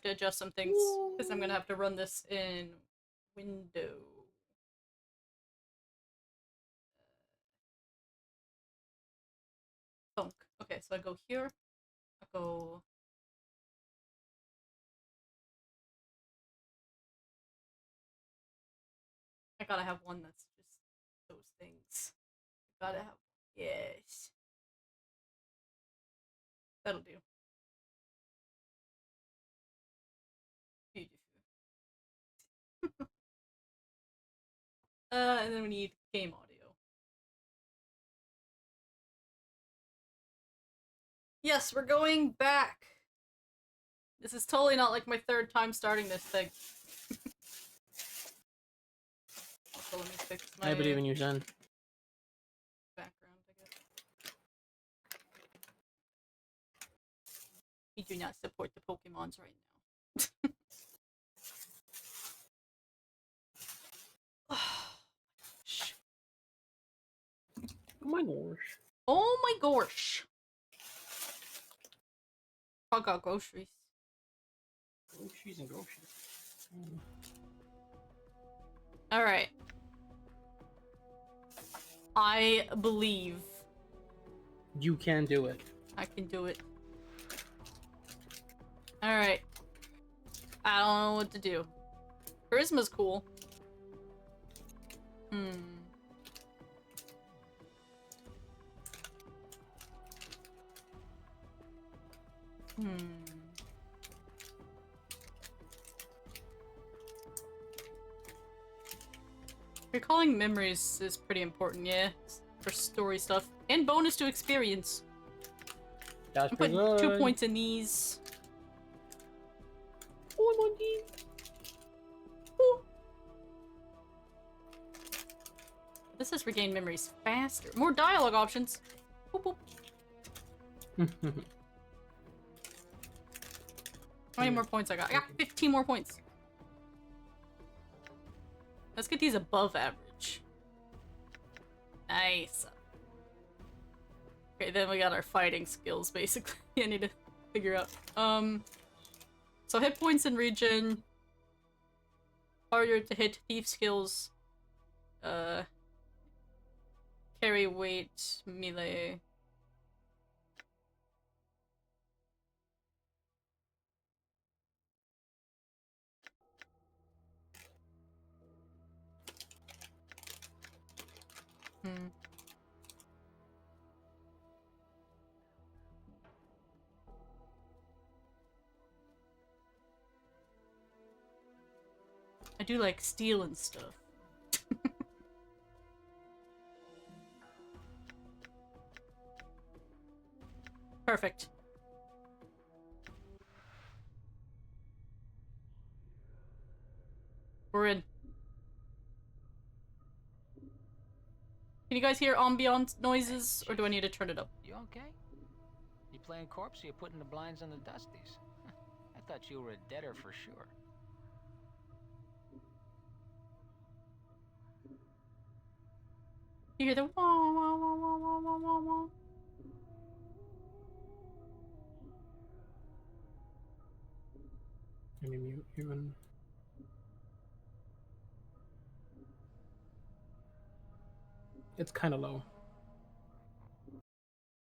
have to adjust some things because I'm gonna have to run this in window. Thunk. Okay, so I go here. I go. I gotta have one that's just those things. I gotta have. Yes. That'll do. Beautiful. And then we need game audio. Yes, we're going back. This is totally not like my third time starting this thing. Also, let me fix my I believe in you, son. background, I guess. We do not support the Pokemons right now. Oh my gosh. Oh my gosh. I got groceries. Groceries and groceries. Alright. I believe You can do it. I can do it. Alright. I don't know what to do. Charisma's cool. Recalling memories is pretty important, yeah. For story stuff. And bonus to experience. That's I'm pretty putting good. 2 points in these. Oh, I'm on these. Ooh. This says regain memories faster. More dialogue options. Boop, boop. How many more points I got? I got 15 more points. Let's get these above average. Nice. Okay, then we got our fighting skills, basically. I need to figure out. So hit points in region. Harder to hit thief skills. Carry weight, melee. I do like steel and stuff. Perfect. We're in. Can you guys hear ambient noises, or do I need to turn it up? You okay? You playing corpse or you putting the blinds on the dusties? I thought you were a deader for sure. You hear the wah wah wah wah wah wah wah wah. Let me mute even. It's kind of low.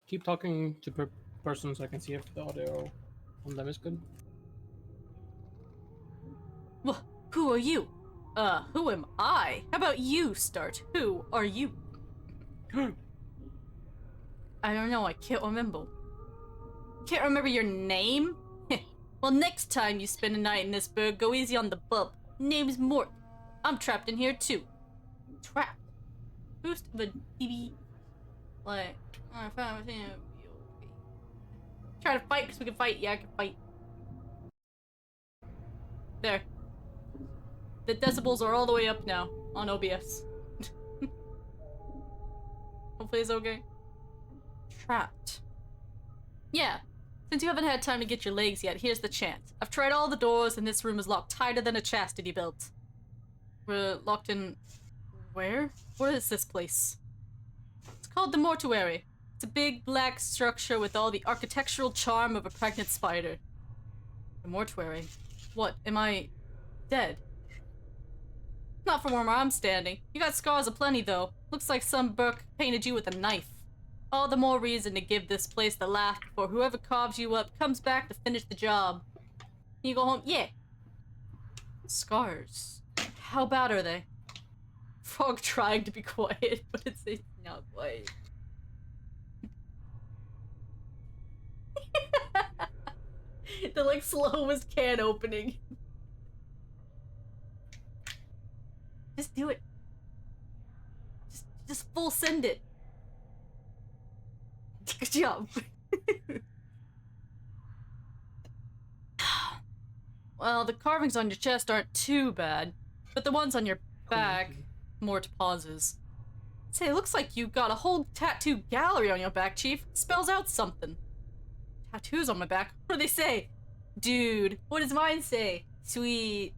Keep talking to per person so I can see if the audio on them is good. Who are you? Who am I? How about you start? Who are you? I don't know, I can't remember. Can't remember your name? Well, next time you spend a night in this burg, go easy on the bub. Name's Mort. I'm trapped in here too. Trapped? Boost the TV. Like, I found it. Try to fight because we can fight. Yeah, I can fight. There. The decibels are all the way up now on OBS. Hopefully it's okay. Trapped. Yeah. Since you haven't had time to get your legs yet, here's the chance. I've tried all the doors and this room is locked tighter than a chastity belt. We're locked in... where? What is this place? It's called the mortuary. It's a big black structure with all the architectural charm of a pregnant spider. The mortuary. What? Am I dead? Not from where I'm standing. You got scars aplenty, though. Looks like some Burke painted you with a knife. All the more reason to give this place the laugh before whoever carves you up comes back to finish the job. You go home. Yeah. Scars. How bad are they? Frog trying to be quiet, but it's not quiet. The like slowest can opening. Just do it. Just full send it. Good job. Well, the carvings on your chest aren't too bad, but the ones on your back, more to pauses. Say, it looks like you got a whole tattoo gallery on your back, Chief. Spells out something. Tattoos on my back? What do they say? Dude, what does mine say? Sweet.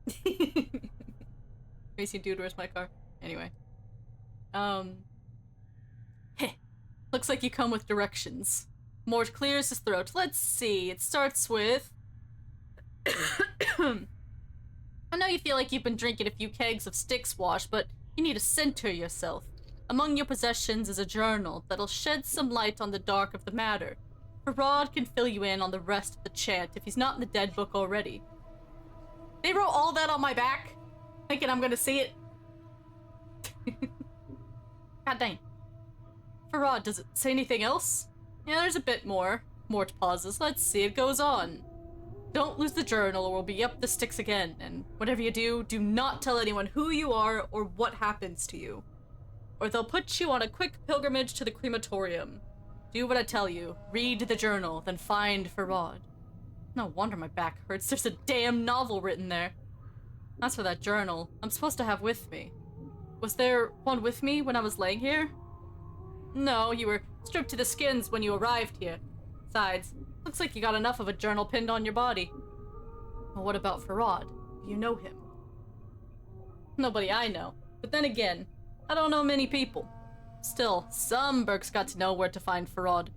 Racing dude, where's my car? Anyway. Heh. Looks like you come with directions. Mort clears his throat. Let's see. It starts with... I know you feel like you've been drinking a few kegs of stick swash, but you need to center yourself. Among your possessions is a journal that'll shed some light on the dark of the matter. Farad can fill you in on the rest of the chant if he's not in the dead book already. They wrote all that on my back, thinking I'm gonna see it. God dang. Farad, does it say anything else? Yeah, there's a bit more. Mort pauses. Let's see, it goes on. Don't lose the journal or we'll be up the sticks again, and whatever you do, do not tell anyone who you are or what happens to you. Or they'll put you on a quick pilgrimage to the crematorium. Do what I tell you. Read the journal, then find Farad. No wonder my back hurts. There's a damn novel written there. As for that journal, I'm supposed to have with me. Was there one with me when I was laying here? No, you were stripped to the skins when you arrived here. Besides, looks like you got enough of a journal pinned on your body. Well, what about Farad? Do you know him? Nobody I know. But then again, I don't know many people. Still, some Burke's got to know where to find Farad.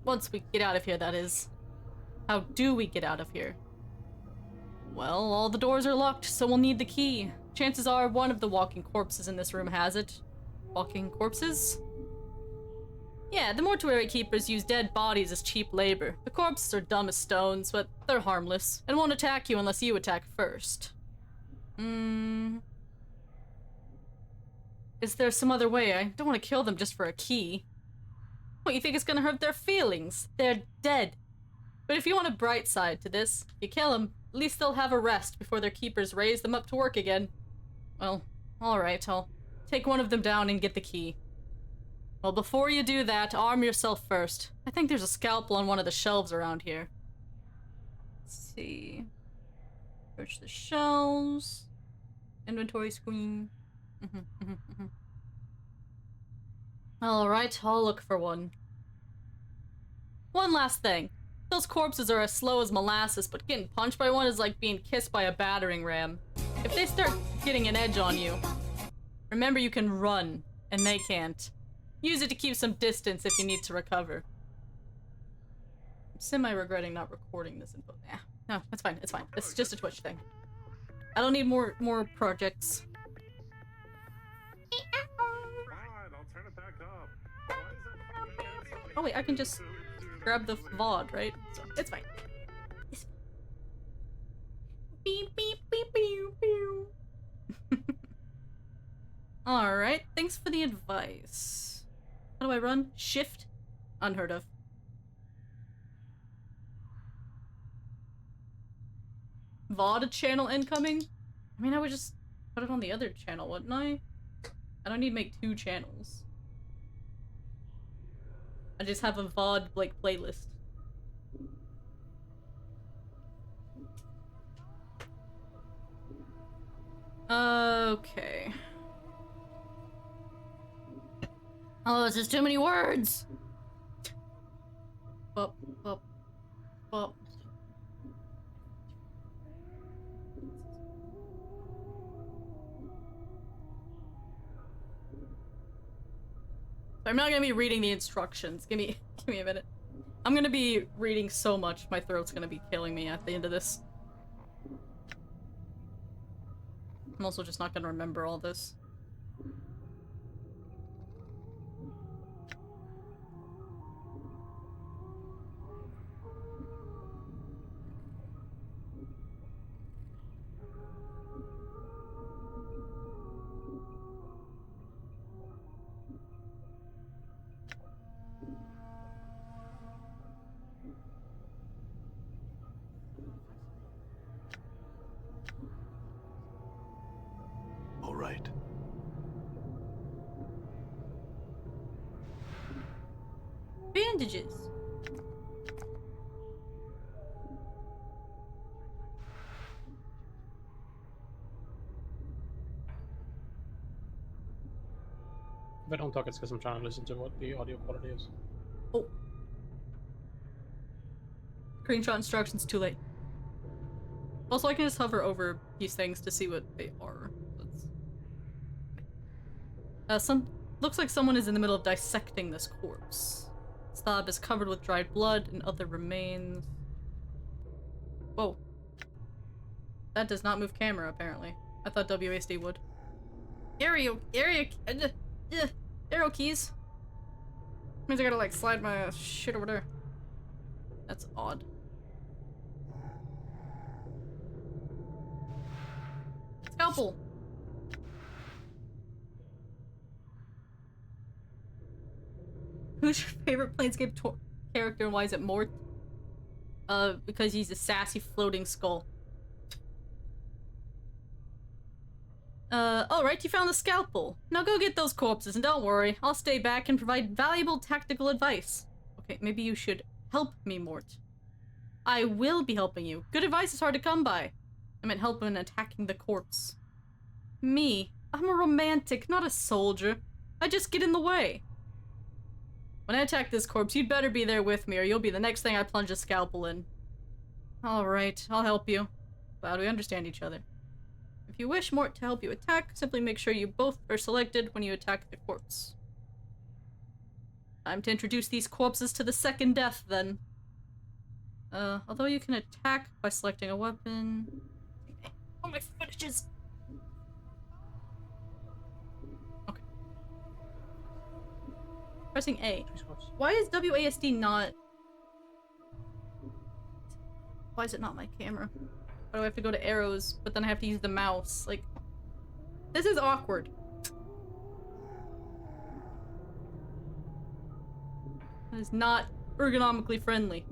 Once we get out of here, that is. How do we get out of here? Well, all the doors are locked, so we'll need the key. Chances are one of the walking corpses in this room has it. Walking corpses? Yeah, the mortuary keepers use dead bodies as cheap labor. The corpses are dumb as stones, but they're harmless, and won't attack you unless you attack first. Is there some other way? I don't want to kill them just for a key. What, you think it's gonna hurt their feelings? They're dead. But if you want a bright side to this, if you kill them, at least they'll have a rest before their keepers raise them up to work again. Well, alright, I'll take one of them down and get the key. Well, before you do that, arm yourself first. I think there's a scalpel on one of the shelves around here. Let's see. Search the shelves. Inventory screen. Alright, I'll look for one. One last thing. Those corpses are as slow as molasses, but getting punched by one is like being kissed by a battering ram. If they start getting an edge on you, remember you can run, and they can't. Use it to keep some distance if you need to recover. I'm semi-regretting not recording this info. Yeah, no, it's fine, it's fine. It's just a Twitch thing. I don't need more projects. Oh wait, I can just grab the VOD, right? So, it's fine. It's fine. Beep, beep, beep, beep, beep. Alright, thanks for the advice. How do I run? Shift? Unheard of. VOD channel incoming? I mean, I would just put it on the other channel, wouldn't I? I don't need to make 2 channels. I just have a VOD, like, playlist. Okay. Oh, this is too many words! Bop, bop, bop. I'm not gonna be reading the instructions. Give me a minute. I'm gonna be reading so much, my throat's gonna be killing me at the end of this. I'm also just not gonna remember all this. All right. Bandages. If I don't talk, it's because I'm trying to listen to what the audio quality is. Oh. Screenshot instructions too late. Also, I can just hover over these things to see what they are. Looks like someone is in the middle of dissecting this corpse. Slab is covered with dried blood and other remains. Whoa. That does not move camera, apparently. I thought WASD would. Arrow keys. Means I gotta like slide my shit over there. That's odd. Scalpel. Who's your favorite Planescape character and why is it Mort? Because he's a sassy floating skull. Alright, you found the scalpel. Now go get those corpses and don't worry, I'll stay back and provide valuable tactical advice. Okay, maybe you should help me, Mort. I will be helping you. Good advice is hard to come by. I meant help in attacking the corpse. Me? I'm a romantic, not a soldier. I just get in the way. When I attack this corpse, you'd better be there with me or you'll be the next thing I plunge a scalpel in. Alright, I'll help you. Glad we understand each other. If you wish Mort to help you attack, simply make sure you both are selected when you attack the corpse. Time to introduce these corpses to the second death, then. Although you can attack by selecting a weapon... Oh, my finishes! Okay. Pressing A. Why is WASD not... Why is it not my camera? Why do I have to go to arrows, but then I have to use the mouse? Like, this is awkward. It is not ergonomically friendly.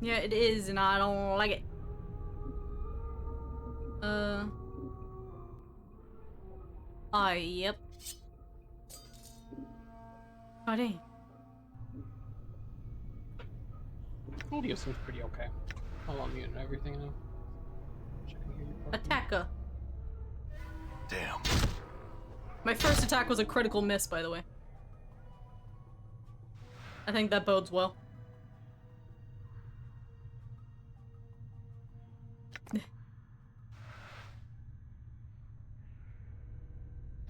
Yeah, it is, and I don't like it. Yep. Oh, dang. Audio seems pretty okay. I'll unmute and everything now. Which I can hear you properly. Attacker. Damn. My first attack was a critical miss, by the way. I think that bodes well.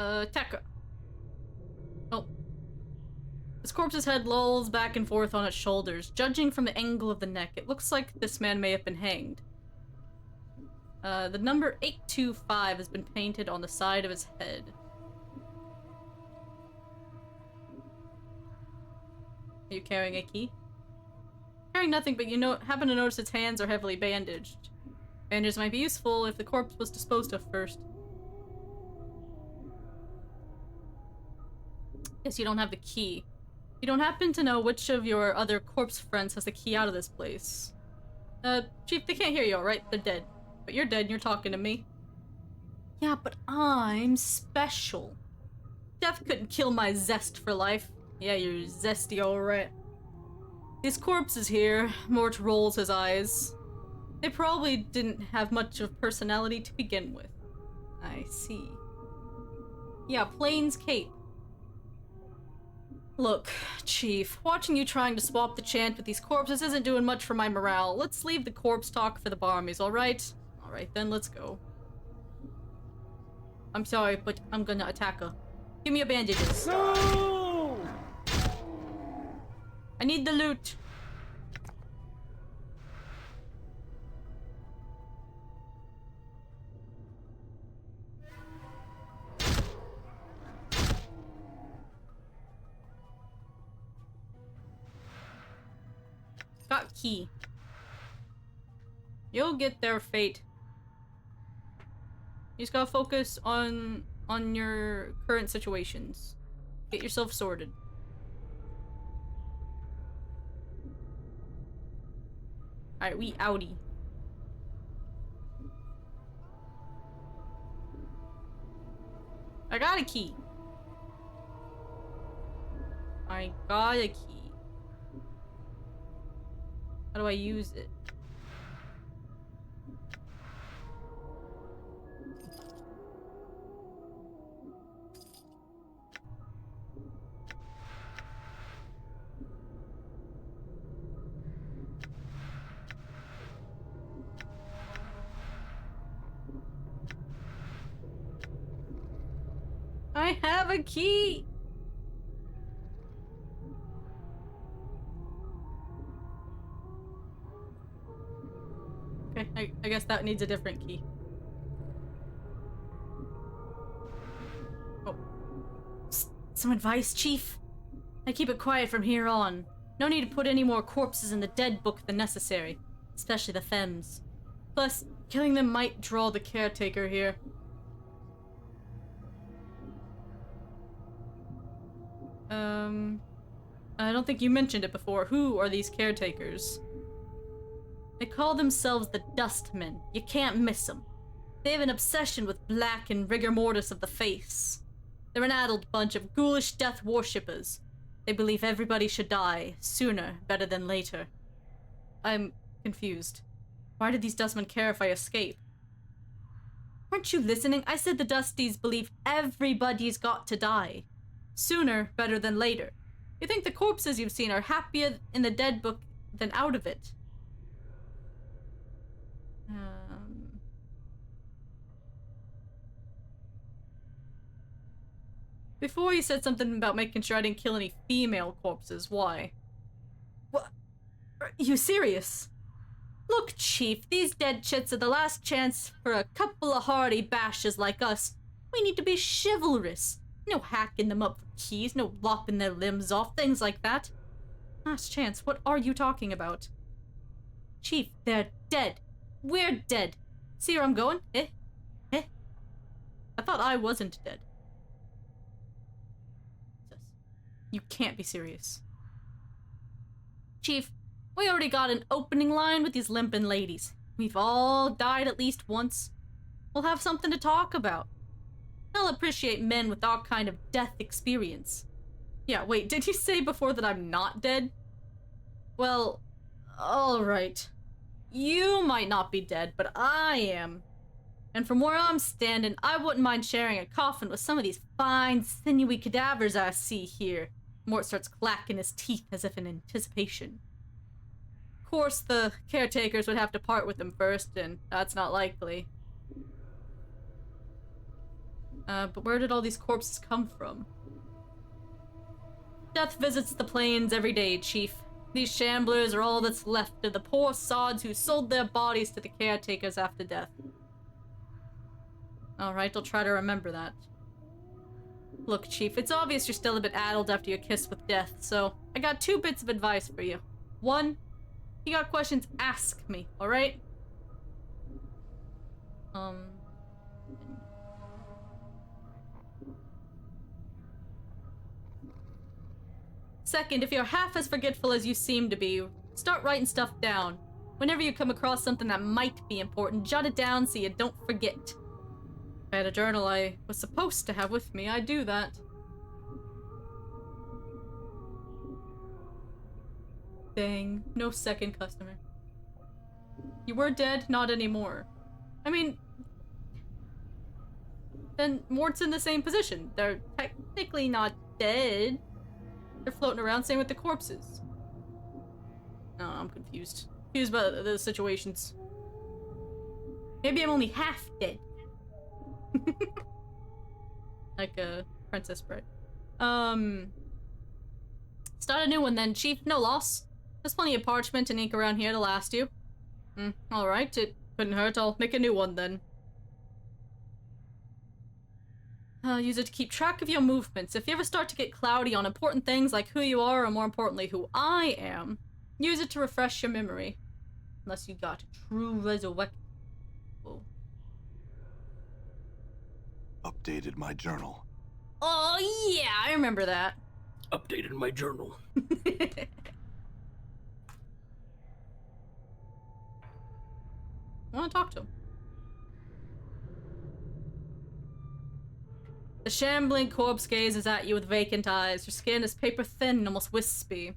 Attacker. Oh. This corpse's head lolls back and forth on its shoulders. Judging from the angle of the neck, it looks like this man may have been hanged. The number 825 has been painted on the side of his head. Are you carrying a key? Carrying nothing, but you happen to notice its hands are heavily bandaged. Bandages might be useful if the corpse was disposed of first. Guess you don't have the key. You don't happen to know which of your other corpse friends has the key out of this place. Chief, they can't hear you, alright? They're dead. But you're dead and you're talking to me. Yeah, but I'm special. Death couldn't kill my zest for life. Yeah, you're zesty, alright. These corpses here, Mort rolls his eyes. They probably didn't have much of personality to begin with. I see. Yeah, PLANESCAPE. Look, Chief, watching you trying to swap the chant with these corpses isn't doing much for my morale. Let's leave the corpse talk for the barmies, alright? Alright then, let's go. I'm sorry, but I'm gonna attack her. Give me your bandages. No! I need the loot. Got key. You'll get there, Fate. You just gotta focus on your current situations. Get yourself sorted. Alright, we outie. I got a key. I got a key. How do I use it? I have a key! Okay, I guess that needs a different key. Oh. Some advice, Chief? I keep it quiet from here on. No need to put any more corpses in the dead book than necessary. Especially the femmes. Plus, killing them might draw the caretaker here. I don't think you mentioned it before. Who are these caretakers? They call themselves the Dustmen. You can't miss them. They have an obsession with black and rigor mortis of the face. They're an addled bunch of ghoulish death worshippers. They believe everybody should die, sooner better than later. I'm confused. Why did these Dustmen care if I escape? Aren't you listening? I said the Dusties believe everybody's got to die. Sooner better than later. You think the corpses you've seen are happier in the dead book than out of it? Before you said something about making sure I didn't kill any female corpses. Why? What? Are you serious? Look, Chief, these dead chits are the last chance for a couple of hardy bashes like us. We need to be chivalrous. No hacking them up for keys, no lopping their limbs off, things like that. Last chance, what are you talking about? Chief, they're dead. We're dead. See where I'm going? Eh? I thought I wasn't dead. You can't be serious. Chief, we already got an opening line with these limping ladies. We've all died at least once. We'll have something to talk about. They'll appreciate men with our kind of death experience. Yeah, wait, did you say before that I'm not dead? Well, alright. You might not be dead, but I am. And from where I'm standing, I wouldn't mind sharing a coffin with some of these fine, sinewy cadavers I see here. Mort starts clacking his teeth as if in anticipation. Of course, the caretakers would have to part with them first, and that's not likely. But where did all these corpses come from? Death visits the plains every day, Chief. These shamblers are all that's left of the poor sods who sold their bodies to the caretakers after death. Alright, I'll try to remember that. Look, Chief, it's obvious you're still a bit addled after your kiss with death, so I got 2 bits of advice for you. 1, you got questions, ask me, alright? Second, if you're half as forgetful as you seem to be, start writing stuff down. Whenever you come across something that might be important, jot it down so you don't forget. If I had a journal I was supposed to have with me, I'd do that. Dang, no second customer. You were dead, not anymore. I mean, then Mort's in the same position. They're technically not dead. They're floating around, same with the corpses. No, I'm confused. Confused about the situations. Maybe I'm only half dead. Like a Princess Bride. Start a new one then, Chief. No loss. There's plenty of parchment and ink around here to last you. Alright, it couldn't hurt. I'll make a new one then. Use it to keep track of your movements. If you ever start to get cloudy on important things like who you are, or more importantly, who I am, use it to refresh your memory. Unless you got true resurrect. Oh. Updated my journal. Oh yeah, I remember that. Updated my journal. I want to talk to him. The shambling corpse gazes at you with vacant eyes. Your skin is paper thin and almost wispy.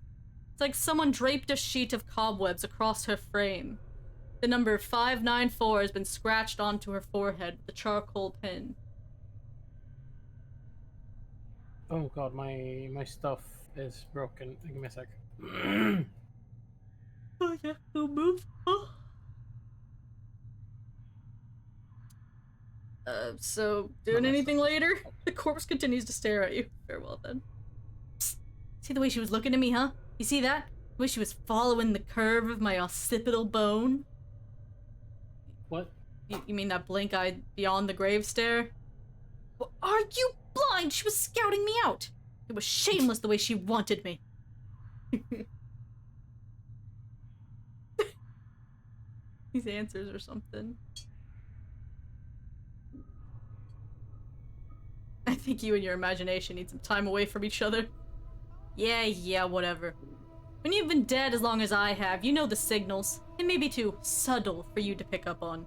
It's like someone draped a sheet of cobwebs across her frame. The number 594 has been scratched onto her forehead with a charcoal pen. Oh god, my stuff is broken. Give me a sec. Oh yeah, don't move. Oh. So, doing anything later? The corpse continues to stare at you. Farewell then. Psst. See the way she was looking at me, huh? You see that? The way she was following the curve of my occipital bone? What? You mean that blink-eyed beyond the grave stare? Well, are you blind? She was scouting me out. It was shameless the way she wanted me. These answers or something. I think you and your imagination need some time away from each other. Yeah, whatever. When you've been dead as long as I have, you know the signals. It may be too subtle for you to pick up on.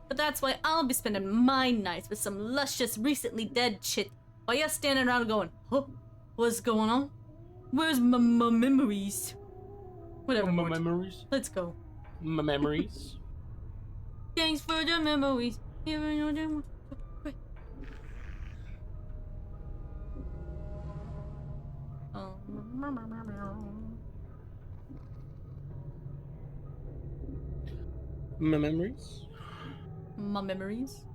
But that's why I'll be spending my nights with some luscious, recently dead shit, while you're standing around going, huh? What's going on? Where's my memories? Whatever, My Mort. memories? Let's go. My memories? Thanks for the memories. My memories? My memories.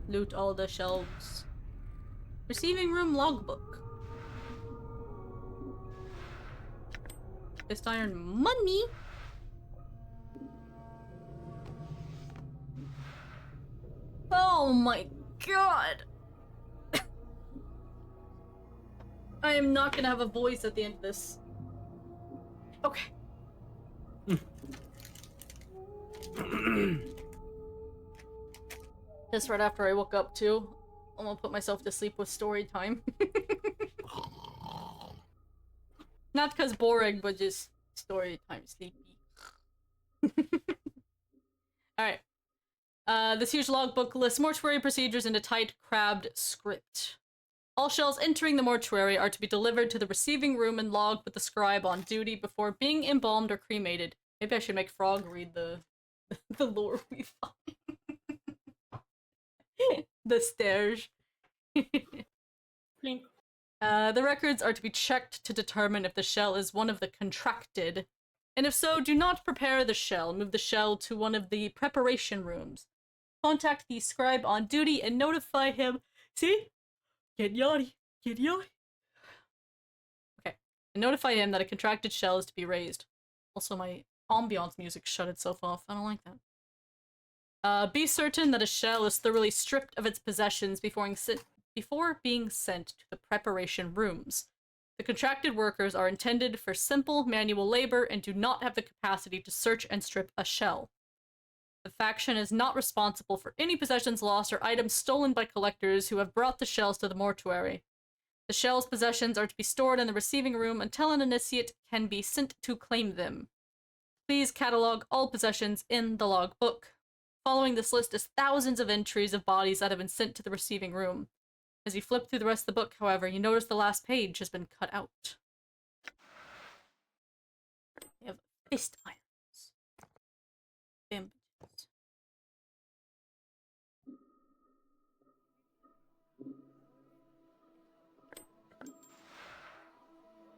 Loot all the shelves. Receiving room logbook. Fist iron money. Oh my god. I am not gonna have a voice at the end of this. Okay. Just right after I woke up too. I'm gonna put myself to sleep with story time. Not because boring, but just story time sleepy. Alright. This huge logbook lists mortuary procedures in a tight, crabbed script. All shells entering the mortuary are to be delivered to the receiving room and logged with the scribe on duty before being embalmed or cremated. Maybe I should make Frog read the lore we find. The stairs. Blink. The records are to be checked to determine if the shell is one of the contracted, and if so, do not prepare the shell. Move the shell to one of the preparation rooms. Contact the scribe on duty and notify him. See? Get yachty. Get yachty. Okay. And notify him that a contracted shell is to be raised. Also, my ambiance music shut itself off. I don't like that. Be certain that a shell is thoroughly stripped of its possessions before being sent to the preparation rooms. The contracted workers are intended for simple manual labor and do not have the capacity to search and strip a shell. The faction is not responsible for any possessions lost or items stolen by collectors who have brought the shells to the mortuary. The shell's possessions are to be stored in the receiving room until an initiate can be sent to claim them. Please catalog all possessions in the logbook. Following this list is thousands of entries of bodies that have been sent to the receiving room. As you flip through the rest of the book, however, you notice the last page has been cut out. They have fist irons. Bandages.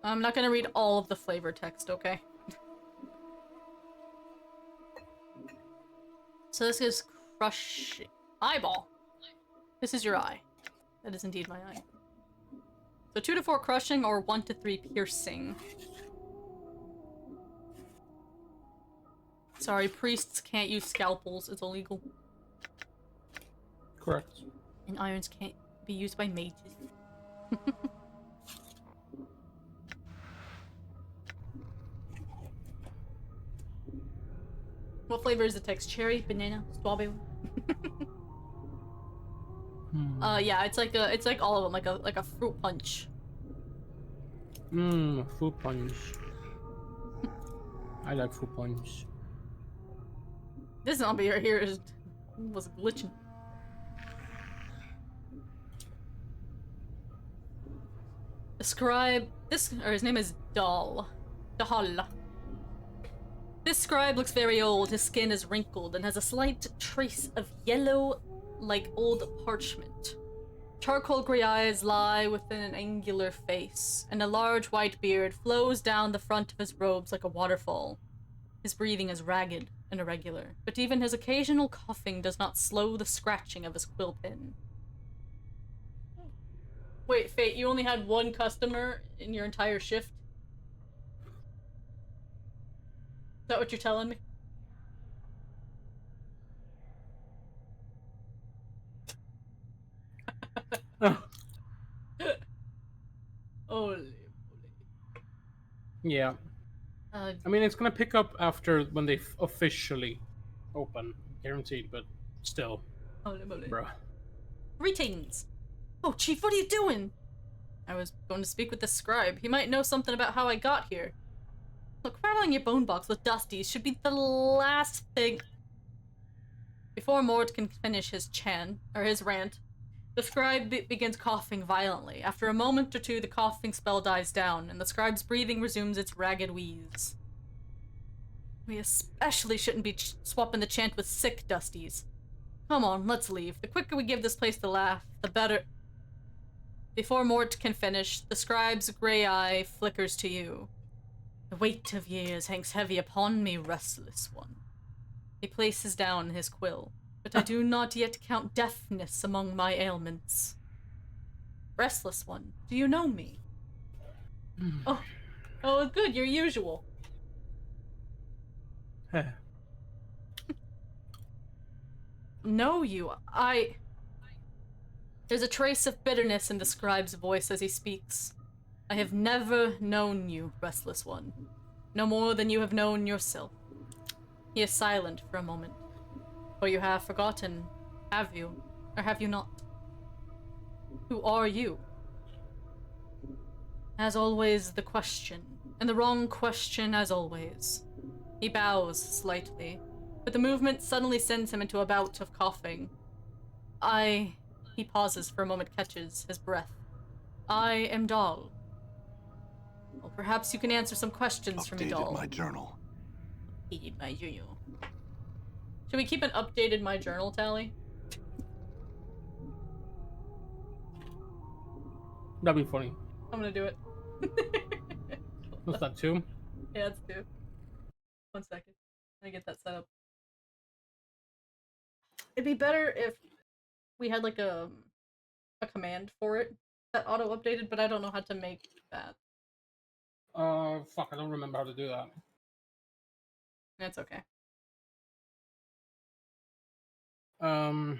I'm not gonna read all of the flavor text, okay? So this is crushing. Eyeball. This is your eye. That is indeed my eye. So 2 to 4 crushing or 1 to 3 piercing. Sorry, priests can't use scalpels. It's illegal. Correct. And irons can't be used by mages. What flavor is the text? Cherry, banana, strawberry? Yeah, it's like all of them, like a fruit punch. Fruit punch. I like fruit punch. This zombie right here was glitching. Describe this, or his name is Dal. Dahal. This scribe looks very old. His skin is wrinkled and has a slight trace of yellow, like old parchment. Charcoal gray eyes lie within an angular face, and a large white beard flows down the front of his robes like a waterfall. His breathing is ragged and irregular, but even his occasional coughing does not slow the scratching of his quill pen. Wait, Fate, you only had one customer in your entire shift? Is that what you're telling me? Holy. Yeah. I mean, it's gonna pick up after when they officially open, guaranteed. But still, Holy moly. bruh. Greetings! Oh, Chief, what are you doing? I was going to speak with the scribe. He might know something about how I got here. Look, rattling your bone box with Dusties should be the last thing. Before Mort can finish his rant, the scribe begins coughing violently. After a moment or two, the coughing spell dies down, and the scribe's breathing resumes its ragged wheeze. We especially shouldn't be swapping the chant with sick Dusties. Come on, let's leave. The quicker we give this place the laugh, the better. Before Mort can finish, the scribe's gray eye flickers to you. The weight of years hangs heavy upon me, restless one. He places down his quill, but I do not yet count deafness among my ailments. Restless one, do you know me? Oh, good, your usual. Know you, There's a trace of bitterness in the scribe's voice as he speaks. I have never known you, restless one. No more than you have known yourself. He is silent for a moment. For you have forgotten, have you? Or have you not? Who are you? As always, the question. And the wrong question as always. He bows slightly, but the movement suddenly sends him into a bout of coughing. He pauses for a moment, catches his breath. I am Dal. Well, perhaps you can answer some questions for me, Dal. Updated my journal. Updated my journal. Should we keep an updated my journal tally? That'd be funny. I'm gonna do it. What's that, 2? Yeah, it's 2. 1 second. Let me get that set up. It'd be better if we had like a command for it that auto-updated, but I don't know how to make that. Fuck, I don't remember how to do that. That's okay. I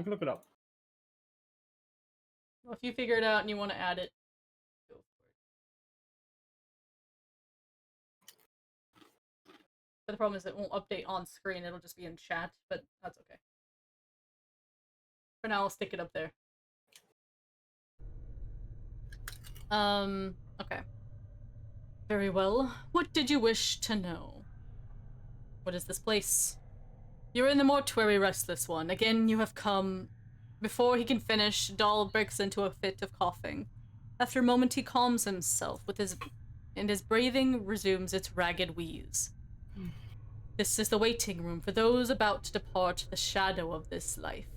can look it up. Well, if you figure it out and you want to add it, go for it. But the problem is it won't update on screen, it'll just be in chat, but that's okay. For now, I'll stick it up there. Okay. Very well. What did you wish to know? What is this place? You're in the mortuary, restless one. Again, you have come. Before he can finish, Dal breaks into a fit of coughing. After a moment, he calms himself and his breathing resumes its ragged wheeze. This is the waiting room for those about to depart the shadow of this life.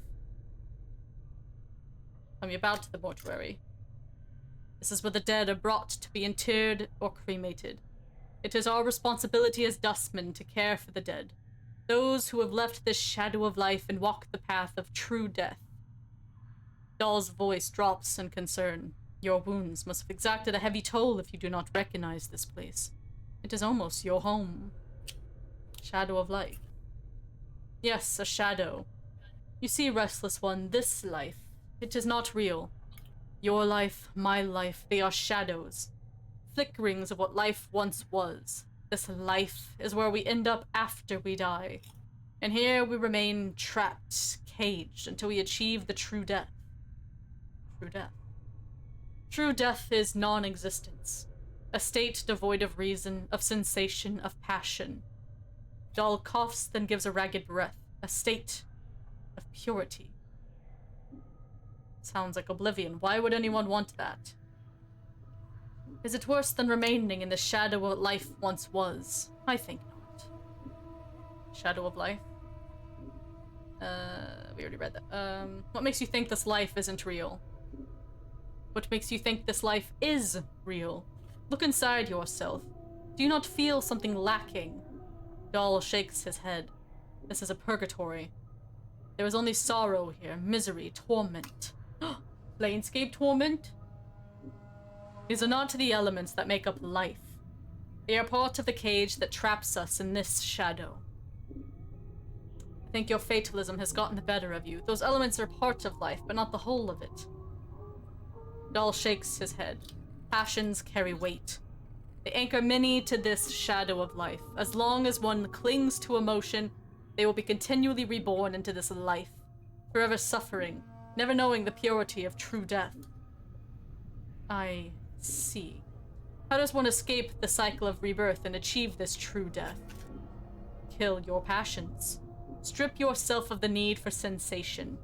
You're about to the mortuary. This is where the dead are brought to be interred or cremated. It is our responsibility as dustmen to care for the dead, those who have left this shadow of life and walked the path of true death. Dahl's voice drops in concern. Your wounds must have exacted a heavy toll if you do not recognize this place. It is almost your home. Shadow of life. Yes, a shadow. You see, Restless One, this life, it is not real. Your life, my life, they are shadows. Flickerings of what life once was. This life is where we end up after we die. And here we remain trapped, caged, until we achieve the true death. True death. True death is non-existence. A state devoid of reason, of sensation, of passion. Dahl coughs, then gives a ragged breath. A state of purity. Sounds like oblivion. Why would anyone want that? Is it worse than remaining in the shadow of what life once was? I think not. Shadow of life? We already read that. What makes you think this life isn't real? What makes you think this life is real? Look inside yourself. Do you not feel something lacking? Dahl shakes his head. This is a purgatory. There is only sorrow here, misery, torment. Planescape torment? These are not the elements that make up life. They are part of the cage that traps us in this shadow. I think your fatalism has gotten the better of you. Those elements are part of life, but not the whole of it. Dahl shakes his head. Passions carry weight. They anchor many to this shadow of life. As long as one clings to emotion, they will be continually reborn into this life, forever suffering, never knowing the purity of true death. I see. How does one escape the cycle of rebirth and achieve this true death? Kill your passions. Strip yourself of the need for sensation.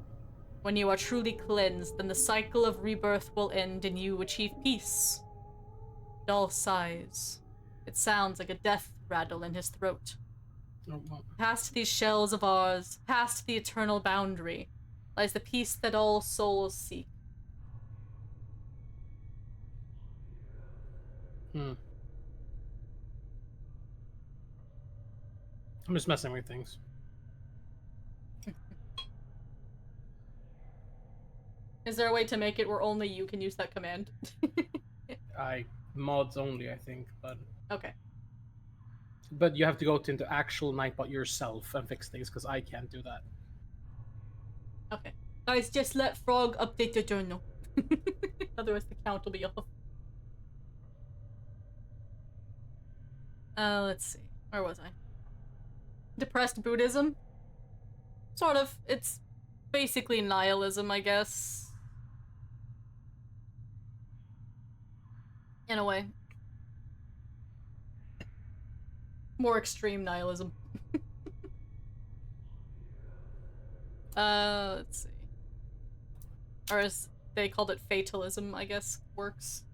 When you are truly cleansed, then the cycle of rebirth will end and you achieve peace. Dahl sighs. It sounds like a death rattle in his throat. Oh, well. Past these shells of ours, past the eternal boundary, lies the peace that all souls seek. I'm just messing with things. Is there a way to make it where only you can use that command? Mods only, I think, but Okay. you have to go into actual Nightbot yourself and fix things because I can't do that. Okay. Guys, just let Frog update your journal. Otherwise the count will be off. Let's see. Where was I? Depressed Buddhism? Sort of. It's basically nihilism, I guess. In a way. More extreme nihilism. Let's see. Or as they called it, fatalism, I guess, works.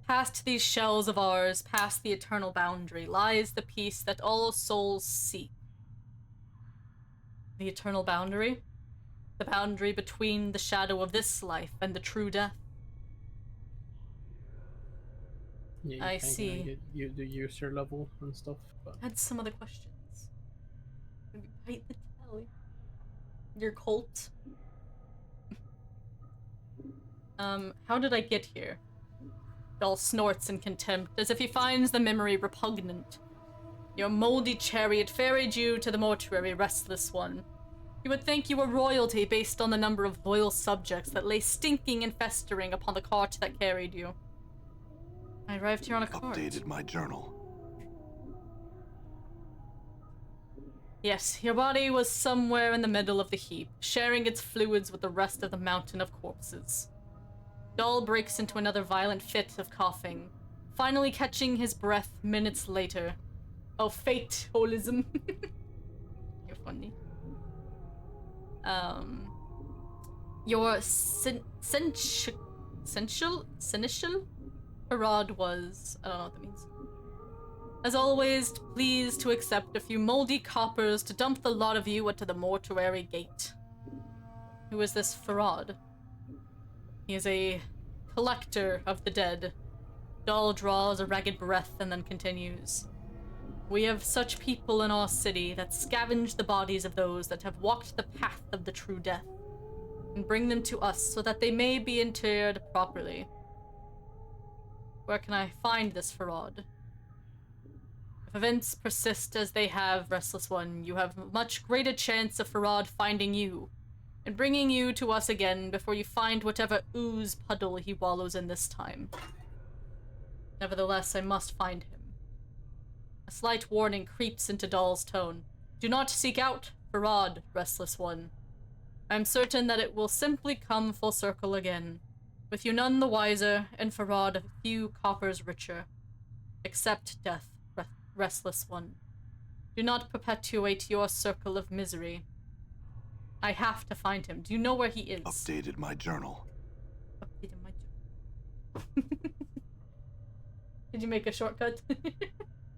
Past these shells of ours, past the eternal boundary, lies the peace that all souls seek. The eternal boundary? The boundary between the shadow of this life and the true death. Yeah, I can see. Get the user level and stuff. But... I had some other questions. Maybe bite the tally. Your cult. How did I get here? Dahl snorts in contempt, as if he finds the memory repugnant. Your moldy chariot ferried you to the mortuary, Restless One. You would think you were royalty based on the number of loyal subjects that lay stinking and festering upon the cart that carried you. I arrived here on a cart. Updated my journal. Yes, your body was somewhere in the middle of the heap, sharing its fluids with the rest of the mountain of corpses. Dahl breaks into another violent fit of coughing, finally catching his breath minutes later. Oh, fatalism. You're funny. Your seneschal parade was... I don't know what that means. As always, please to accept a few moldy coppers to dump the lot of you into the mortuary gate. Who is this Farad? He is a collector of the dead. Dahl draws a ragged breath and then continues. We have such people in our city that scavenge the bodies of those that have walked the path of the true death, and bring them to us so that they may be interred properly. Where can I find this Farad? If events persist as they have, Restless One, you have a much greater chance of Farad finding you, and bringing you to us again before you find whatever ooze puddle he wallows in this time. Nevertheless, I must find him. A slight warning creeps into Dahl's tone. Do not seek out Farad, Restless One. I am certain that it will simply come full circle again, with you none the wiser, and Farad a few coppers richer. Accept death, Restless One. Do not perpetuate your circle of misery. I have to find him. Do you know where he is? Updated my journal. Updated my journal. Did you make a shortcut?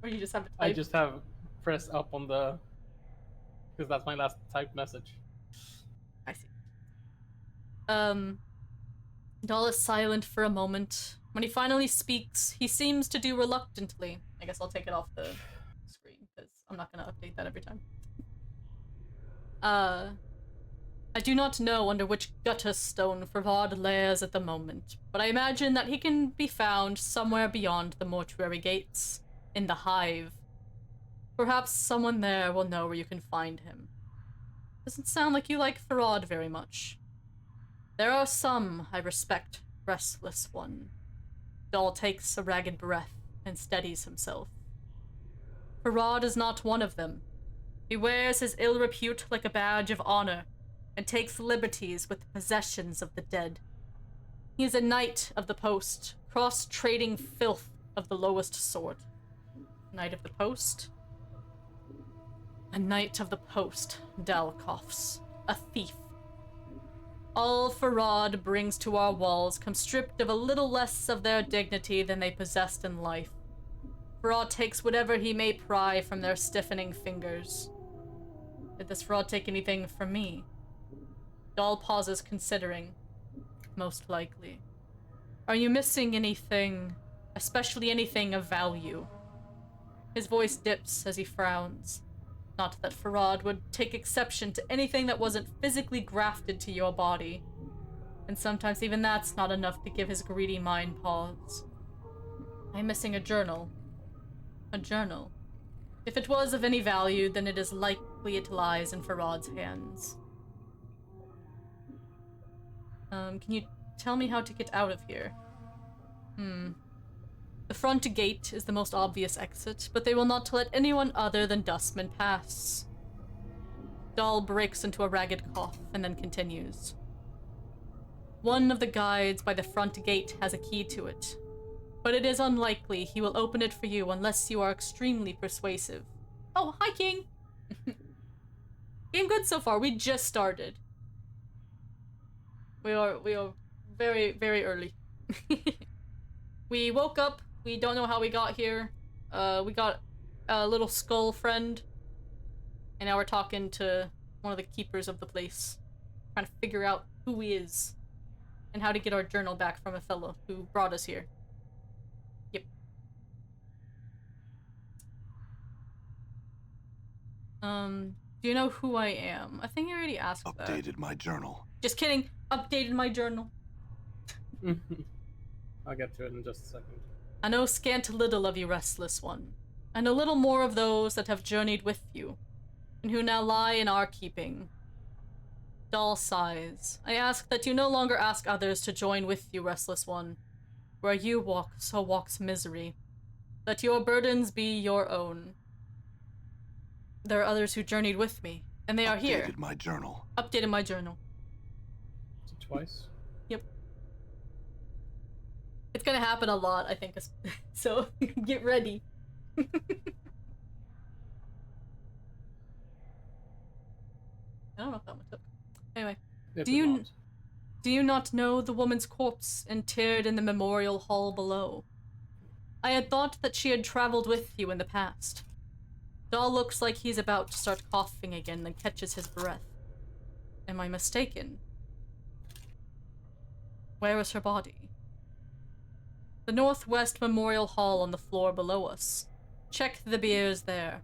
Or you just have it typed? I just have press up on the... because that's my last typed message. I see. Dahl is silent for a moment. When he finally speaks, he seems to do reluctantly. I guess I'll take it off the screen, because I'm not gonna update that every time. I do not know under which gutter stone Farad lairs at the moment, but I imagine that he can be found somewhere beyond the mortuary gates, in the hive. Perhaps someone there will know where you can find him. Doesn't sound like you like Farad very much. There are some I respect, Restless One. Dahl takes a ragged breath and steadies himself. Farad is not one of them. He wears his ill repute like a badge of honor, and takes liberties with the possessions of the dead. He is a knight of the post, cross-trading filth of the lowest sort. Knight of the post? A knight of the post, Dahl coughs. A thief. All Farad brings to our walls come stripped of a little less of their dignity than they possessed in life. Farad takes whatever he may pry from their stiffening fingers. Did this Farad take anything from me? Dahl pauses, considering. Most likely. Are you missing anything, especially anything of value? His voice dips as he frowns. Not that Farad would take exception to anything that wasn't physically grafted to your body. And sometimes even that's not enough to give his greedy mind pause. I'm missing a journal. A journal. If it was of any value, then it is likely it lies in Farad's hands. Can you tell me how to get out of here? The front gate is the most obvious exit, but they will not let anyone other than dustmen pass. Dahl breaks into a ragged cough and then continues. One of the guides by the front gate has a key to it, but it is unlikely he will open it for you unless you are extremely persuasive. Oh, hi, King! Game good so far. We just started. We are very, very early. We woke up. We don't know how we got here. We got a little skull friend. And now we're talking to one of the keepers of the place. Trying to figure out who he is. And how to get our journal back from a fellow who brought us here. Yep. Do you know who I am? I think I already asked that. Updated my journal. Just kidding. Updated my journal. I'll get to it in just a second. I know scant little of you, Restless One. I know little more of those that have journeyed with you, and who now lie in our keeping. Dahl sighs. I ask that you no longer ask others to join with you, Restless One. Where you walk, so walks misery. Let your burdens be your own. There are others who journeyed with me, and they are here. Updated my journal. Updated my journal. Is it twice? Yep. It's gonna happen a lot, I think, so get ready. I don't know if that one took. Anyway, It do did you not. do you not know the woman's corpse interred in the memorial hall below? I had thought that she had traveled with you in the past. Dahl looks like he's about to start coughing again, then catches his breath. Am I mistaken? Where is her body? The Northwest Memorial Hall on the floor below us. Check the biers there.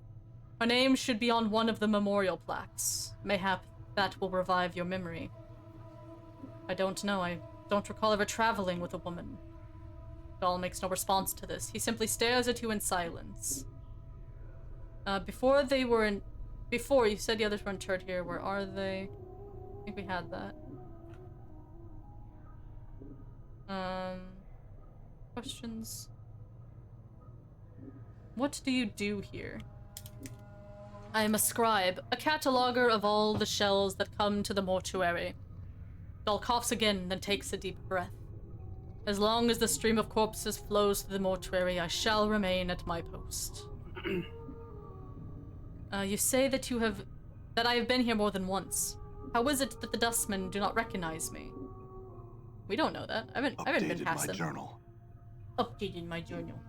Her name should be on one of the memorial plaques. Mayhap that will revive your memory. I don't know. I don't recall ever traveling with a woman. Dahl makes no response to this. He simply stares at you in silence. Before you said the others were interred here. Where are they? I think we had that. Questions? What do you do here? I am a scribe, a cataloger of all the shells that come to the mortuary. Dahl coughs again, then takes a deep breath. As long as the stream of corpses flows to the mortuary, I shall remain at my post. You say that I have been here more than once. How is it that the dustmen do not recognize me? We don't know that. I haven't been past them. Journal. Updated my journal.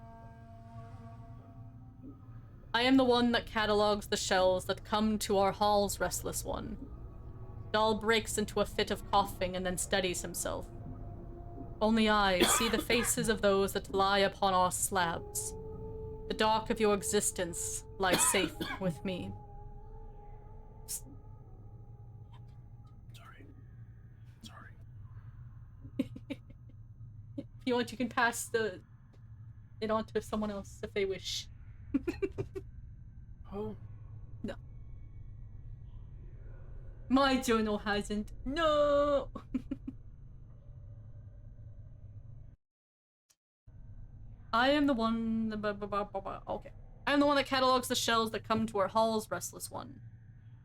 I am the one that catalogs the shells that come to our halls, restless one. Dahl breaks into a fit of coughing and then steadies himself. Only I see the faces of those that lie upon our slabs. The dark of your existence lies safe with me. Sorry. If you want, you can pass it on to someone else if they wish. Oh. No. My journal hasn't. No! I am the one... Okay. I am the one that catalogs the shells that come to our halls, restless one.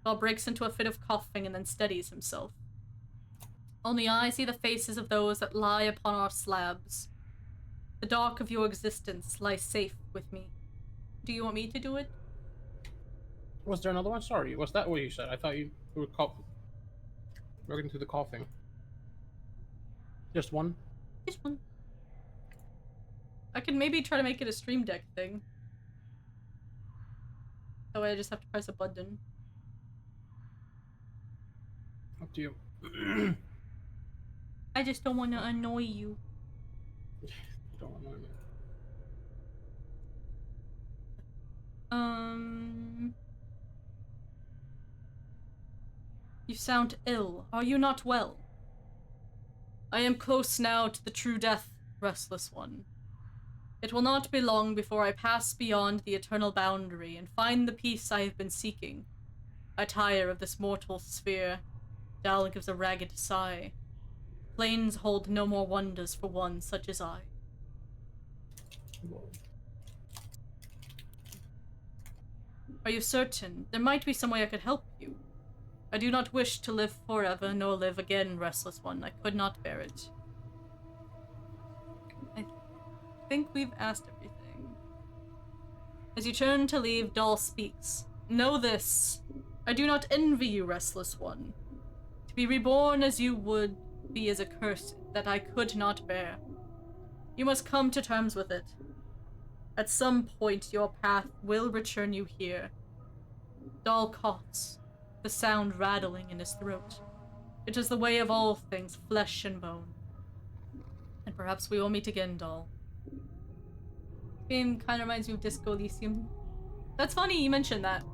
Dahl breaks into a fit of coughing and then steadies himself. Only I see the faces of those that lie upon our slabs. The dark of your existence lies safe with me. Do you want me to do it? Was there another one? Sorry, was that what you said? I thought you were working through the coughing. Just one? Just one. I could maybe try to make it a stream deck thing. That way I just have to press a button. Up to you. I just don't want to annoy you. Don't annoy me. You sound ill. Are you not well? I am close now to the true death, restless one. It will not be long before I pass beyond the eternal boundary and find the peace I have been seeking. I tire of this mortal sphere. Dahl gives a ragged sigh. Planes hold no more wonders for one such as I. Whoa. Are you certain? There might be some way I could help you. I do not wish to live forever, nor live again, restless one. I could not bear it. I think we've asked everything. As you turn to leave, Dahl speaks. Know this. I do not envy you, restless one. To be reborn as you would be is a curse that I could not bear. You must come to terms with it. At some point, your path will return you here. Dahl coughs, the sound rattling in his throat. It is the way of all things, flesh and bone. And perhaps we will meet again, Dahl. Game kind of reminds me of Disco Elysium. That's funny you mentioned that.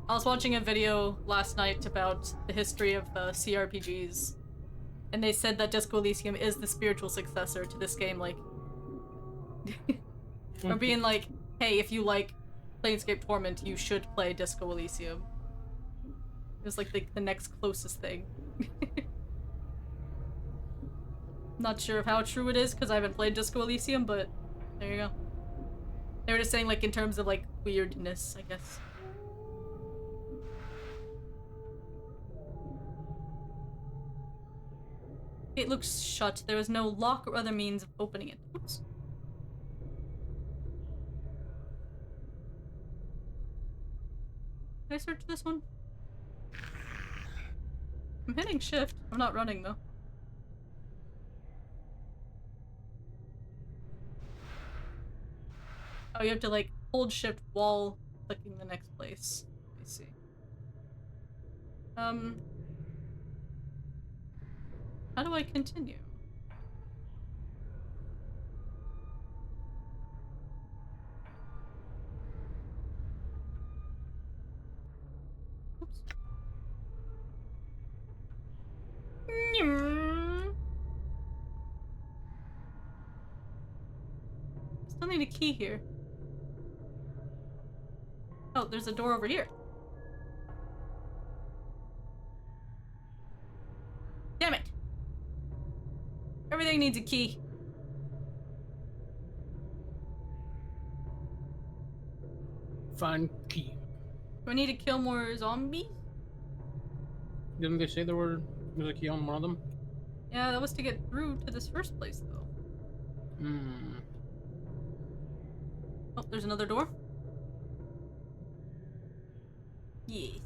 I was watching a video last night about the history of CRPGs, and they said that Disco Elysium is the spiritual successor to this game, like... or being like, hey, if you like PLANESCAPE Torment, you should play Disco Elysium. It was like the next closest thing. Not sure of how true it is, because I haven't played Disco Elysium, but there you go. They were just saying, like, in terms of, like, weirdness, I guess. It looks shut. There is no lock or other means of opening it. Oops. Did I search this one? I'm hitting shift. I'm not running, though. Oh, you have to like hold shift while clicking the next place. I see. How do I continue? Oops. Still need a key here. Oh, there's a door over here. Damn it! Everything needs a key. Find key. Do I need to kill more zombies? Didn't they say there's a key on one of them? Yeah, that was to get through to this first place, though. Hmm. Oh, there's another door. Yes.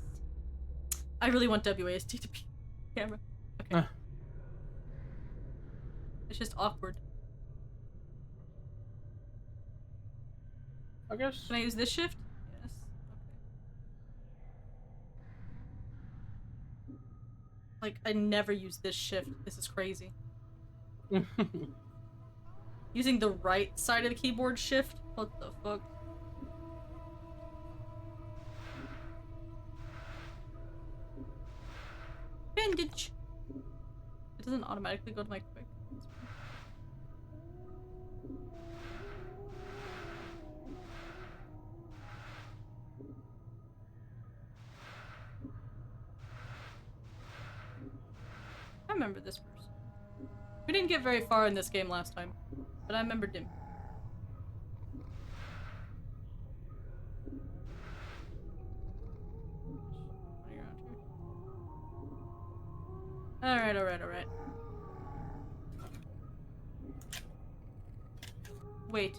I really want WASD to be camera. Okay. It's just awkward. I guess. Can I use this shift? Yes. Okay. Like, I never use this shift. This is crazy. Using the right side of the keyboard shift? What the fuck? Bandage! It doesn't automatically go to my quick. I remember this person. We didn't get very far in this game last time, but I remembered him. Alright, alright, alright. Wait.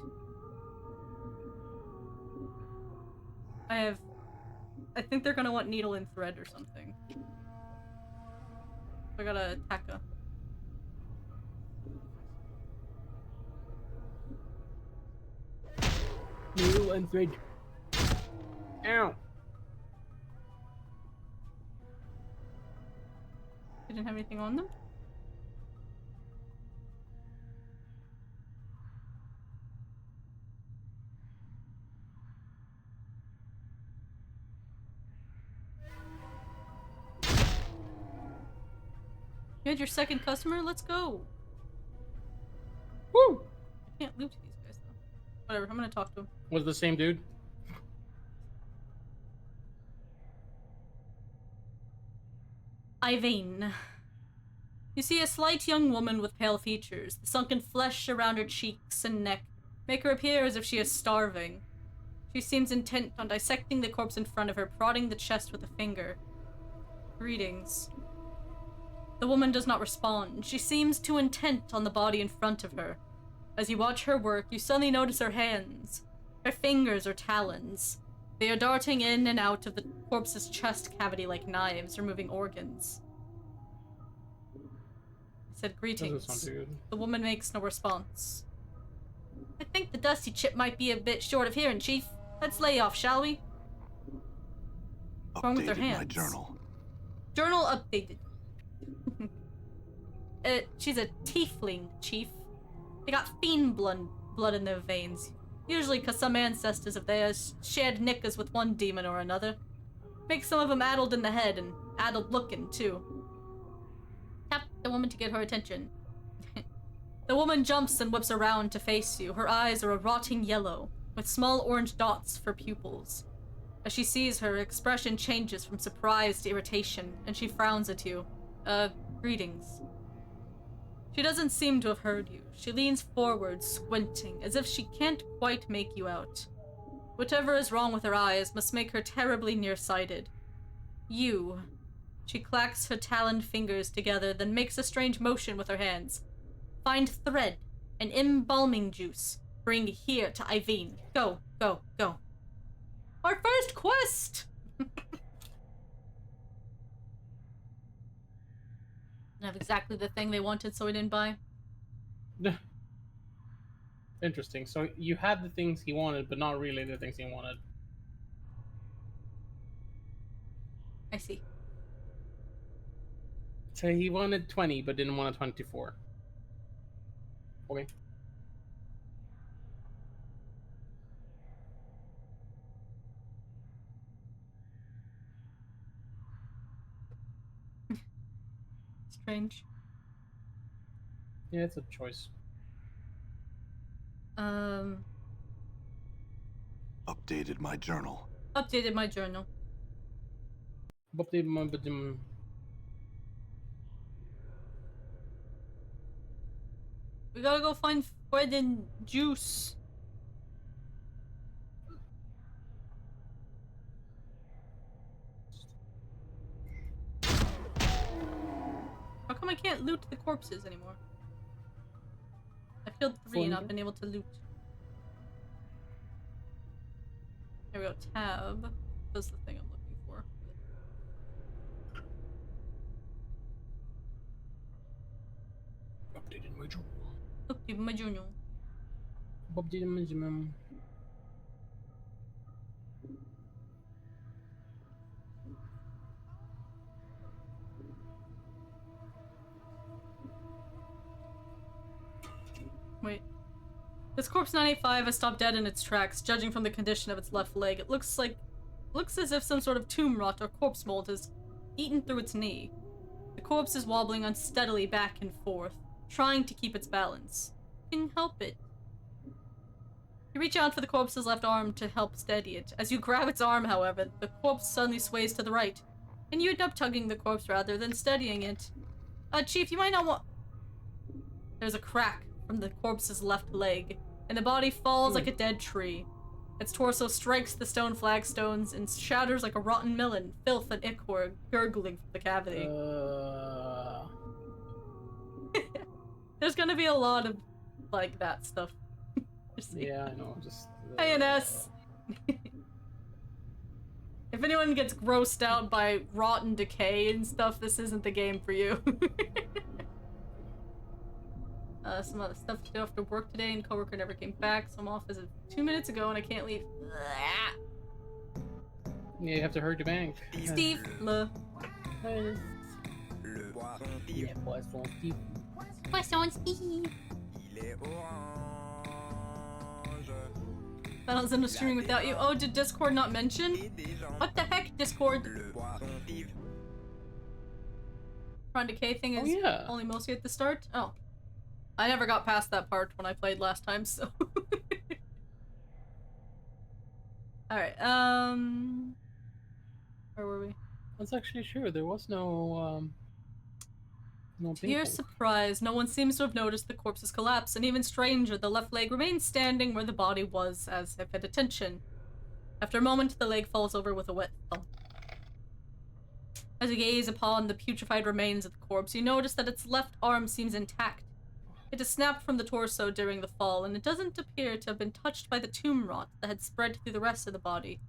I think they're gonna want needle and thread or something. I gotta attack her. Needle and thread. Ow. They didn't have anything on them? You had your second customer? Let's go! Woo! I can't loot these guys though. Whatever, I'm gonna talk to him. Was it the same dude? Irene. You see a slight young woman with pale features. The sunken flesh around her cheeks and neck make her appear as if she is starving. She seems intent on dissecting the corpse in front of her, prodding the chest with a finger. Greetings. The woman does not respond. She seems too intent on the body in front of her. As you watch her work, you suddenly notice her hands. Her fingers are talons. They are darting in and out of the corpse's chest cavity like knives, removing organs. I said greetings. Doesn't sound too good. The woman makes no response. I think the dusty chip might be a bit short of hearing, Chief. Let's lay off, shall we? What's wrong with their Updated hands? my journal. Journal updated. She's a tiefling, Chief. They got fiend blood in their veins. Usually because some ancestors of theirs shared knickers with one demon or another. Makes some of them addled in the head and addled looking, too. Tap the woman to get her attention. The woman jumps and whips around to face you. Her eyes are a rotting yellow, with small orange dots for pupils. As she sees her expression changes from surprise to irritation, and she frowns at you. Greetings. She doesn't seem to have heard you. She leans forward, squinting, as if she can't quite make you out. Whatever is wrong with her eyes must make her terribly nearsighted. You. She clacks her taloned fingers together, then makes a strange motion with her hands. Find thread and embalming juice. Bring here to Irene. Go, go, go. Our first quest! Have exactly the thing they wanted, so we didn't buy. Hey, Interesting. So you had the things he wanted, but not really the things he wanted. I see. So he wanted 20, but didn't want a 24. Okay. Strange. Yeah, it's a choice. Updated my journal. Updated my journal. We gotta go find Fred and Juice. How come I can't loot the corpses anymore? I killed 3 and I've been able to loot. There we go, tab. That's the thing I'm looking for. Updated my journal. Updated my journal. Updated my journal. Wait. This corpse 985 has stopped dead in its tracks, judging from the condition of its left leg. It looks as if some sort of tomb rot or corpse mold has eaten through its knee. The corpse is wobbling unsteadily back and forth, trying to keep its balance. You can help it. You reach out for the corpse's left arm to help steady it. As you grab its arm, however, the corpse suddenly sways to the right, and you end up tugging the corpse rather than steadying it. Chief, you might not want... There's a crack from the corpse's left leg, and the body falls like a dead tree. Its torso strikes the stone flagstones and shatters like a rotten melon, filth and ichor gurgling from the cavity. There's gonna be a lot of, like, that stuff. Yeah, I know, just... INS! If anyone gets grossed out by rotten decay and stuff, this isn't the game for you. Some other stuff to do after work today, and coworker never came back, so I'm off as of 2 minutes ago and I can't leave. Yeah, you have to hurry to bank. Steve, Yeah, poisson Steve. Poisson Steve. Battles in the streaming without you. Oh, did Discord not mention? What the heck, Discord? Ron Decay thing is only mostly at the start? Oh. I never got past that part when I played last time, so... Alright, where were we? That's actually true. There was no To your surprise, no one seems to have noticed the corpse's collapse, and even stranger, the left leg remains standing where the body was, as if at attention. After a moment, the leg falls over with a wet thump. As you gaze upon the putrefied remains of the corpse, you notice that its left arm seems intact. It is snapped from the torso during the fall, and it doesn't appear to have been touched by the tomb rot that had spread through the rest of the body.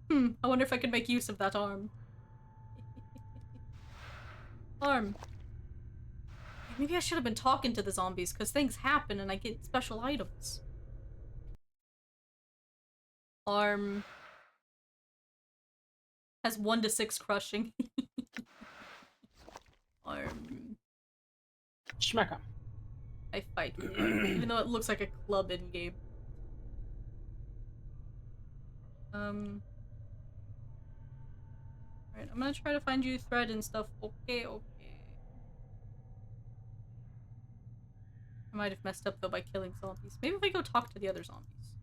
I wonder if I could make use of that arm. Arm. Maybe I should have been talking to the zombies, because things happen and I get special items. Arm. Has 1 to 6 crushing. Arm. Schmecka. I fight with it, even though it looks like a club in-game. Alright, I'm gonna try to find you thread and stuff. Okay. I might have messed up though by killing zombies. Maybe if we go talk to the other zombies.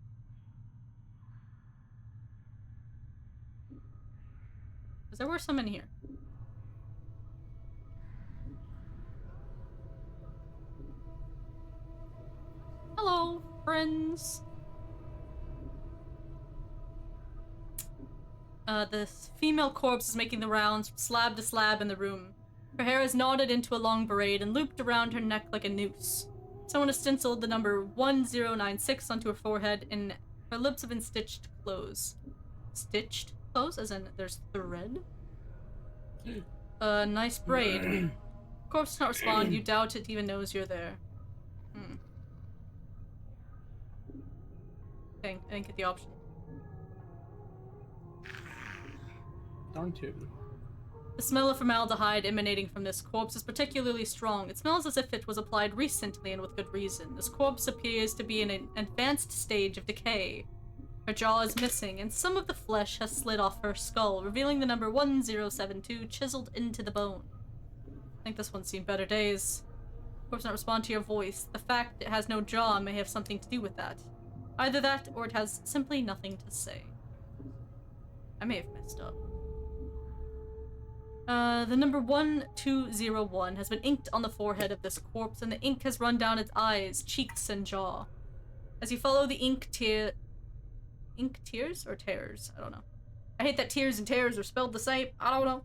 Because there were some in here. Hello, friends. This female corpse is making the rounds from slab to slab in the room. Her hair is knotted into a long braid and looped around her neck like a noose. Someone has stenciled the number 1096 onto her forehead, and her lips have been stitched closed. Stitched closed? As in, there's thread? Nice braid. Corpse does not respond. You doubt it even knows you're there. thing. I didn't get the option. Darn tootin'. The smell of formaldehyde emanating from this corpse is particularly strong. It smells as if it was applied recently and with good reason. This corpse appears to be in an advanced stage of decay. Her jaw is missing, and some of the flesh has slid off her skull, revealing the number 1072 chiseled into the bone. I think this one's seen better days. The corpse does not respond to your voice. The fact it has no jaw may have something to do with that. Either that, or it has simply nothing to say. I may have messed up. The number 1201 has been inked on the forehead of this corpse, and the ink has run down its eyes, cheeks, and jaw. As you follow the ink tears or tears? I don't know. I hate that tears and tears are spelled the same. I don't know.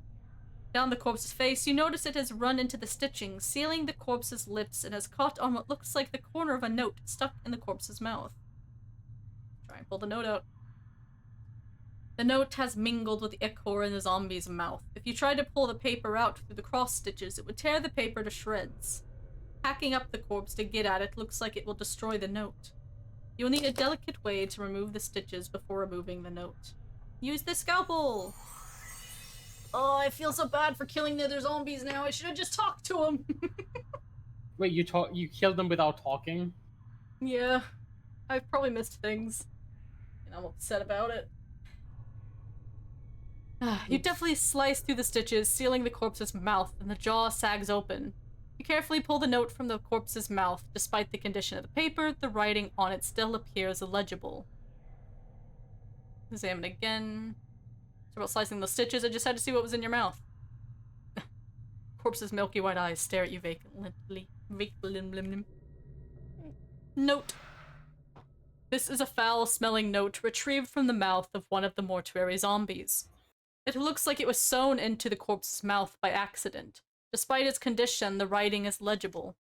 Down the corpse's face, you notice it has run into the stitching, sealing the corpse's lips, and has caught on what looks like the corner of a note stuck in the corpse's mouth. Try and pull the note out. The note has mingled with the ichor in the zombie's mouth. If you tried to pull the paper out through the cross stitches, it would tear the paper to shreds. Hacking up the corpse to get at it looks like it will destroy the note. You will need a delicate way to remove the stitches before removing the note. Use the scalpel! Oh, I feel so bad for killing the other zombies now. I should have just talked to them. Wait, you killed them without talking? Yeah, I've probably missed things, and I'm upset about it. You definitely slice through the stitches, sealing the corpse's mouth, and the jaw sags open. You carefully pull the note from the corpse's mouth. Despite the condition of the paper, the writing on it still appears illegible. Examine again. So about slicing the stitches, I just had to see what was in your mouth. Corpse's milky white eyes stare at you vacantly. Note. This is a foul-smelling note retrieved from the mouth of one of the mortuary zombies. It looks like it was sewn into the corpse's mouth by accident. Despite its condition, the writing is legible.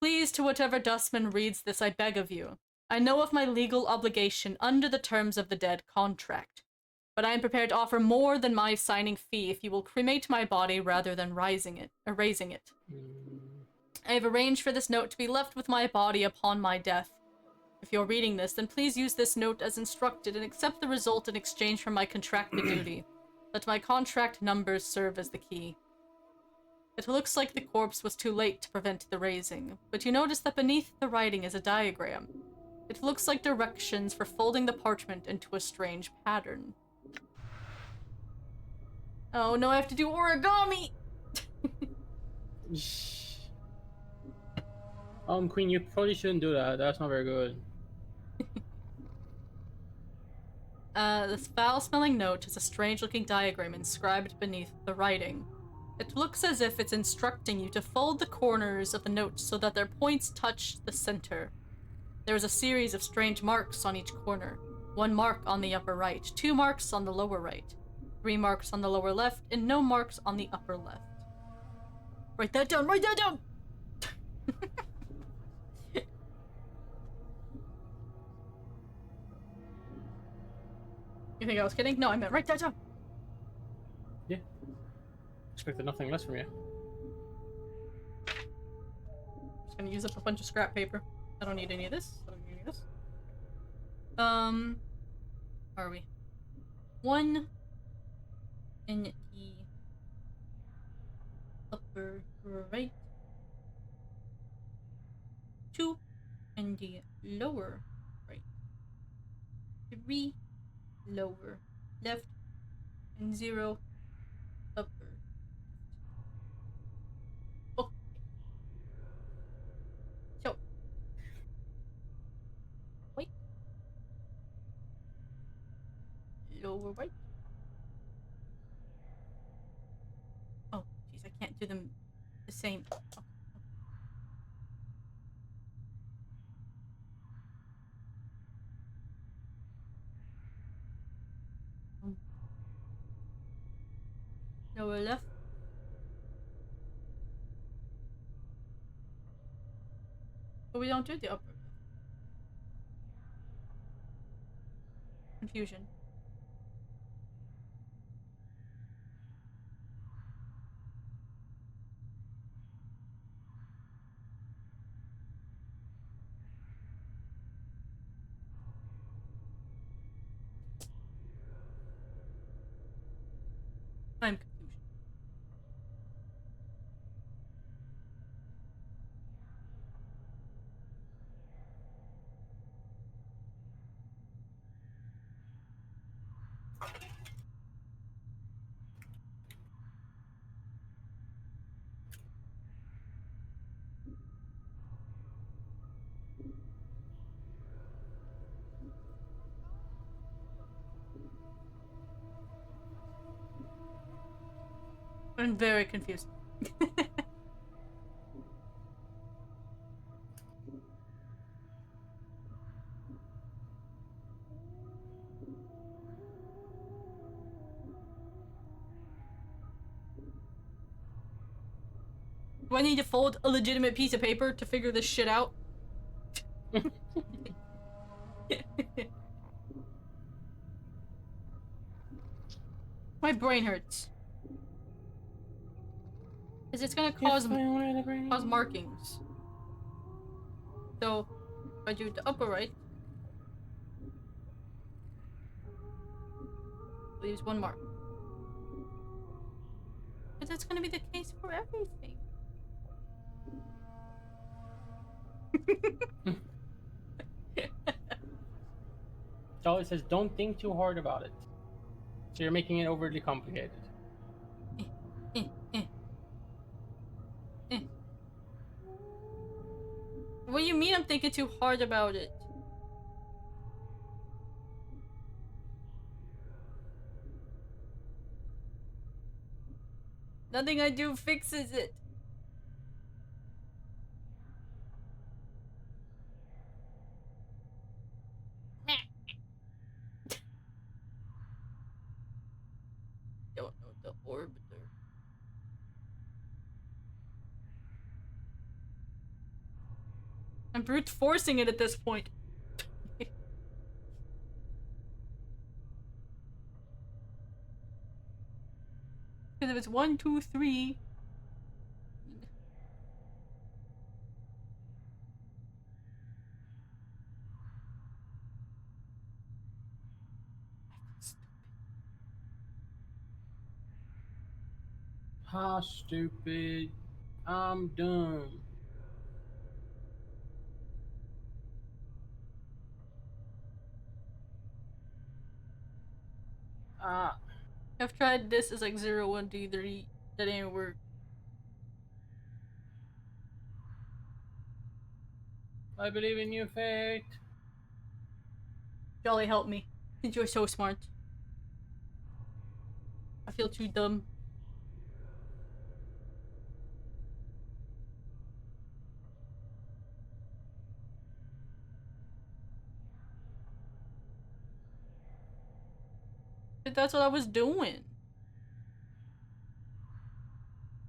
Please, to whatever dustman reads this, I beg of you. I know of my legal obligation under the terms of the dead contract, but I am prepared to offer more than my signing fee if you will cremate my body rather than erasing it. I have arranged for this note to be left with my body upon my death. If you're reading this, then please use this note as instructed and accept the result in exchange for my contracted duty. Let my contract numbers serve as the key. It looks like the corpse was too late to prevent the raising, but you notice that beneath the writing is a diagram. It looks like directions for folding the parchment into a strange pattern. Oh no, I have to do origami! Queen, you probably shouldn't do that. That's not very good. This foul-smelling note has a strange-looking diagram inscribed beneath the writing. It looks as if it's instructing you to fold the corners of the note so that their points touch the center. There is a series of strange marks on each corner. 1 mark on the upper right, 2 marks on the lower right, 3 marks on the lower left, and no marks on the upper left. Write that down! Write that down! You think I was kidding? No, I meant write that down! Yeah. Expected nothing less from you. Just gonna use up a bunch of scrap paper. I don't need any of this. I don't need any of this. Where are we? 1 in the upper right. 2 in the lower right. 3 lower left. And 0 upper. Okay. So. Wait. Lower right. Oh, jeez, I can't do them the same. Oh. Lower left. But we don't do the upper left. Confusion. I'm confused. I'm very confused. Do I need to fold a legitimate piece of paper to figure this shit out? My brain hurts. Because it's gonna cause markings. So, if I do the upper right, leaves one mark. But that's gonna be the case for everything. So it says, don't think too hard about it. So you're making it overly complicated. What do you mean I'm thinking too hard about it? Nothing I do fixes it. Don't know the orbiter. I'm brute forcing it at this point. Because if it's 1, 2, 3. Ha, stupid. I'm dumb. Ah. I've tried this as like 0, 1, 2, 3. That ain't work. I believe in you, Fate. Jolly, help me. Since you're so smart. I feel too dumb. But that's what I was doing.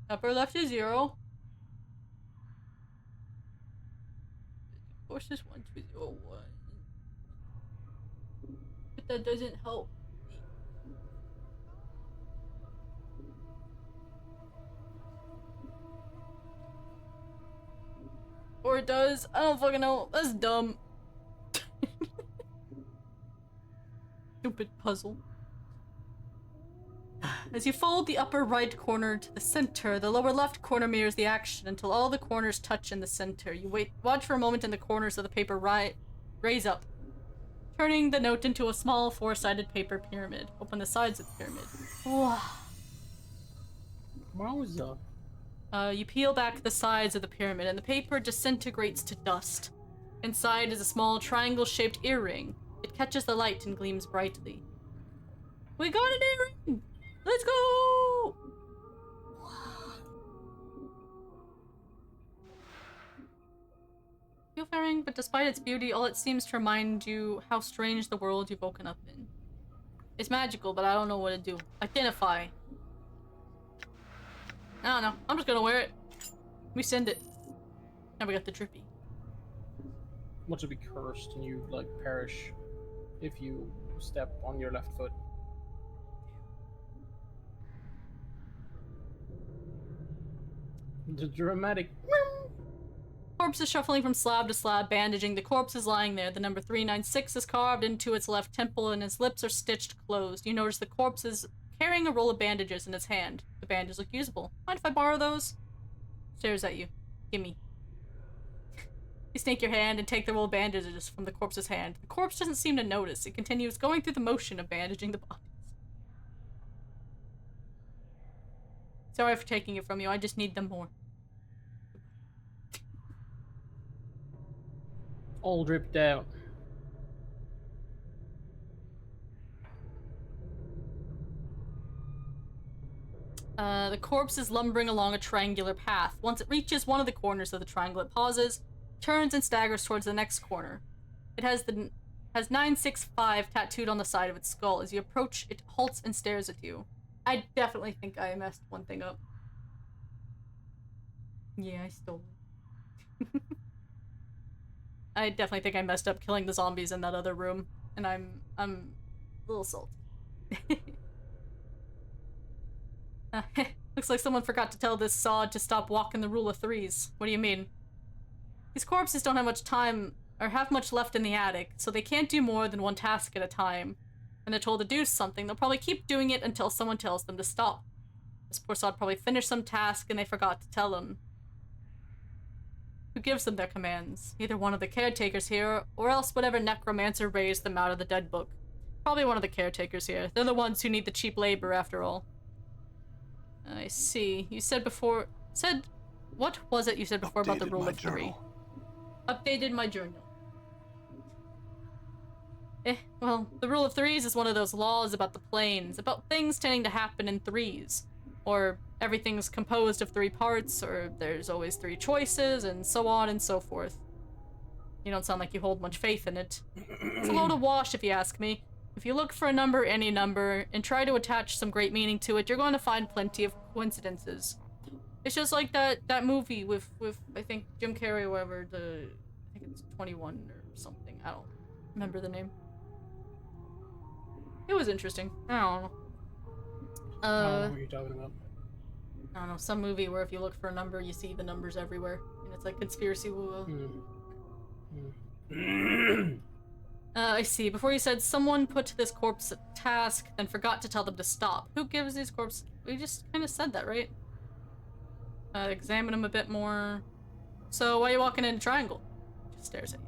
Upper left is 0. Of course, this 1, 2, 0, 1. But that doesn't help me. Or it does. I don't fucking know. That's dumb. Stupid puzzle. As you fold the upper right corner to the center, the lower left corner mirrors the action until all the corners touch in the center. You watch for a moment and the corners of the paper raise up, turning the note into a small four-sided paper pyramid. Open the sides of the pyramid. Wowza. You peel back the sides of the pyramid and the paper disintegrates to dust. Inside is a small triangle-shaped earring. It catches the light and gleams brightly. We got an earring! Let's go! You're faring, but despite its beauty, all it seems to remind you how strange the world you've woken up in. It's magical, but I don't know what to do. Identify. I don't know. I'm just gonna wear it. We send it. Now we got the drippy. What to be cursed and you, like, perish if you step on your left foot. The dramatic. Corpses shuffling from slab to slab, bandaging. The corpse is lying there. The number 396 is carved into its left temple and his lips are stitched closed. You notice the corpse's carrying a roll of bandages in his hand. The bandages look usable. Mind if I borrow those? Stares at you. Gimme. You snake your hand and take the roll of bandages from the corpse's hand. The corpse doesn't seem to notice. It continues going through the motion of bandaging the bodies. Sorry for taking it from you. I just need them more. All dripped out. The corpse is lumbering along a triangular path. Once it reaches one of the corners of the triangle, it pauses, turns, and staggers towards the next corner. It has 965 tattooed on the side of its skull. As you approach, it halts and stares at you. I definitely think I messed one thing up. Yeah, I stole it. I definitely think I messed up killing the zombies in that other room, and I'm a little salty. Looks like someone forgot to tell this sod to stop walking the rule of threes. What do you mean? These corpses don't have much time, or have much left in the attic, so they can't do more than one task at a time. When they're told to do something, they'll probably keep doing it until someone tells them to stop. This poor sod probably finished some task and they forgot to tell him. Who gives them their commands? Either one of the caretakers here, or else whatever necromancer raised them out of the dead book. Probably one of the caretakers here. They're the ones who need the cheap labor, after all. I see. You said before... What was it you said before about the rule of three? Updated my journal. Well, the rule of threes is one of those laws about the planes, about things tending to happen in threes. Or everything's composed of 3 parts, or there's always 3 choices, and so on and so forth. You don't sound like you hold much faith in it. It's a load of wash, if you ask me. If you look for a number, any number, and try to attach some great meaning to it, you're going to find plenty of coincidences. It's just like that movie with I think Jim Carrey or whatever, I think it's 21 or something. I don't remember the name. It was interesting. I don't know. I don't know what you're talking about. I don't know, some movie where if you look for a number, you see the numbers everywhere. And it's like conspiracy woo. I see. Before you said someone put this corpse a task, then forgot to tell them to stop. Who gives these corpses? We just kind of said that, right? Examine them a bit more. So why are you walking in a triangle? Just stares at you.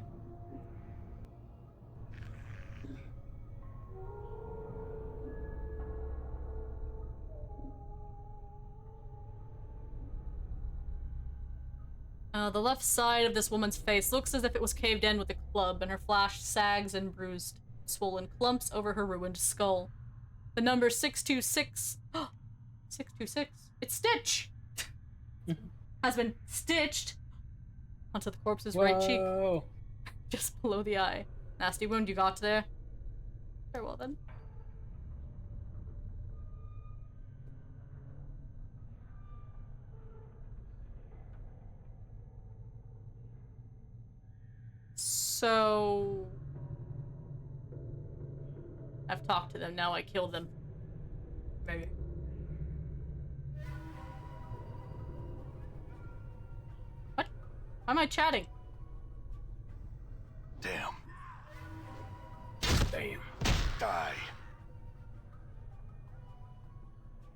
The left side of this woman's face looks as if it was caved in with a club, and her flesh sags and bruised, swollen clumps over her ruined skull. The number 626... 626? It's Stitch! Has been stitched onto the corpse's right cheek. Just below the eye. Nasty wound you got there. Very well then. So... I've talked to them, now I kill them. Maybe. What? Why am I chatting? Damn. Damn. Die.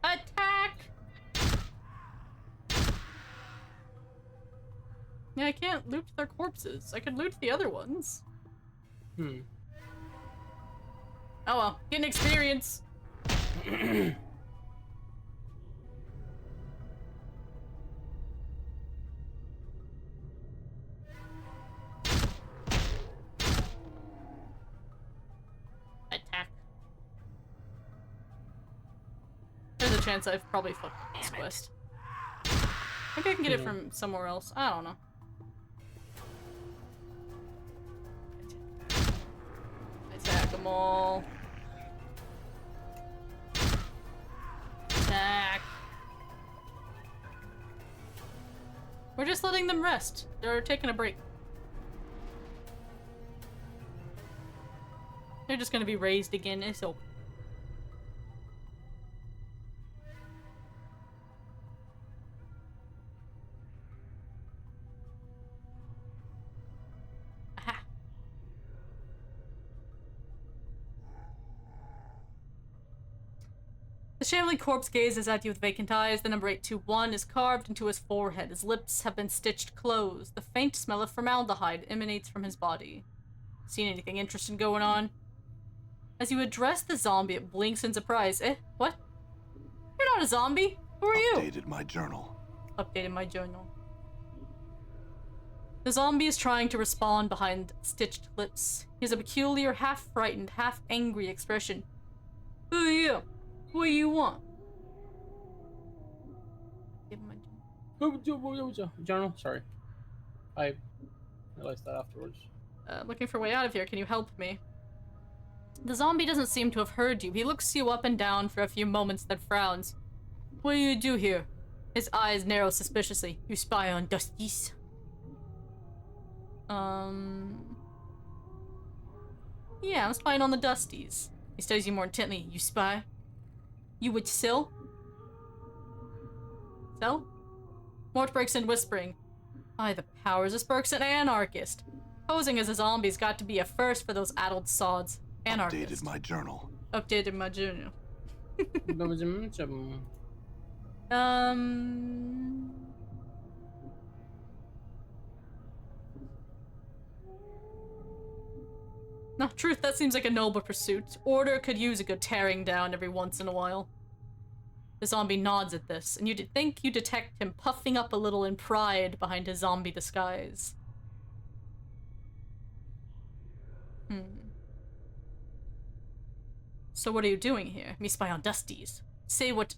Attack! Yeah, I can't loot their corpses. I could loot the other ones. Oh well, getting experience. Attack. There's a chance I've probably fucked up this quest. I think I can get it from somewhere else. I don't know. Attack them all. Attack. We're just letting them rest. They're taking a break. They're just gonna be raised again. It's okay. Aha. The shambling corpse gazes at you with vacant eyes. The number 821 is carved into his forehead. His lips have been stitched closed. The faint smell of formaldehyde emanates from his body. Seen anything interesting going on? As you address the zombie, it blinks in surprise. Eh? What? You're not a zombie. Who are you? Updated my journal. Updated my journal. The zombie is trying to respond behind stitched lips. He has a peculiar, half-frightened, half-angry expression. Who are you? What do you want? Give him my Journal? Sorry. I realized that afterwards. looking for a way out of here. Can you help me? The zombie doesn't seem to have heard you. He looks you up and down for a few moments, then frowns. What do you do here? His eyes narrow suspiciously. You spy on Dusties? Yeah, I'm spying on the Dusties. He studies you more intently. You spy? You would still? Still? Mort breaks in whispering. By the powers, this Burke's an anarchist. Posing as a zombie's got to be a first for those addled sods. Anarchist. Updated my journal. Updated my journal. No, truth, that seems like a noble pursuit. Order could use a good tearing down every once in a while. The zombie nods at this, and you think you detect him puffing up a little in pride behind his zombie disguise. So what are you doing here? Me spy on Dusties. See what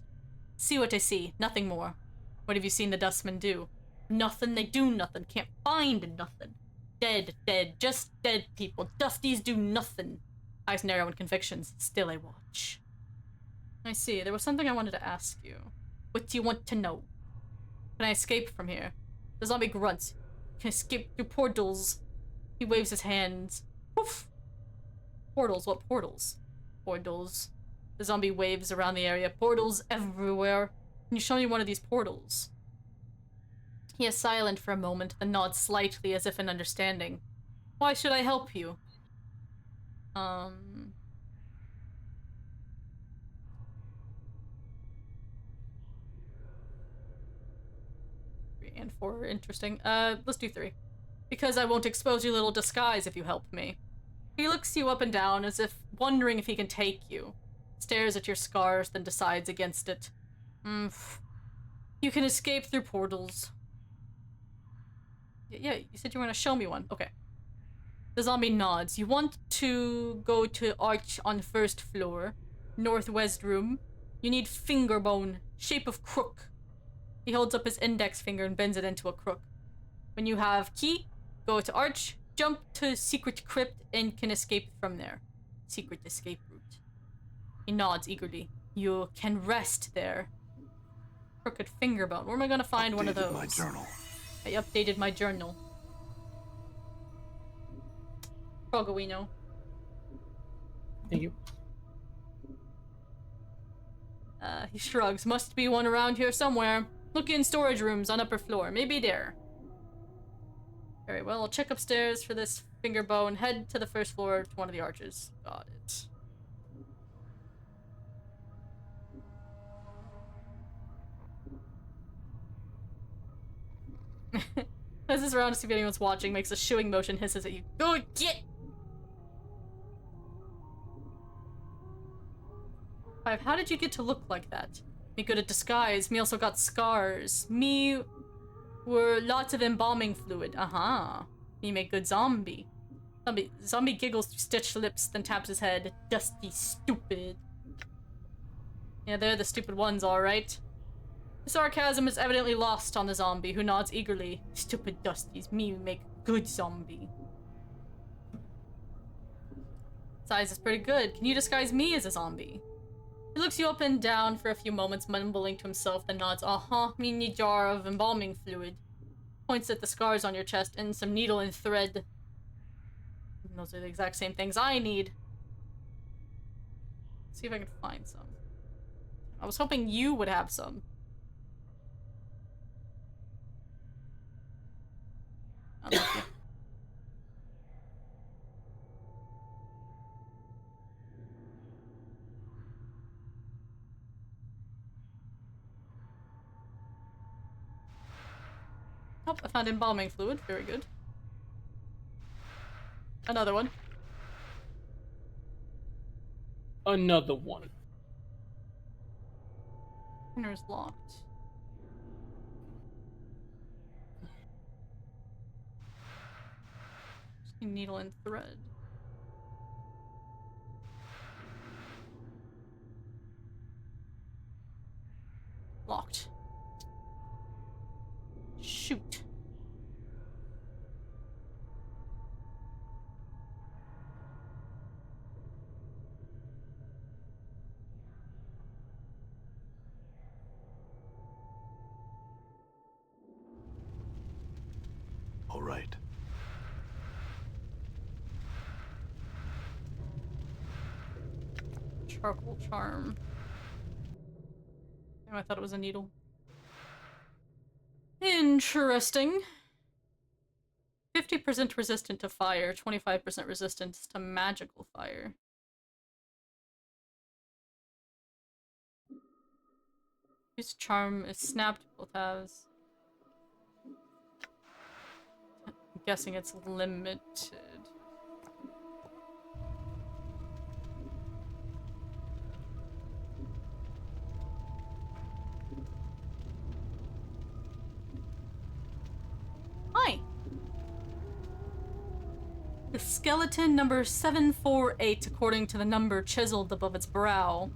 I see, nothing more. What have you seen the dustmen do? Nothing, they do nothing, can't find nothing. Dead, dead, just dead people. Dusties do nothing. Eyes narrow in convictions, still I watch. I see, there was something I wanted to ask you. What do you want to know? Can I escape from here? The zombie grunts. Can escape through portals. He waves his hands. Poof! Portals, what portals? Portals. The zombie waves around the area. Portals everywhere. Can you show me one of these portals? He is silent for a moment, then nods slightly as if in understanding. Why should I help you? 3 and 4 are interesting. Let's do 3. Because I won't expose your little disguise if you help me. He looks you up and down as if wondering if he can take you. Stares at your scars, then decides against it. You can escape through portals. Yeah, you said you were gonna show me one. Okay. The zombie nods. You want to go to arch on the first floor. Northwest room. You need finger bone. Shape of crook. He holds up his index finger and bends it into a crook. When you have key, go to arch, jump to secret crypt, and can escape from there. Secret escape route. He nods eagerly. You can rest there. Crooked finger bone. Where am I gonna find one of those? My journal. I updated my journal. Frogawino. Thank you. He shrugs. Must be one around here somewhere. Look in storage rooms on upper floor. Maybe there. Very well, I'll check upstairs for this finger bone. Head to the first floor to one of the arches. Got it. Passes around to see if anyone's watching, makes a shooing motion, hisses at you. Go get! 5. How did you get to look like that? Me good at disguise. Me also got scars. Me were lots of embalming fluid. Me make good zombie. Zombie giggles through stitched lips, then taps his head. Dusty stupid. Yeah, they're the stupid ones, alright. The sarcasm is evidently lost on the zombie, who nods eagerly. Stupid Dusties, me make good zombie. Size is pretty good. Can you disguise me as a zombie? He looks you up and down for a few moments, mumbling to himself, then nods. Me need jar of embalming fluid. Points at the scars on your chest and some needle and thread. And those are the exact same things I need. Let's see if I can find some. I was hoping you would have some. Unlucky. Oh, I found embalming fluid. Very good. Another one. Another one. Container is locked. Just need needle and thread. Locked. Shoot. All right. Charcoal charm. Oh, I thought it was a needle. Interesting. 50% resistant to fire, 25% resistance to magical fire. Use charm is snapped both halves. I'm guessing it's limited. Hi! The skeleton number 748, according to the number chiseled above its brow,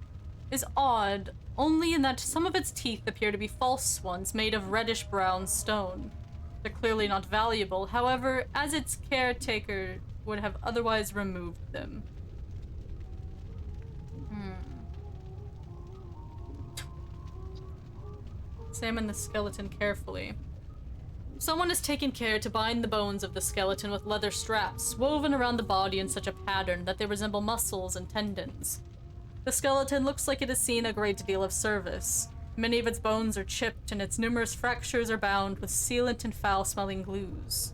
is odd only in that some of its teeth appear to be false ones made of reddish-brown stone. They're clearly not valuable, however, as its caretaker would have otherwise removed them. Examine the skeleton carefully. Someone has taken care to bind the bones of the skeleton with leather straps, woven around the body in such a pattern that they resemble muscles and tendons. The skeleton looks like it has seen a great deal of service. Many of its bones are chipped, and its numerous fractures are bound with sealant and foul-smelling glues.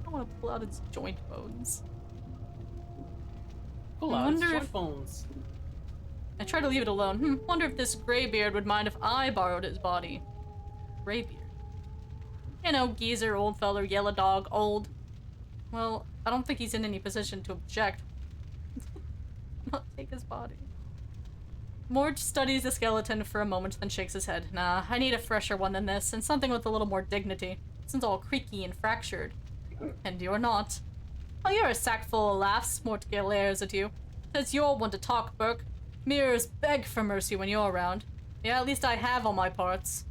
I want to pull out its joint bones. Pull out its joint bones. I try to leave it alone. Wonder if this Greybeard would mind if I borrowed his body. Greybeard. You know, geezer, old feller, yellow dog, old. Well, I don't think he's in any position to object. Not take his body. Mort studies the skeleton for a moment, then shakes his head. Nah, I need a fresher one than this, and something with a little more dignity. This one's all creaky and fractured. And you're not. Oh, you're a sack full of laughs, Mort glares at you. Says you're one to talk, Burke. Mirrors beg for mercy when you're around. Yeah, at least I have all my parts.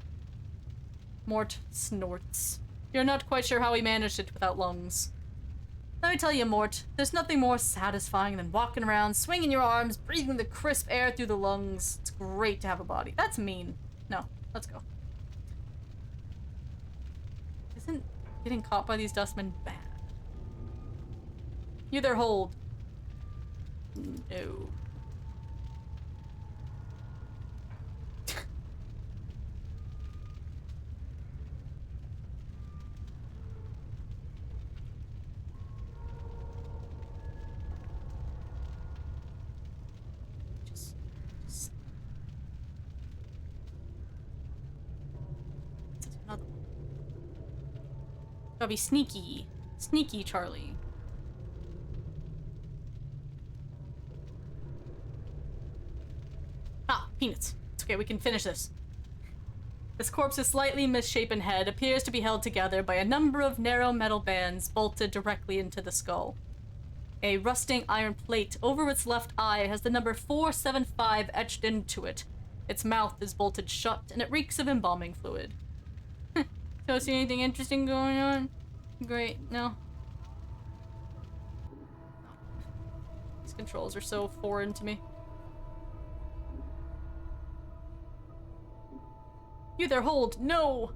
Mort snorts. You're not quite sure how he managed it without lungs. Let me tell you, Mort, there's nothing more satisfying than walking around, swinging your arms, breathing the crisp air through the lungs. It's great to have a body. That's mean. No, let's go. Isn't getting caught by these dustmen bad? You there, hold. No. Gotta be sneaky. Sneaky, Charlie. Ah, peanuts. It's okay, we can finish this. This corpse's slightly misshapen head appears to be held together by a number of narrow metal bands bolted directly into the skull. A rusting iron plate over its left eye has the number 475 etched into it. Its mouth is bolted shut, and it reeks of embalming fluid. Don't see anything interesting going on? Great, no. These controls are so foreign to me. You there, hold! No!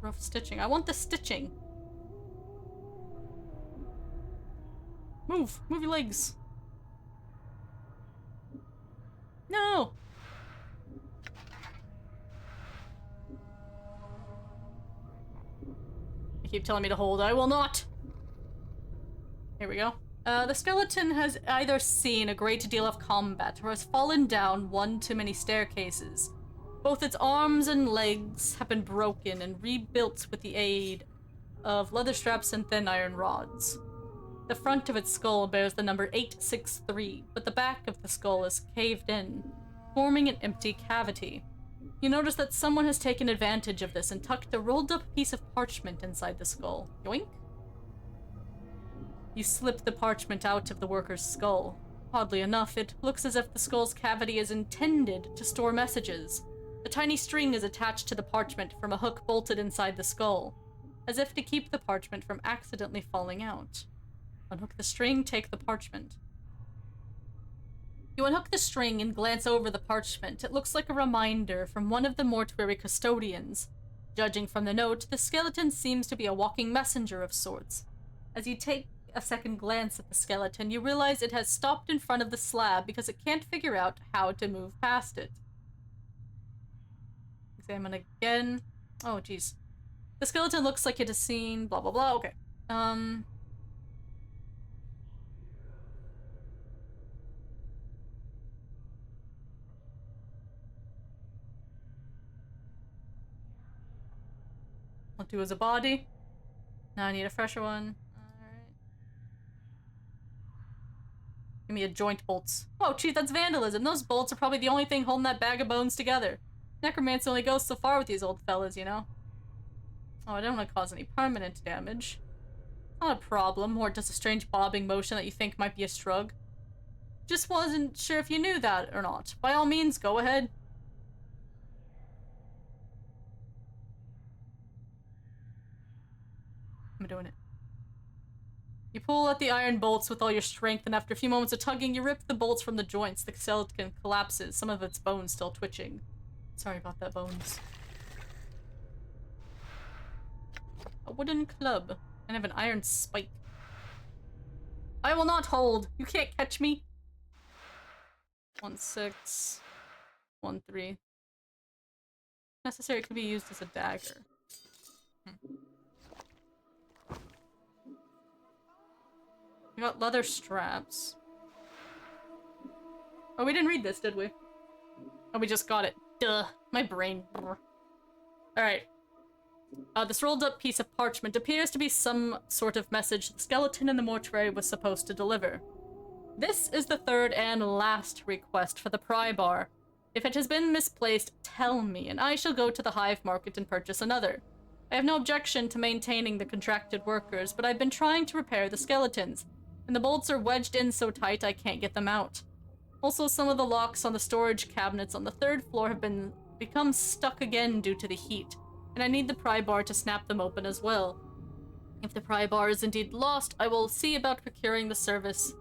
Rough stitching. I want the stitching. Move! Move your legs! No! You keep telling me to hold. I will not! Here we go. The skeleton has either seen a great deal of combat or has fallen down one too many staircases. Both its arms and legs have been broken and rebuilt with the aid of leather straps and thin iron rods. The front of its skull bears the number 863, but the back of the skull is caved in, forming an empty cavity. You notice that someone has taken advantage of this and tucked a rolled-up piece of parchment inside the skull. Yoink? You slip the parchment out of the worker's skull. Oddly enough, it looks as if the skull's cavity is intended to store messages. A tiny string is attached to the parchment from a hook bolted inside the skull, as if to keep the parchment from accidentally falling out. Unhook the string, take the parchment. You unhook the string and glance over the parchment. It looks like a reminder from one of the mortuary custodians. Judging from the note, the skeleton seems to be a walking messenger of sorts. As you take a second glance at the skeleton, you realize it has stopped in front of the slab because it can't figure out how to move past it. Examine again. Oh, jeez. The skeleton looks like it has seen blah blah blah. Okay. I'll do as a body. Now I need a fresher one. Alright. Give me a joint bolts. Oh, geez, that's vandalism. Those bolts are probably the only thing holding that bag of bones together. Necromancy only goes so far with these old fellas, you know? Oh, I don't want to cause any permanent damage. Not a problem, or just a strange bobbing motion that you think might be a shrug. Just wasn't sure if you knew that or not. By all means, go ahead. I'm doing it. You pull at the iron bolts with all your strength, and after a few moments of tugging, you rip the bolts from the joints. The skeleton collapses, some of its bones still twitching. Sorry about that, bones. A wooden club. And I have an iron spike. I will not hold. You can't catch me. 1-6. 1-3. Necessary, could be used as a dagger. We got leather straps. Oh, we didn't read this, did we? Oh, we just got it. Duh. My brain. Alright. This rolled up piece of parchment appears to be some sort of message the skeleton in the mortuary was supposed to deliver. This is the third and last request for the pry bar. If it has been misplaced, tell me, and I shall go to the hive market and purchase another. I have no objection to maintaining the contracted workers, but I've been trying to repair the skeletons, and the bolts are wedged in so tight I can't get them out. Also, some of the locks on the storage cabinets on the third floor have become stuck again due to the heat, and I need the pry bar to snap them open as well. If the pry bar is indeed lost, I will see about procuring the services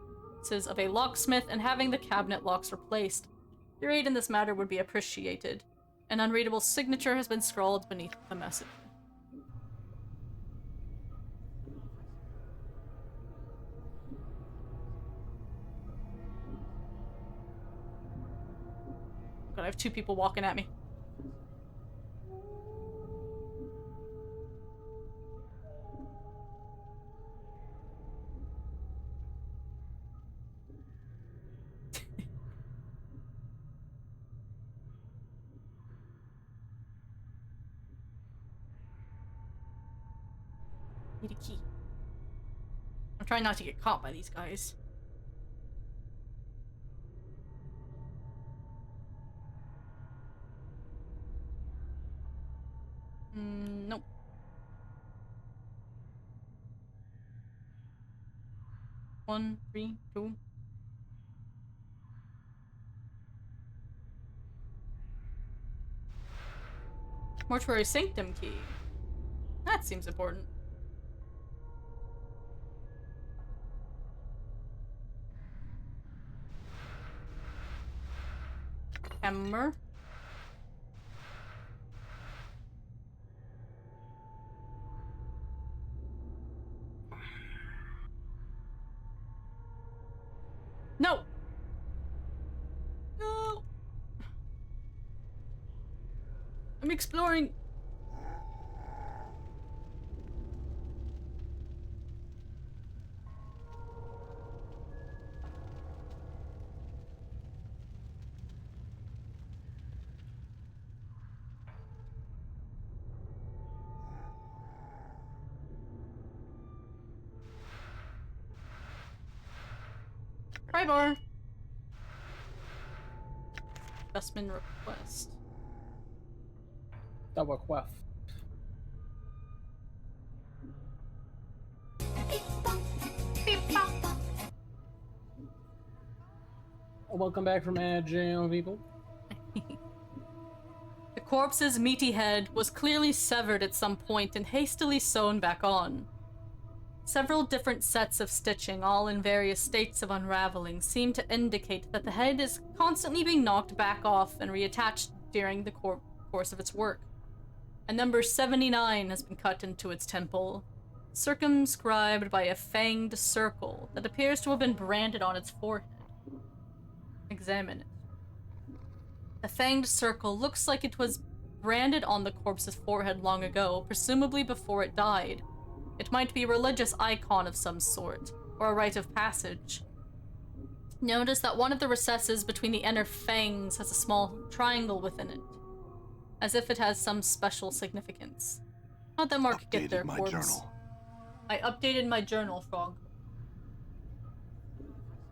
of a locksmith and having the cabinet locks replaced. Your aid in this matter would be appreciated. An unreadable signature has been scrawled beneath the message. God, I have two people walking at me. Need a key. I'm trying not to get caught by these guys. Nope. One, 3, 2. Mortuary sanctum key. That seems important. Hammer. No! No! I'm exploring. pry bar. Adjustment request. Double quaff. Welcome back from jail, people. The corpse's meaty head was clearly severed at some point and hastily sewn back on. Several different sets of stitching, all in various states of unraveling, seem to indicate that the head is constantly being knocked back off and reattached during the course of its work. A number 79 has been cut into its temple, circumscribed by a fanged circle that appears to have been branded on its forehead. Examine it. The fanged circle looks like it was branded on the corpse's forehead long ago, presumably before it died. It might be a religious icon of some sort, or a rite of passage. Notice that one of the recesses between the inner fangs has a small triangle within it, as if it has some special significance. How'd that mark get there, my corpse? journal. I updated my journal, Frog.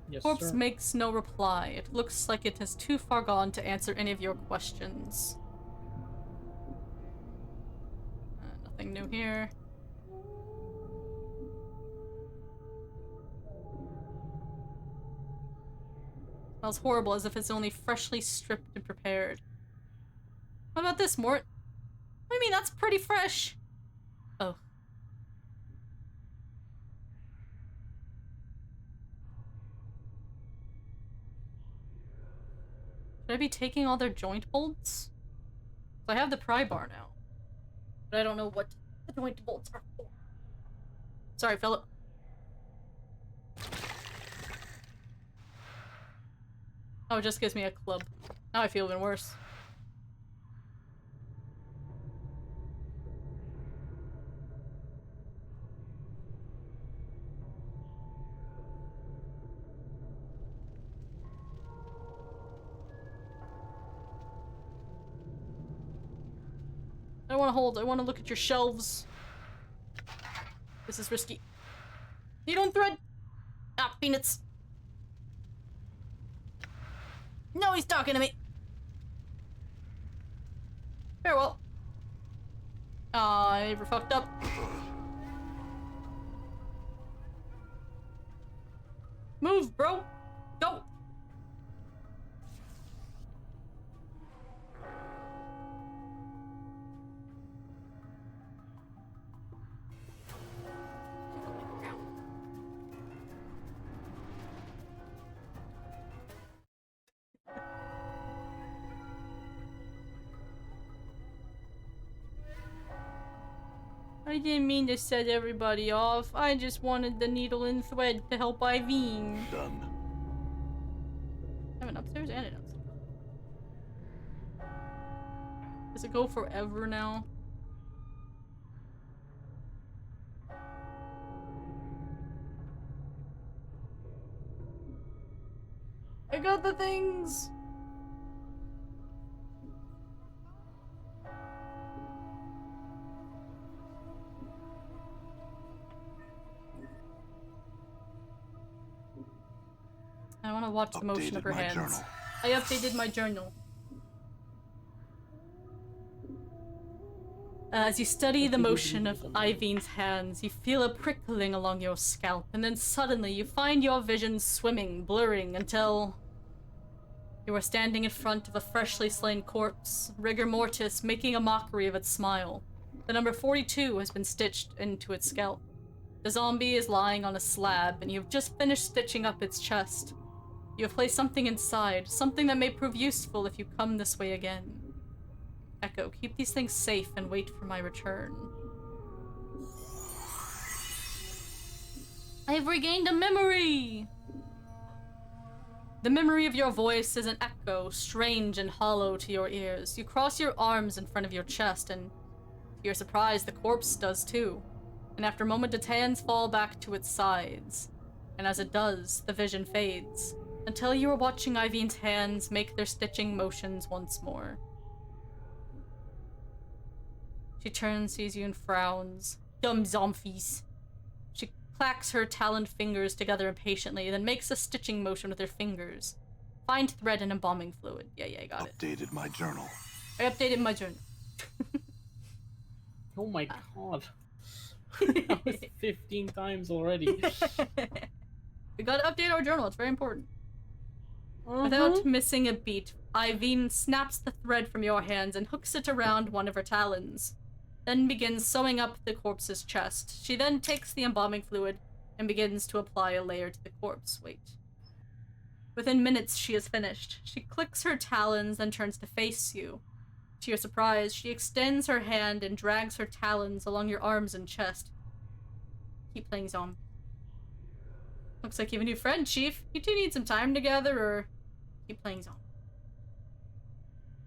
Yes, Corpse sir. makes no reply. It looks like it has too far gone to answer any of your questions. Nothing new here. Smells horrible, as if it's only freshly stripped and prepared. What about this, Mort? What do you mean, that's pretty fresh? Oh. Should I be taking all their joint bolts? So I have the pry bar now. But I don't know what the joint bolts are for. Sorry, Philip. Oh, it just gives me a club. Now I feel even worse. I want to hold. I want to look at your shelves. This is risky. You don't thread. Ah, peanuts. No, he's talking to me. Farewell. I never fucked up. Move, bro. Go. I didn't mean to set everybody off. I just wanted the needle and thread to help Irene. Done. I have an upstairs and an upstairs. Does it go forever now? I got the things! I want to watch the motion of her hands. Journal. I updated my journal. As you study the motion of Irene's hands, you feel a prickling along your scalp, and then suddenly you find your vision swimming, blurring, until you are standing in front of a freshly slain corpse, rigor mortis making a mockery of its smile. The number 42 has been stitched into its scalp. The zombie is lying on a slab, and you have just finished stitching up its chest. You have placed something inside, something that may prove useful if you come this way again. Echo, keep these things safe and wait for my return. I have regained a memory! The memory of your voice is an echo, strange and hollow to your ears. You cross your arms in front of your chest, and to your surprise, the corpse does too. And after a moment, its hands fall back to its sides. And as it does, the vision fades, until you are watching Irene's hands make their stitching motions once more. She turns, sees you, and frowns. Dumb zombies. She clacks her taloned fingers together impatiently, then makes a stitching motion with her fingers. Find thread and embalming fluid. Yeah, I got it. Updated my journal. I updated my journal. Oh my god. That was 15 times already. We gotta update our journal, it's very important. Without missing a beat, Iveen snaps the thread from your hands and hooks it around one of her talons, then begins sewing up the corpse's chest. She then takes the embalming fluid and begins to apply a layer to the corpse. Wait. Within minutes, she is finished. She clicks her talons, then turns to face you. To your surprise, she extends her hand and drags her talons along your arms and chest. Keep playing zombie. Looks like you have a new friend, Chief. You two need some time together, or keep playing zombie.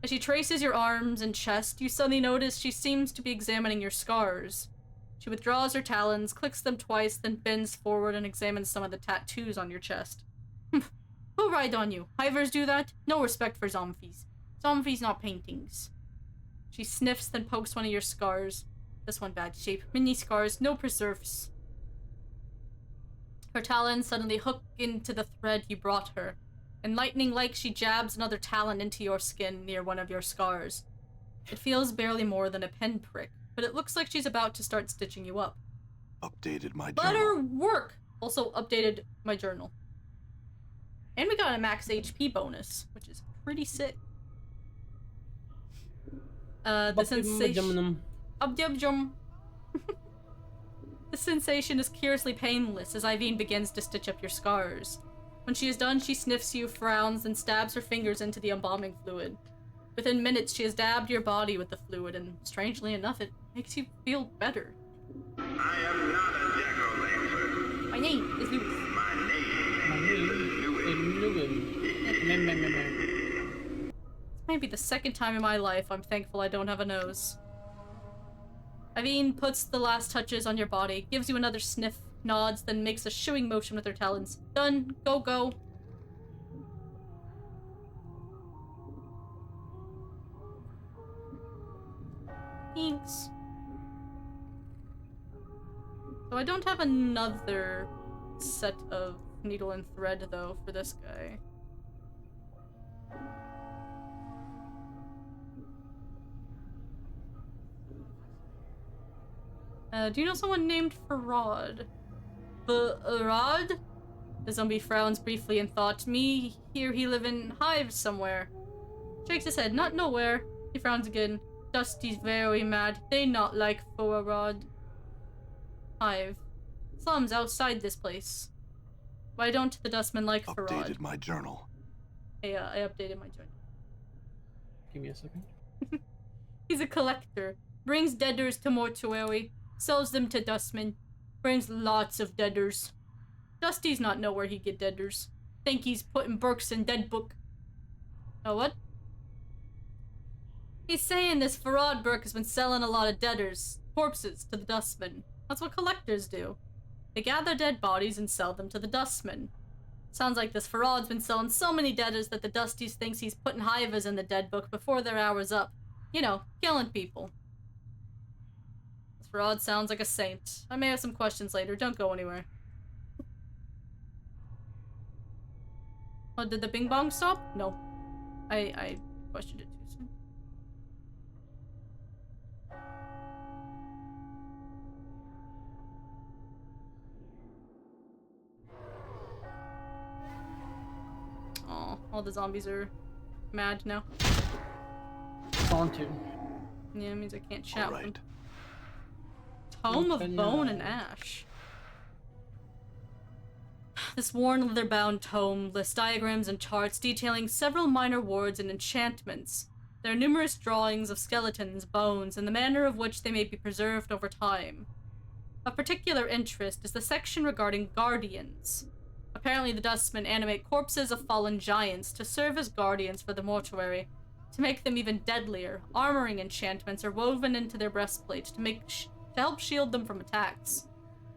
As she traces your arms and chest, you suddenly notice she seems to be examining your scars. She withdraws her talons, clicks them twice, then bends forward and examines some of the tattoos on your chest. Who ride on you? Hivers do that? No respect for zombies. Zombies, not paintings. She sniffs, then pokes one of your scars. This one bad shape. Mini scars, no preserves. Her talons suddenly hook into the thread you brought her, and lightning-like she jabs another talon into your skin near one of your scars. It feels barely more than a pinprick, but it looks like she's about to start stitching you up. Updated my Let journal. her work! Also updated my journal. And we got a max HP bonus, which is pretty sick. The sensation... The sensation is curiously painless as Iveen begins to stitch up your scars. When she is done, she sniffs you, frowns, and stabs her fingers into the embalming fluid. Within minutes, she has dabbed your body with the fluid, and strangely enough, it makes you feel better. I am not a jack-o'-lantern. My name is Louis. My name is Louis. This may be the second time in my life I'm thankful I don't have a nose. Iveen puts the last touches on your body, gives you another sniff, nods, then makes a shooing motion with her talons. Done. Go, go. Thanks. So I don't have another set of needle and thread, though, for this guy. Do you know someone named Farad? Farad? The zombie frowns briefly in thought. Me, here he live in hives somewhere. Shakes his head. Not nowhere. He frowns again. Dusty's very mad. They not like Farad. Hive. Slums outside this place. Why don't the dustmen like Farad? Updated my journal. I updated my journal. Give me a second. He's a collector. Brings deaders to mortuary. Sells them to dustmen. Brings lots of deaders. Dusty's not know where he get deaders. Think he's putting Burks in dead book. Oh, what? He's saying this Farad Burke has been selling a lot of deaders, corpses, to the dustmen. That's what collectors do. They gather dead bodies and sell them to the dustmen. Sounds like this Farad's been selling so many deaders that the Dusties thinks he's putting hivers in the dead book before their hour's up. You know, killing people. This Farad sounds like a saint. I may have some questions later. Don't go anywhere. Oh, did the bing bong stop? No. I questioned it too soon. Oh, all the zombies are mad now. Haunted. Yeah, it means I can't chat with them. Alright. Tome of Bone and Ash. This worn leather-bound tome lists diagrams and charts detailing several minor wards and enchantments. There are numerous drawings of skeletons, bones, and the manner of which they may be preserved over time. Of particular interest is the section regarding guardians. Apparently the Dustmen animate corpses of fallen giants to serve as guardians for the mortuary. To make them even deadlier, armoring enchantments are woven into their breastplate to help shield them from attacks.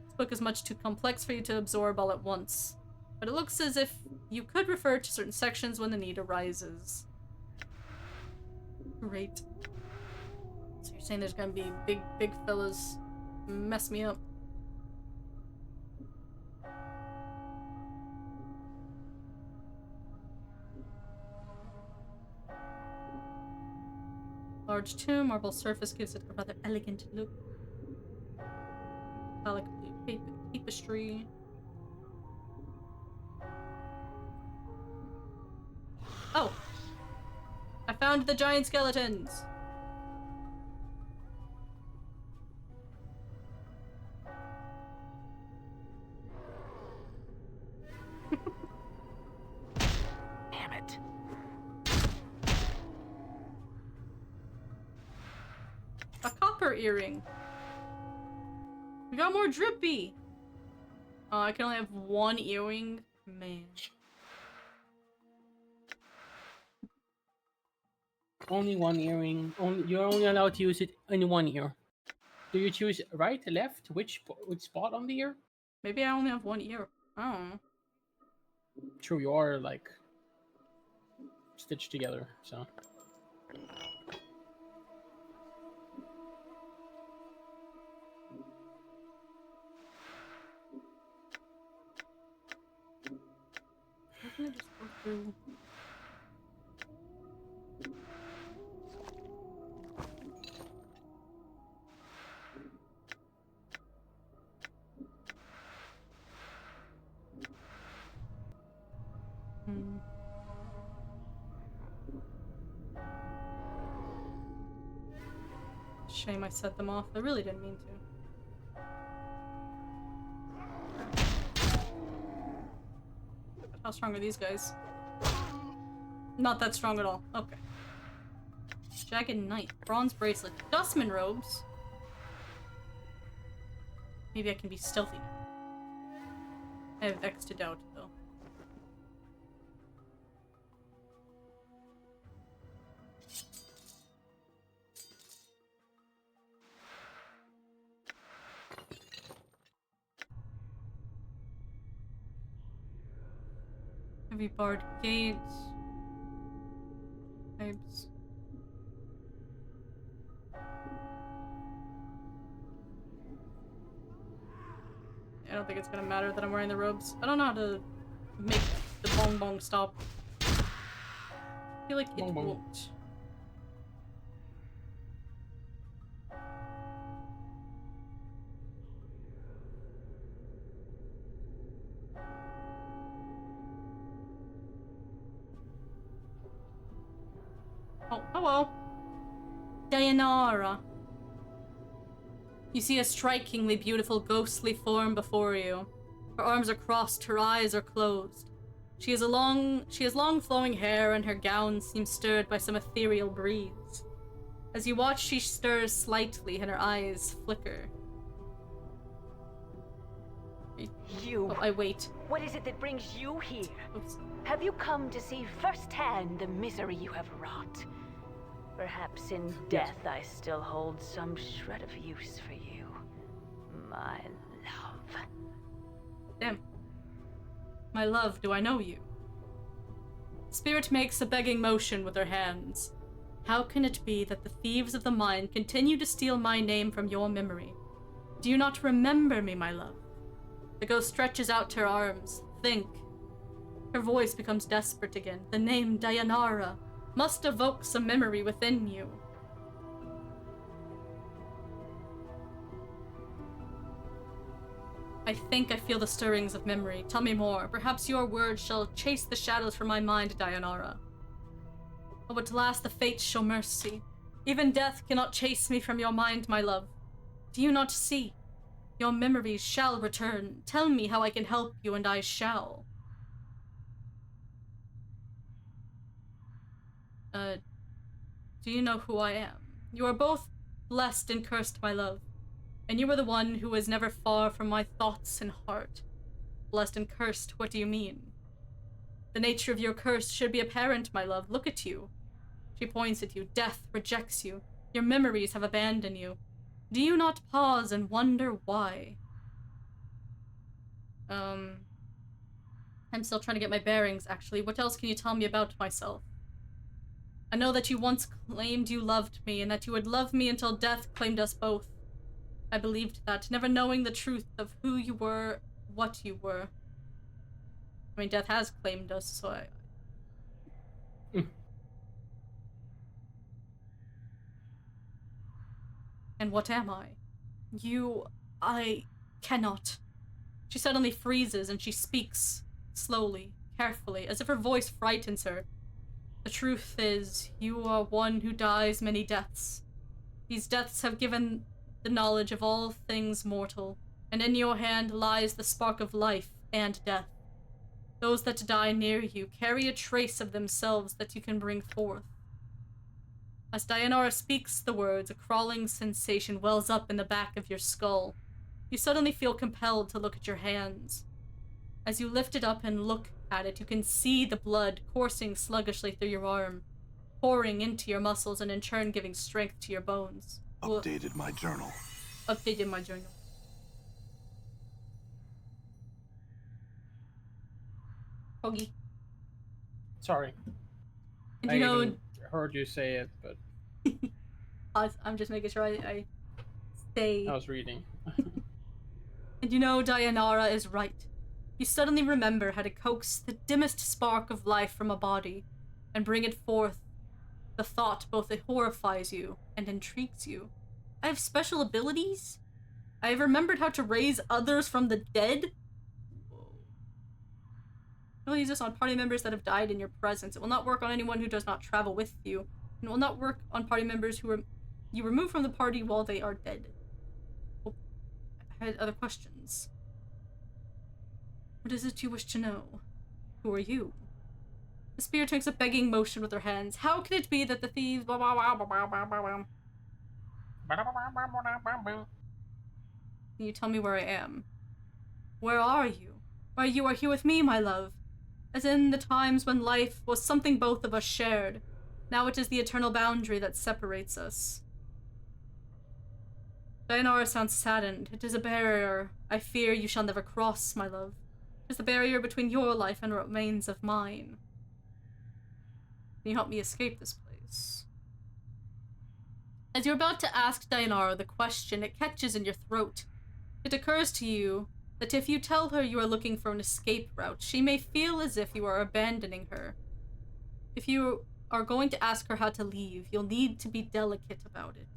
This book is much too complex for you to absorb all at once, but it looks as if you could refer to certain sections when the need arises. Great. So you're saying there's gonna be big fellas mess me up? large tomb. Marble surface gives it a rather elegant look. Metallic blue tapestry. Oh! I found the giant skeletons! Damn it. A copper earring. We got more drippy! Oh, I can only have one earring? Man. Only one earring. You're only allowed to use it in one ear. Do you choose right, left? Which spot on the ear? Maybe I only have one ear. I don't know. True, you are like stitched together, so. Why can't I just go through? Shame I set them off. I really didn't mean to. How strong are these guys? Not that strong at all. Okay. Jagged knife. Bronze bracelet. Dustman robes. Maybe I can be stealthy now. I have X to doubt, though. Heavy barred gates. Pipes. I don't think it's gonna matter that I'm wearing the robes. I don't know how to make the bong bong stop. I feel like it Bong bong. won't. Oh, hello. Dayanara. You see a strikingly beautiful ghostly form before you. Her arms are crossed, her eyes are closed. She has long flowing hair and her gown seems stirred by some ethereal breeze. As you watch, she stirs slightly and her eyes flicker. You. Oh, I wait. What is it that brings you here? Oops. Have you come to see firsthand the misery you have wrought? Perhaps in death I still hold some shred of use for you, my love. Damn. My love, do I know you? Spirit makes a begging motion with her hands. How can it be that the thieves of the mind continue to steal my name from your memory? Do you not remember me, my love? The ghost stretches out her arms. Think. Her voice becomes desperate again. The name Dayanara must evoke some memory within you. I think I feel the stirrings of memory. Tell me more. Perhaps your words shall chase the shadows from my mind, Dayanara. Oh, at last the fates show mercy. Even death cannot chase me from your mind, my love. Do you not see? Your memories shall return. Tell me how I can help you, and I shall. Do you know who I am? You are both blessed and cursed, my love. And you are the one who is never far from my thoughts and heart. Blessed and cursed, what do you mean? The nature of your curse should be apparent, my love. Look at you. She points at you. Death rejects you. Your memories have abandoned you. Do you not pause and wonder why? I'm still trying to get my bearings, actually. What else can you tell me about myself? I know that you once claimed you loved me, and that you would love me until death claimed us both. I believed that, never knowing the truth of who you were, what you were. I mean, death has claimed us, so I... And what am I? I cannot. She suddenly freezes and she speaks slowly, carefully, as if her voice frightens her. The truth is, you are one who dies many deaths. These deaths have given the knowledge of all things mortal, and in your hand lies the spark of life and death. Those that die near you carry a trace of themselves that you can bring forth. As Dayanara speaks the words, a crawling sensation wells up in the back of your skull. You suddenly feel compelled to look at your hands. As you lift it up and look at it, you can see the blood coursing sluggishly through your arm, pouring into your muscles and in turn giving strength to your bones. Updated my journal. Updated my journal. Hoggy. Sorry. And I you know, even heard you say it, but I'm just making sure I stay. I was reading. And you know, Dayanara is right. You suddenly remember how to coax the dimmest spark of life from a body and bring it forth. The thought both horrifies you and intrigues you. I have special abilities? I have remembered how to raise others from the dead? Whoa. I will use this on party members that have died in your presence. It will not work on anyone who does not travel with you. And it will not work on party members who you remove from the party while they are dead. Oh, I had other questions. What is it you wish to know? Who are you? The spirit makes a begging motion with her hands. How can it be that the thieves... Can you tell me where I am? Where are you? Why, you are here with me, my love. As in the times when life was something both of us shared. Now it is the eternal boundary that separates us. Dayanara sounds saddened. It is a barrier I fear you shall never cross, my love. It is the barrier between your life and what remains of mine. Can you help me escape this place? As you're about to ask Dayanara the question, it catches in your throat. It occurs to you that if you tell her you are looking for an escape route, she may feel as if you are abandoning her. If you are going to ask her how to leave, you'll need to be delicate about it.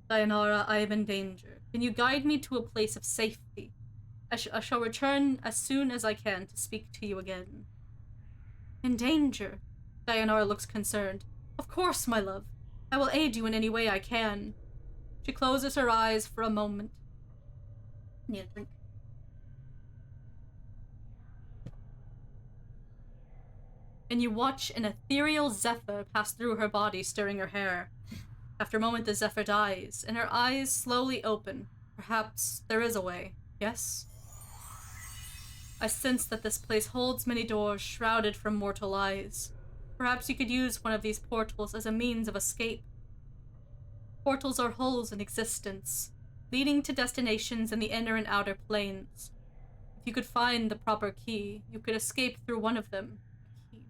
Dayanara, I am in danger. Can you guide me to a place of safety? I shall return as soon as I can to speak to you again. In danger? Dayanara looks concerned. Of course, my love. I will aid you in any way I can. She closes her eyes for a moment. Need a drink. And you watch an ethereal zephyr pass through her body, stirring her hair. After a moment, the zephyr dies, and her eyes slowly open. Perhaps there is a way, yes? I sense that this place holds many doors shrouded from mortal eyes. Perhaps you could use one of these portals as a means of escape. Portals are holes in existence, leading to destinations in the inner and outer planes. If you could find the proper key, you could escape through one of them. A key.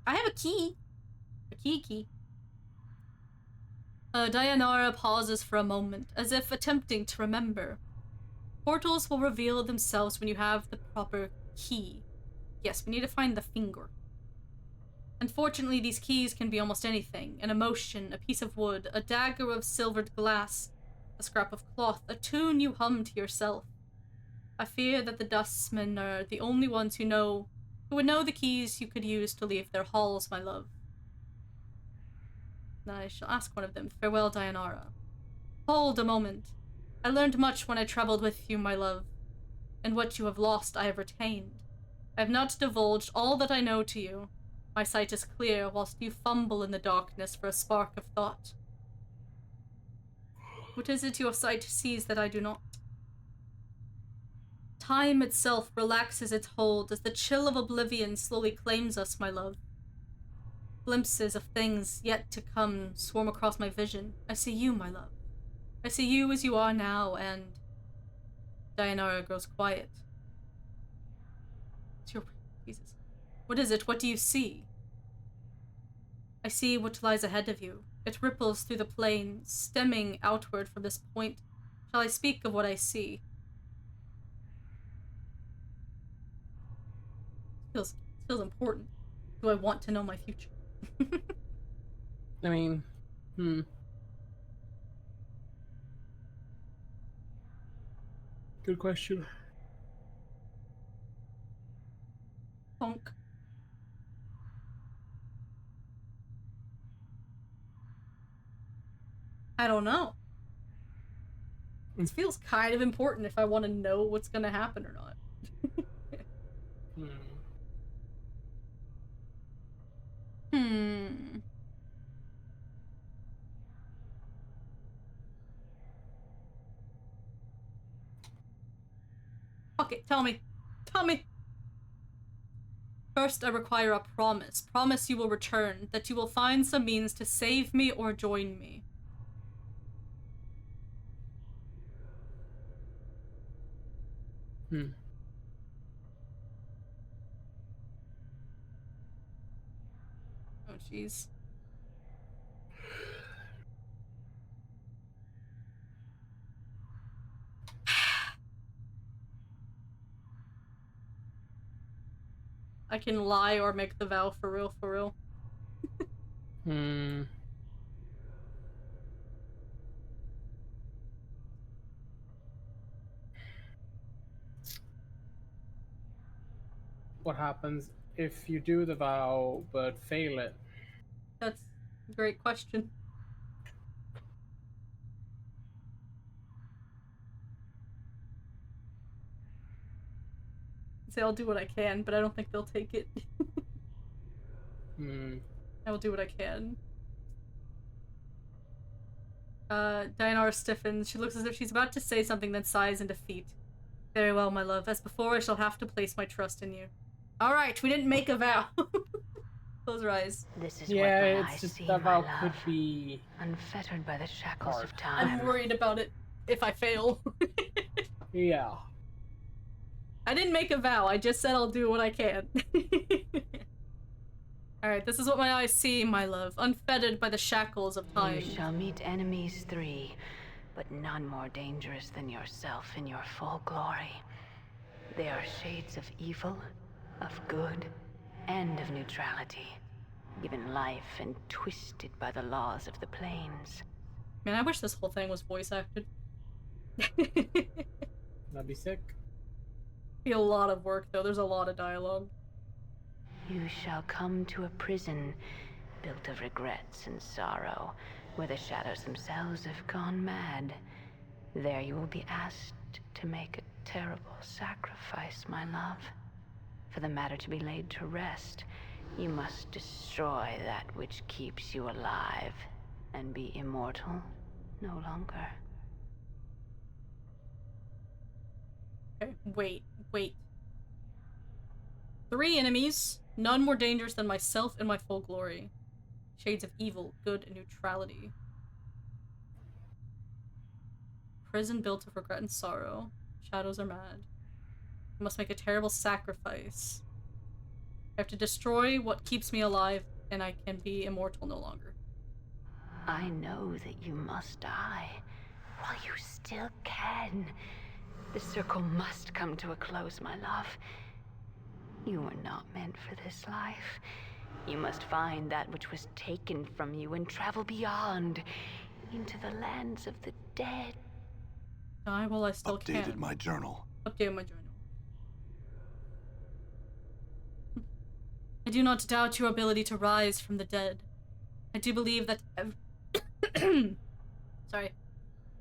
I have a key. A key. Dayanara pauses for a moment, as if attempting to remember. Portals will reveal themselves when you have the proper key. Yes, we need to find the finger. Unfortunately, these keys can be almost anything. An emotion, a piece of wood, a dagger of silvered glass, a scrap of cloth, a tune you hum to yourself. I fear that the dustmen are the only ones who would know the keys you could use to leave their halls, my love. I shall ask one of them. Farewell, Dayanara. Hold a moment. I learned much when I traveled with you, my love. And what you have lost, I have retained. I have not divulged all that I know to you. My sight is clear, whilst you fumble in the darkness for a spark of thought. What is it your sight sees that I do not? Time itself relaxes its hold as the chill of oblivion slowly claims us, my love. Glimpses of things yet to come swarm across my vision. I see you, my love. I see you as you are now, and... Dayanara grows quiet. Jesus. What is it? What do you see? I see what lies ahead of you. It ripples through the plains, stemming outward from this point. Shall I speak of what I see? Feels important. Do I want to know my future? I mean, Good question. Bonk. I don't know. This feels kind of important if I want to know what's gonna happen or not. Hmm. Okay, tell me. Tell me. First, I require a promise. Promise you will return, that you will find some means to save me or join me. Oh, jeez. I can lie or make the vow for real, for real. What happens if you do the vow but fail it? That's a great question. Say I'll do what I can, but I don't think they'll take it. I will do what I can. Dianara stiffens. She looks as if she's about to say something, then sighs in defeat. Very well, my love. As before, I shall have to place my trust in you. Alright, we didn't make a vow. Close her eyes. This is Yeah, what my it's eyes just see, that my vow love. could be Unfettered by the shackles hard. of time. I'm worried about it if I fail. Yeah. I didn't make a vow, I just said I'll do what I can. Alright, this is what my eyes see, my love. Unfettered by the shackles of time. You shall meet enemies 3, but none more dangerous than yourself in your full glory. They are shades of evil, of good, and of neutrality, given life and twisted by the laws of the planes. Man, I wish this whole thing was voice acted. That'd be sick. Be a lot of work, though. There's a lot of dialogue. You shall come to a prison built of regrets and sorrow, where the shadows themselves have gone mad. There you will be asked to make a terrible sacrifice, my love. For the matter to be laid to rest, you must destroy that which keeps you alive, and be immortal no longer. Okay, wait. 3 enemies, none more dangerous than myself in my full glory. Shades of evil, good, and neutrality. Prison built of regret and sorrow. Shadows are mad. I must make a terrible sacrifice. I have to destroy what keeps me alive, and I can be immortal no longer. I know that you must die, while you still can. The circle must come to a close, my love. You were not meant for this life. You must find that which was taken from you and travel beyond, into the lands of the dead. Die while I still can. Updated my journal. Update my journal. I do not doubt your ability to rise from the dead. I do believe that Sorry.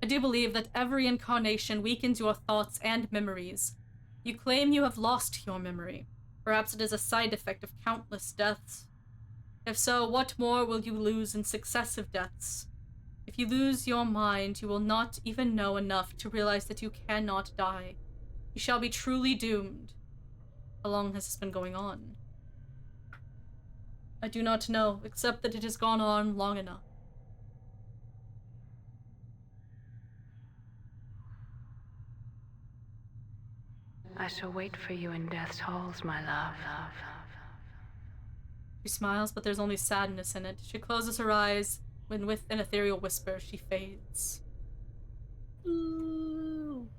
I do believe that every incarnation weakens your thoughts and memories. You claim you have lost your memory. Perhaps it is a side effect of countless deaths. If so, what more will you lose in successive deaths? If you lose your mind, you will not even know enough to realize that you cannot die. You shall be truly doomed. How long has this been going on? I do not know, except that it has gone on long enough. I shall wait for you in death's halls, my love. She smiles, but there's only sadness in it. She closes her eyes, when with an ethereal whisper, she fades. Ooh.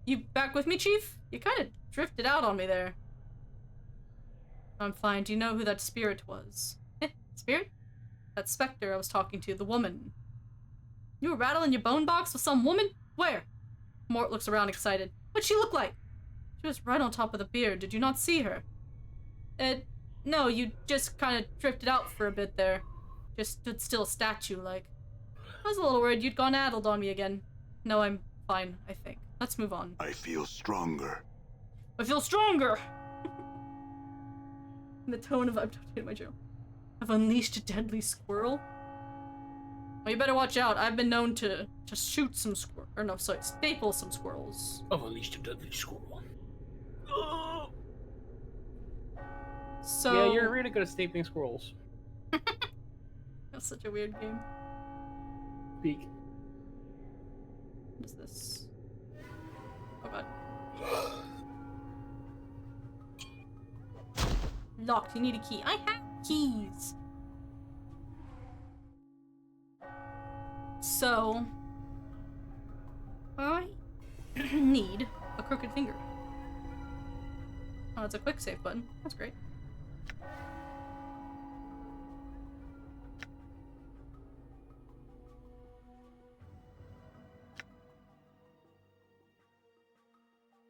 You back with me, Chief? You kind of drifted out on me there. I'm fine. Do you know who that spirit was? Spirit? That specter I was talking to, the woman. You were rattling your bone box with some woman? Where? Mort looks around excited. What'd she look like? She was right on top of the beard. Did you not see her? No, you just kind of drifted out for a bit there. Just stood still statue-like. I was a little worried you'd gone addled on me again. No, I'm fine, I think. Let's move on. I feel stronger. I feel stronger! In the tone of I'm talking my joke. I've unleashed a deadly squirrel? Well, you better watch out. I've been known to shoot some staple some squirrels. I've unleashed a deadly squirrel. So... Yeah, you're really good at stapling squirrels. That's such a weird game. Speak. What is this? Oh god. Locked. You need a key. I have keys! So... I need a crooked finger. Oh, it's a quick save button. That's great.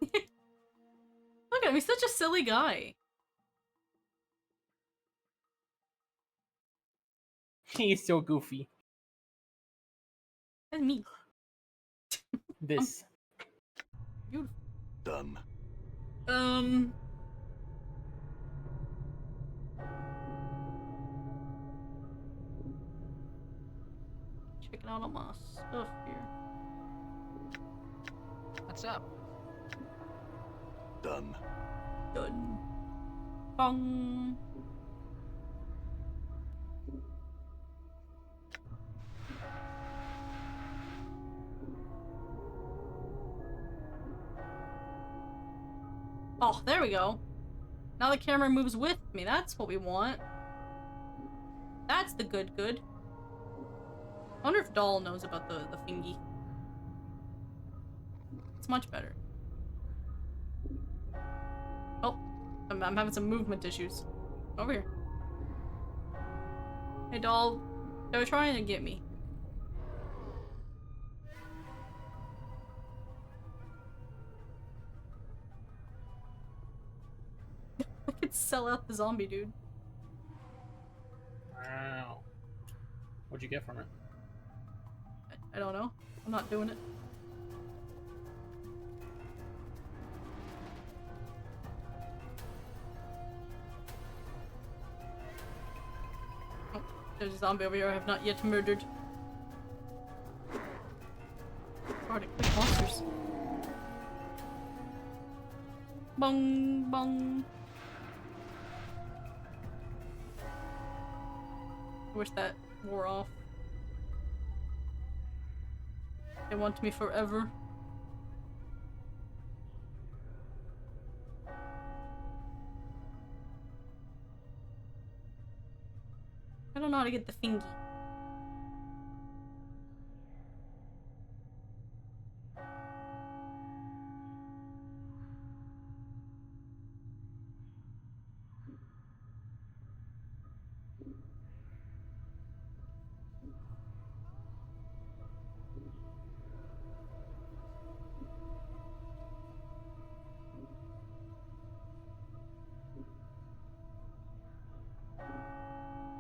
Look at him, he's such a silly guy. He's so goofy. That's me. This. Beautiful. Done. Checking out all my stuff here. What's up? Done. Done. Bong. Oh, there we go. Now the camera moves with me. That's what we want. That's the good. I wonder if Doll knows about the thingy. It's much better. Oh, I'm having some movement issues. Over here. Hey, Doll. They're trying to get me. I could sell out the zombie dude. Wow. What'd you get from it? I don't know. I'm not doing it. Oh, there's a zombie over here I have not yet murdered. Arctic quick monsters. Bong bong. I wish that wore off. They want me forever. I don't know how to get the thingy.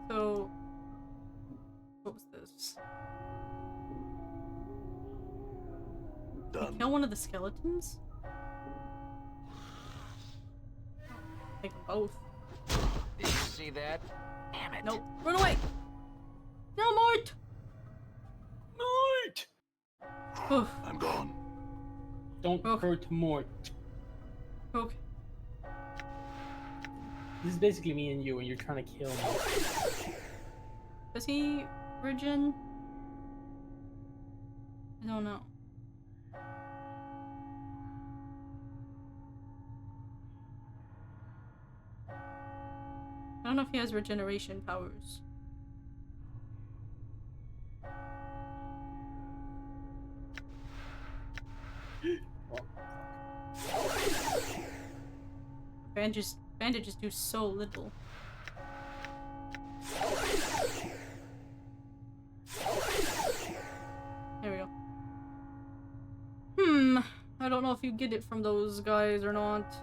So, what was this? Done. Kill one of the skeletons? Take them both. Did you see that? Damn it. Nope. Run away! No, Mort! Mort! Oof. I'm gone. Don't Oh. hurt Mort. Okay. This is basically me and you, and you're trying to kill me. Does he regen? I don't know. I don't know if he has regeneration powers. Bandages do so little. There we go. I don't know if you get it from those guys or not.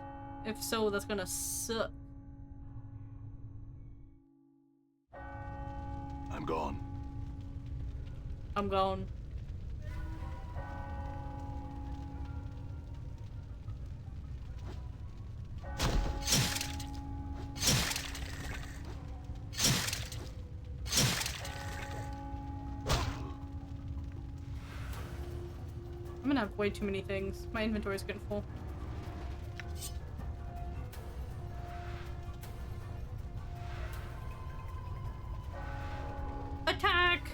If so, that's gonna suck. I'm gone. I'm gone. I'm gonna have way too many things. My inventory's getting full. Attack!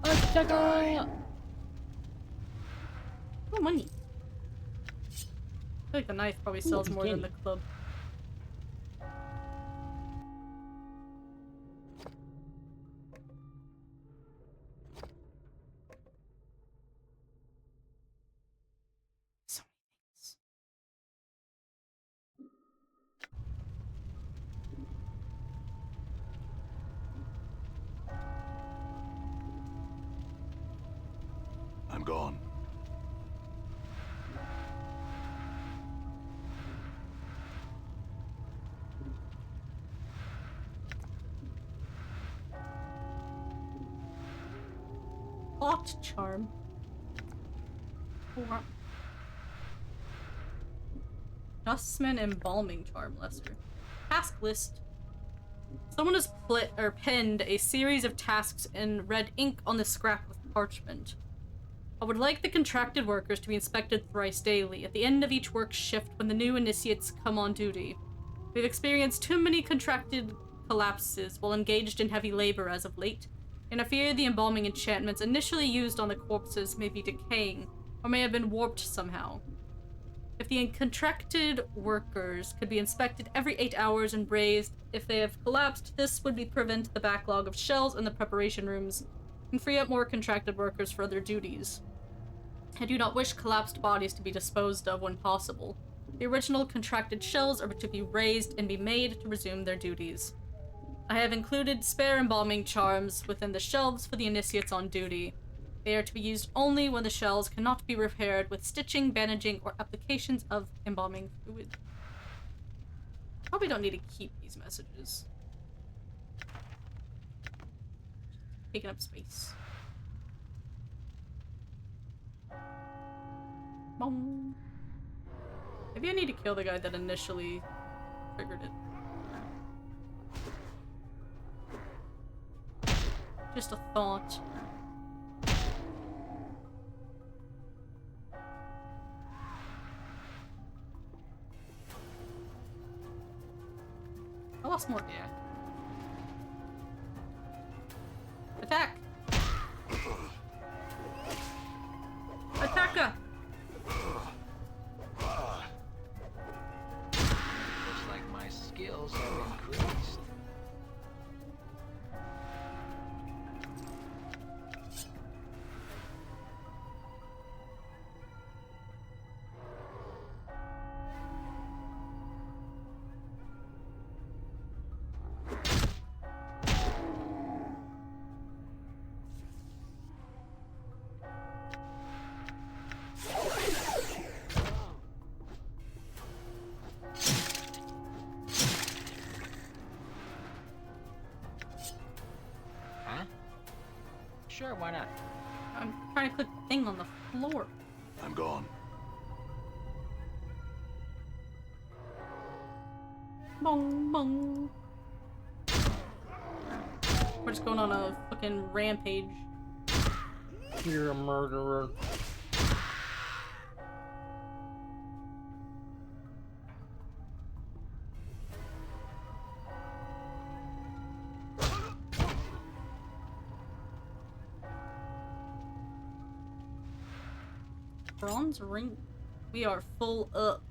Attack! Oh, money. I feel like the knife probably sells more than the club. So many things. I'm gone. Hot charm. Or Dustman embalming charm, Lester. Task list. Someone has pinned a series of tasks in red ink on the scrap of parchment. I would like the contracted workers to be inspected thrice daily, at the end of each work shift when the new initiates come on duty. We've experienced too many contracted collapses while engaged in heavy labor as of late, and I fear the embalming enchantments initially used on the corpses may be decaying, or may have been warped somehow. If the contracted workers could be inspected every 8 hours and raised if they have collapsed, this would prevent the backlog of shells in the preparation rooms and free up more contracted workers for other duties. I do not wish collapsed bodies to be disposed of when possible. The original contracted shells are to be raised and be made to resume their duties. I have included spare embalming charms within the shelves for the initiates on duty. They are to be used only when the shells cannot be repaired with stitching, bandaging, or applications of embalming fluid. Probably don't need to keep these messages. Taking up space. Boom. Maybe I need to kill the guy that initially triggered it. Just a thought. I lost more. Yeah. Attack! Attacker! Looks like my skills have increased. Huh? Sure, why not? I'm trying to click the thing on the floor. I'm gone. Bong, bong. We're just going on a fucking rampage. You're a murderer. Bronze ring. We are full up.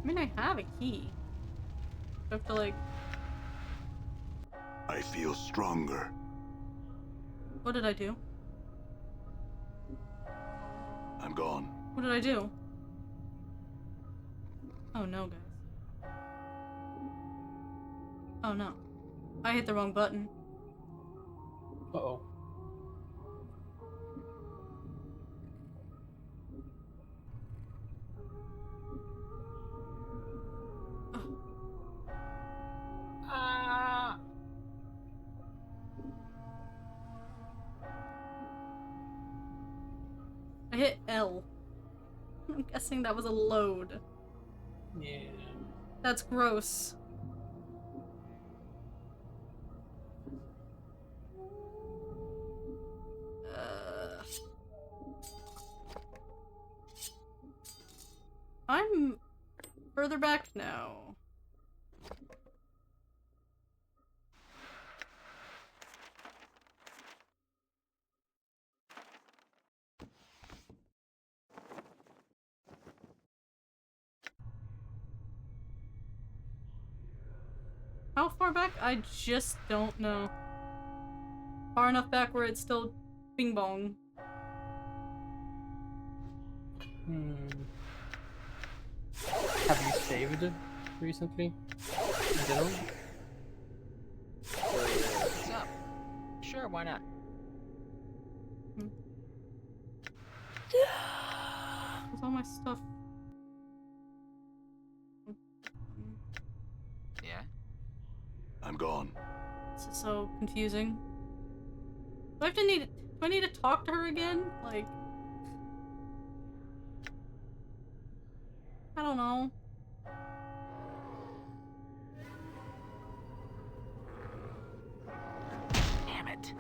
I mean, I have a key. I have to, like... I feel stronger. What did I do? I'm gone. What did I do? Oh no, guys. Oh no. I hit the wrong button. Uh-oh. Ah! I hit L. I'm guessing that was a load. Yeah. That's gross. I'm further back now. How far back? I just don't know. Far enough back where it's still bing bong. Have you saved recently? In general? What's up? Sure, why not? Where's all my stuff? Yeah? I'm gone. This is so confusing. Do I need to talk to her again? Like, I don't know. Damn it.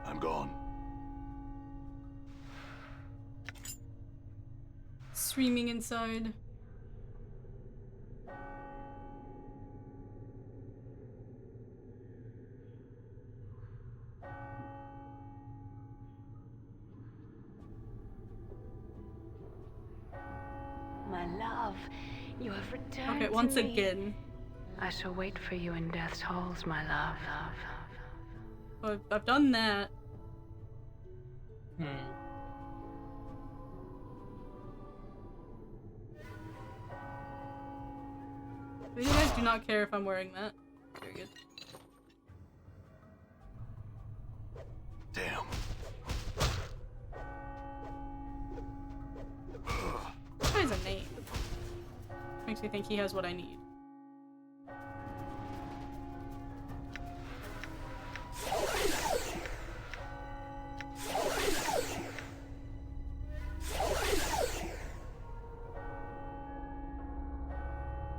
I'm gone. Screaming inside. My love, you have returned Okay, once to me. again. I shall wait for you in death's halls, my love. I've done that. But you guys do not care if I'm wearing that. Period. Damn. This guy's a name. Makes me think he has what I need.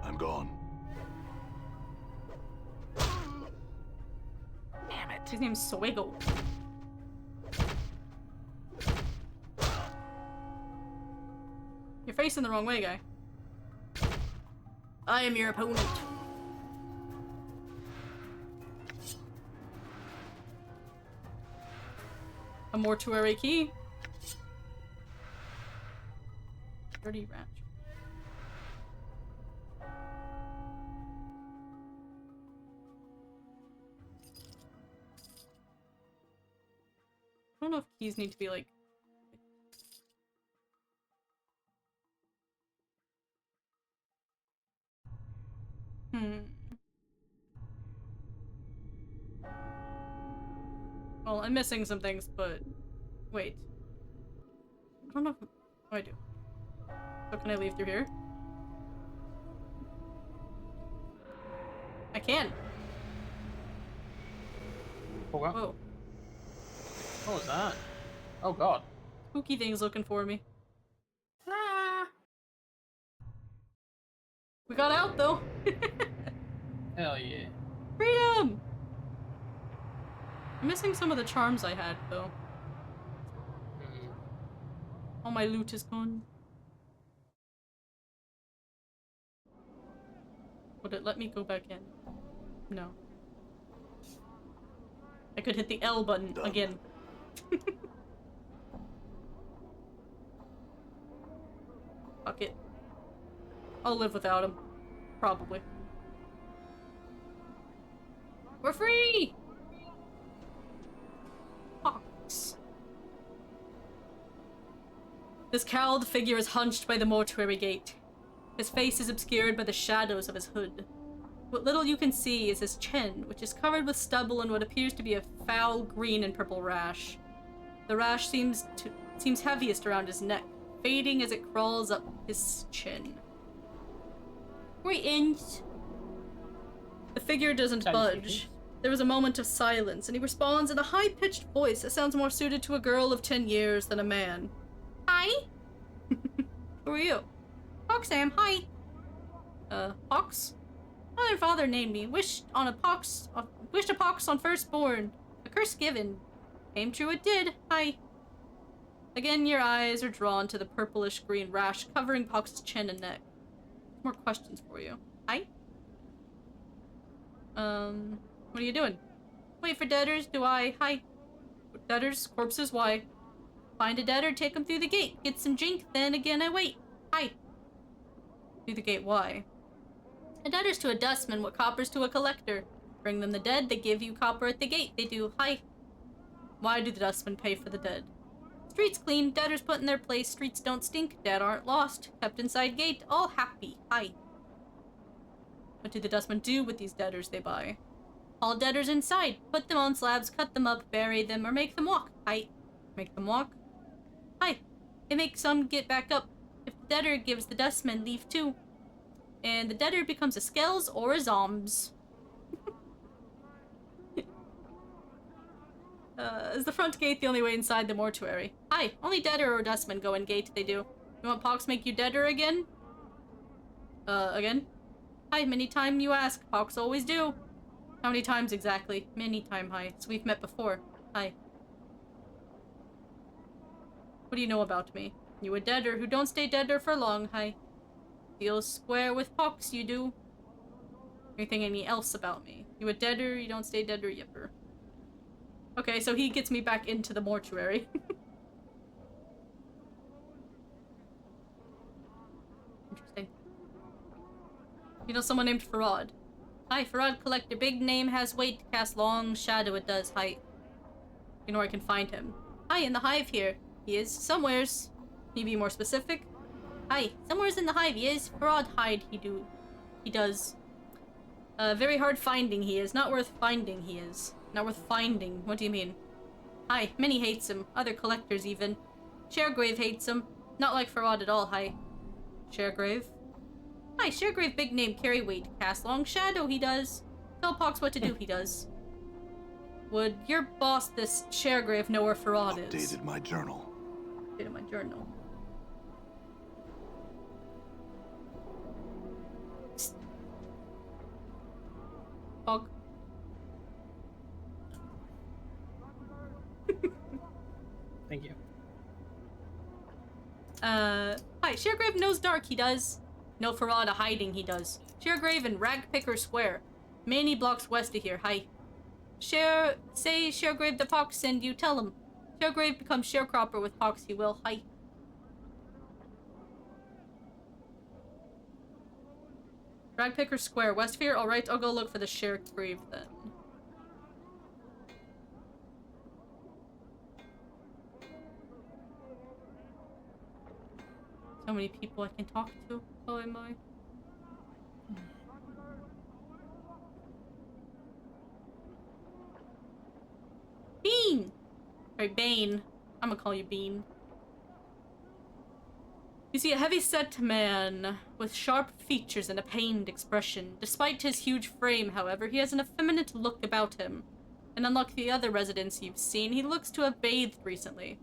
I'm gone. Damn it. His name's Swiggle. You're facing the wrong way, guy. I am your opponent. A mortuary key. Dirty rat. I don't know if keys need to be like... Well, I'm missing some things, but... Wait. I don't know if... Oh, I do. So can I leave through here? I can! What? Whoa. What was that? Oh god. Spooky thing's looking for me. Ah! We got out, though! Hell yeah. Freedom! I'm missing some of the charms I had, though. All my loot is gone. Would it let me go back in? No. I could hit the L button Done. again. Fuck it. I'll live without him. Probably. We're free! Fox. This cowled figure is hunched by the mortuary gate. His face is obscured by the shadows of his hood. What little you can see is his chin, which is covered with stubble and what appears to be a foul green and purple rash. The rash seems heaviest around his neck, fading as it crawls up his chin. Greetings. The figure doesn't budge. There is a moment of silence, and he responds in a high-pitched voice that sounds more suited to a girl of 10 years than a man. Hi? Who are you? Fox Sam, hi. Pox? Mother and father named me. Wished a pox on firstborn. A curse given. Came true it did. Hi. Again, your eyes are drawn to the purplish green rash covering Pox's chin and neck. More questions for you. Hi? What are you doing? Wait for debtors, do I? Hi. Debtors, corpses, why? Find a debtor, take him through the gate. Get some jink, then again I wait. Hi. Through the gate, why? A debtor's to a dustman, what copper's to a collector. Bring them the dead, they give you copper at the gate. They do. Hi. Why do the dustmen pay for the dead? Streets clean, debtors put in their place, streets don't stink, dead aren't lost. Kept inside gate, all happy. Hi. What do the dustmen do with these debtors they buy? Haul debtors inside, put them on slabs, cut them up, bury them, or make them walk. Hi. Make them walk? Hi. They make some get back up. If the debtor gives the dustman leave too. And the debtor becomes a skells or a zombs. Is the front gate the only way inside the mortuary? Hi, only debtor or dustman go in gate, they do. You want Pox make you debtor again? Again? Hi, many time you ask, Pox always do. How many times exactly? Many time, hi. So we've met before. Hi. What do you know about me? You a debtor who don't stay debtor for long, hi. Feels square with Pox, you do. Anything any else about me? You a debtor, you don't stay debtor, yipper. Okay, so he gets me back into the mortuary. Interesting. You know someone named Farad? Hi, Farad collector. Big name, has weight, cast long shadow, it does height. You know where I can find him? Hi, in the hive here. He is somewheres. Can you be more specific? Hi, somewheres in the hive he is. Farad hide he does. Very hard finding he is. Not worth finding he is. Not worth finding. What do you mean? Hi, many hates him. Other collectors even. Sharegrave hates him. Not like Farad at all, hi. Sharegrave? Hi, Sharegrave big name, carry weight. Cast long shadow, he does. Tell Pox what to do, he does. Would your boss, this Sharegrave, know where Farad is? Updated my journal. Updated my journal. Pog. Thank you. Hi, Sharegrave knows dark, he does. No Farad a hiding, he does. Sharegrave in Ragpicker Square. Many blocks west of here, hi. Say Sharegrave the Pox send you, tell him. Sharegrave becomes sharecropper with Pox, he will, hi. Ragpicker Square, west of here? Alright, I'll go look for the Sharegrave then. So many people I can talk to. Oh, am I? Bean! Or Bane. I'm gonna call you Bean. You see a heavy-set man with sharp features and a pained expression. Despite his huge frame, however, he has an effeminate look about him. And unlike the other residents you've seen, he looks to have bathed recently.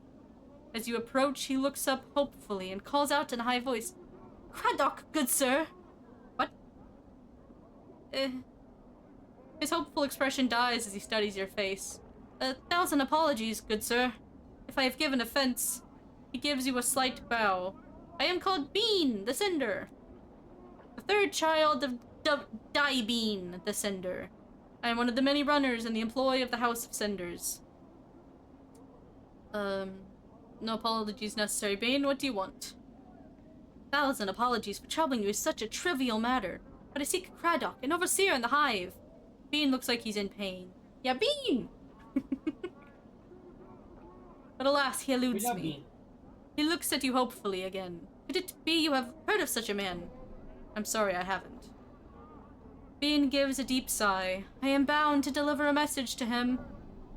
As you approach, he looks up hopefully and calls out in a high voice, Craddock, good sir! What? His hopeful expression dies as he studies your face. 1,000 apologies, good sir. If I have given offense, he gives you a slight bow. I am called Bean, the Cinder. The third child of Die Bean, the Cinder. I am one of the many runners in the employ of the House of Cinders. No apologies necessary. Bane, what do you want? 1,000 apologies for troubling you with such a trivial matter. But I seek Craddock, an overseer in the hive. Bean looks like he's in pain. Yeah, Bean! But alas, he eludes me. Bean. He looks at you hopefully again. Could it be you have heard of such a man? I'm sorry, I haven't. Bean gives a deep sigh. I am bound to deliver a message to him,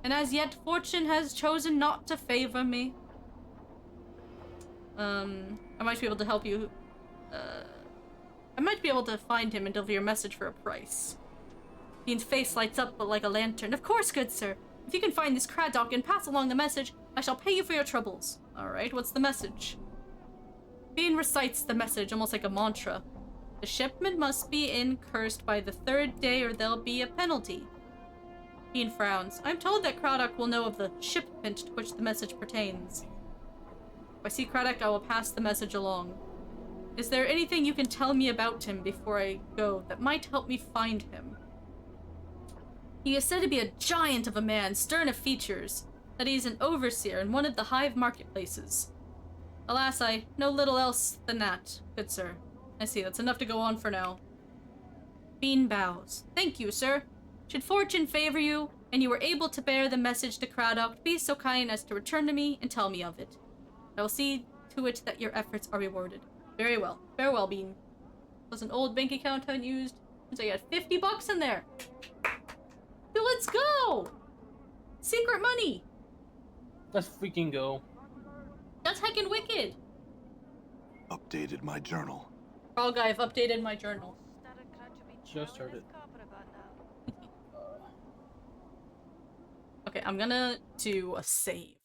and as yet fortune has chosen not to favor me. I might be able to help you. I might be able to find him and deliver your message for a price. Bean's face lights up like a lantern. Of course, good sir. If you can find this Craddock and pass along the message, I shall pay you for your troubles. Alright, what's the message? Bean recites the message almost like a mantra. The shipment must be cursed by the 3rd day or there'll be a penalty. Bean frowns. I'm told that Craddock will know of the shipment to which the message pertains. If I see Craddock, I will pass the message along. Is there anything you can tell me about him before I go that might help me find him? He is said to be a giant of a man, stern of features, that he's an overseer in one of the hive marketplaces. Alas, I know little else than that, good sir. I see, that's enough to go on for now. Bean bows. Thank you, sir. Should fortune favor you, and you were able to bear the message to Craddock, be so kind as to return to me and tell me of it. I will see to it that your efforts are rewarded. Very well. Farewell, Bean. Was an old bank account unused. So you had 50 bucks in there. Dude, let's go! Secret money! Let's freaking go. That's heckin' wicked! Updated my journal. Frog guy, I've updated my journal. Just started. Okay, I'm gonna do a save.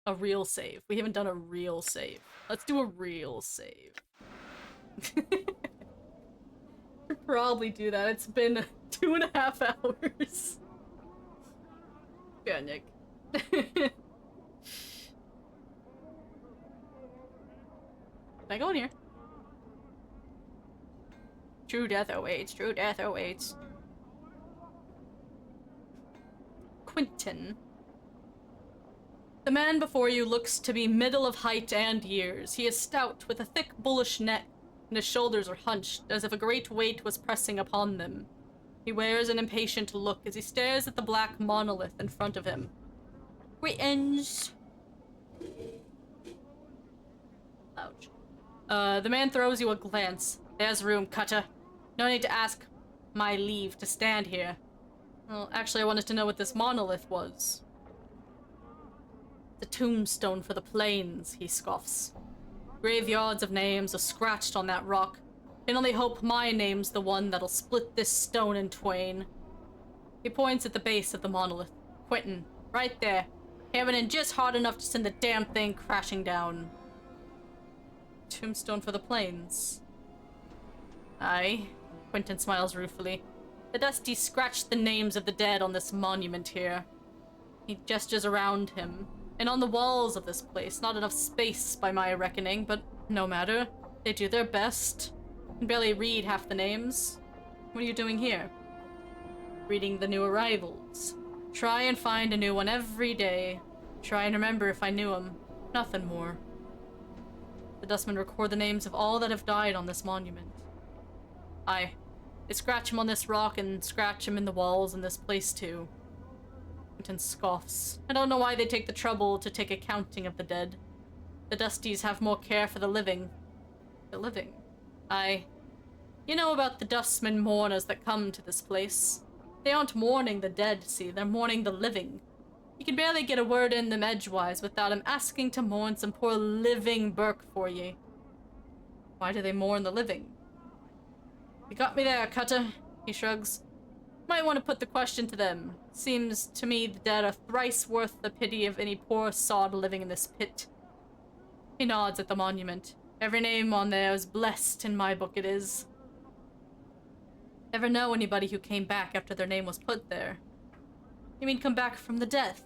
A real save. We haven't done a real save. Let's do a real save. Should probably do that. It's been 2.5 hours. Yeah, Nick. Can I go in here? True death awaits. True death awaits. Quentin. The man before you looks to be middle of height and years. He is stout, with a thick, bullish neck, and his shoulders are hunched, as if a great weight was pressing upon them. He wears an impatient look as he stares at the black monolith in front of him. Greetings. Ouch. The man throws you a glance. There's room, Cutter. No need to ask my leave to stand here. Well, actually, I wanted to know what this monolith was. The tombstone for the plains, he scoffs. Graveyards of names are scratched on that rock. Can only hope my name's the one that'll split this stone in twain. He points at the base of the monolith. Quentin, right there. Hammering in just hard enough to send the damn thing crashing down. Tombstone for the plains. Aye. Quentin smiles ruefully. The dusty scratched the names of the dead on this monument here. He gestures around him. And on the walls of this place, not enough space by my reckoning, but no matter. They do their best. Can barely read half the names. What are you doing here? Reading the new arrivals. Try and find a new one every day. Try and remember if I knew him. Nothing more. The dustmen record the names of all that have died on this monument. Aye. They scratch him on this rock and scratch him in the walls in this place too. Quentin scoffs. I don't know why they take the trouble to take accounting of the dead. The Dusties have more care for the living. The living? Aye. You know about the dustmen mourners that come to this place. They aren't mourning the dead, see, they're mourning the living. You can barely get a word in them edgewise without him asking to mourn some poor living Burke for ye. Why do they mourn the living? You got me there, Cutter, he shrugs. Might want to put the question to them. Seems to me the dead are thrice worth the pity of any poor sod living in this pit. He nods at the monument. Every name on there is blessed, in my book it is. Ever know anybody who came back after their name was put there? You mean come back from the death?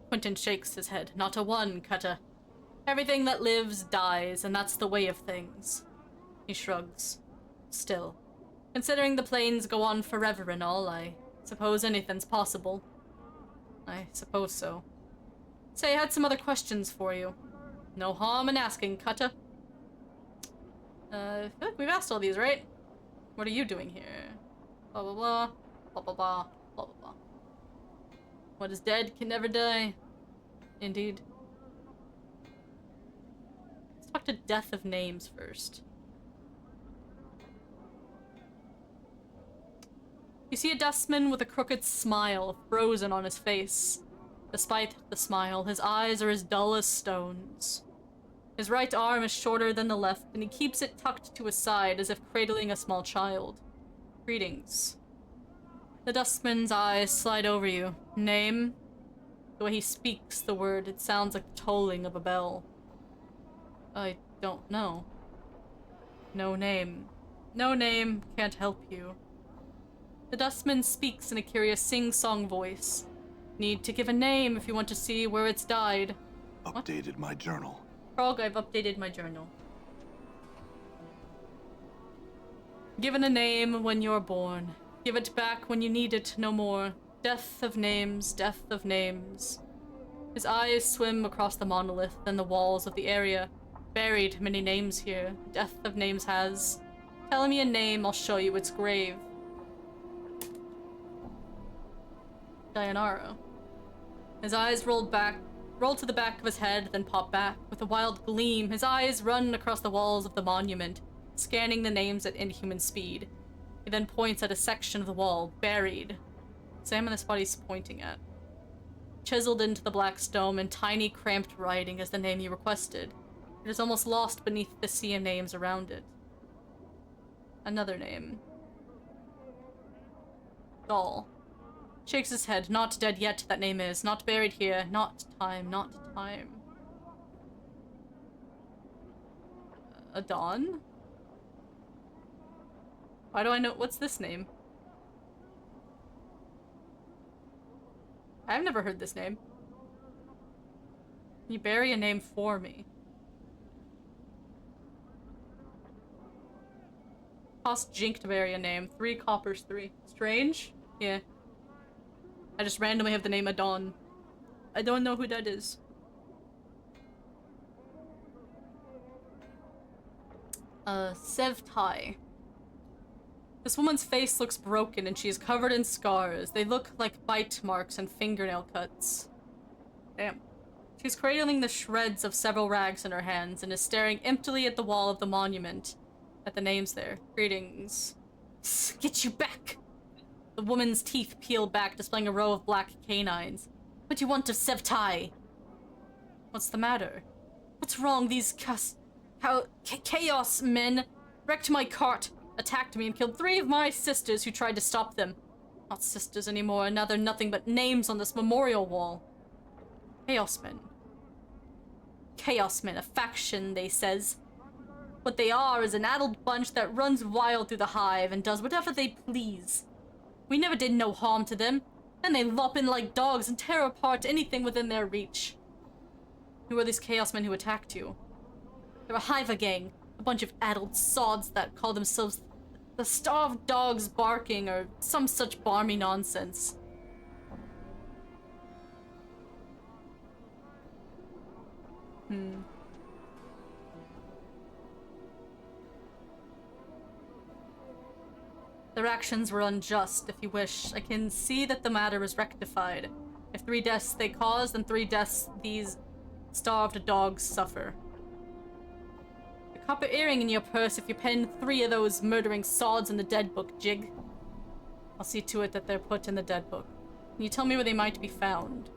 Quentin shakes his head. Not a one, Cutter. Everything that lives dies, and that's the way of things. He shrugs. Still. Considering the planes go on forever and all, I suppose anything's possible. I suppose so. Say, I had some other questions for you. No harm in asking, Cutter. I feel like we've asked all these, right? What are you doing here? Blah blah blah. Blah blah blah. Blah blah blah. What is dead can never die. Indeed. Let's talk to Death of Names first. You see a dustman with a crooked smile frozen on his face. Despite the smile, his eyes are as dull as stones. His right arm is shorter than the left, and he keeps it tucked to his side as if cradling a small child. Greetings. The dustman's eyes slide over you. Name? The way he speaks the word, it sounds like the tolling of a bell. I don't know. No name. No name, can't help you. The dustman speaks in a curious sing-song voice. Need to give a name if you want to see where it's died. Updated my journal. Frog, I've updated my journal. Given a name when you're born. Give it back when you need it no more. Death of names, death of names. His eyes swim across the monolith and the walls of the area. Buried many names here. Death of names has. Tell me a name, I'll show you its grave. Dayanara. His eyes roll to the back of his head, then pop back. With a wild gleam, his eyes run across the walls of the monument, scanning the names at inhuman speed. He then points at a section of the wall, buried. Examine the spot he's pointing at. Chiseled into the black stone in tiny, cramped writing is the name you requested. It is almost lost beneath the sea of names around it. Another name. Doll. Shakes his head. Not dead yet, that name is. Not buried here. Not time. Not time. Adon? Why do I know? What's this name? I've never heard this name. Can you bury a name for me? Cost Jink to bury a name. 3 coppers, 3. Strange? Yeah. I just randomly have the name Adon. I don't know who that is. Sevtai. This woman's face looks broken and she is covered in scars. They look like bite marks and fingernail cuts. Damn. She's cradling the shreds of several rags in her hands and is staring emptily at the wall of the monument. At the names there. Greetings. Get you back! The woman's teeth peel back, displaying a row of black canines. What do you want of Sevtai? What's the matter? What's wrong? These chaos men wrecked my cart, attacked me, and killed 3 of my sisters who tried to stop them. Not sisters anymore, and now they're nothing but names on this memorial wall. Chaos men. Chaos men, a faction, they says. What they are is an addled bunch that runs wild through the hive and does whatever they please. We never did no harm to them. Then they lop in like dogs and tear apart anything within their reach. Who are these chaos men who attacked you? They're a hive gang. A bunch of addled sods that call themselves the starved dogs barking or some such barmy nonsense. Their actions were unjust, if you wish. I can see that the matter is rectified. If 3 deaths they cause, then 3 deaths these starved dogs suffer. A copper earring in your purse if you pen 3 of those murdering sods in the dead book, Jig. I'll see to it that they're put in the dead book. Can you tell me where they might be found?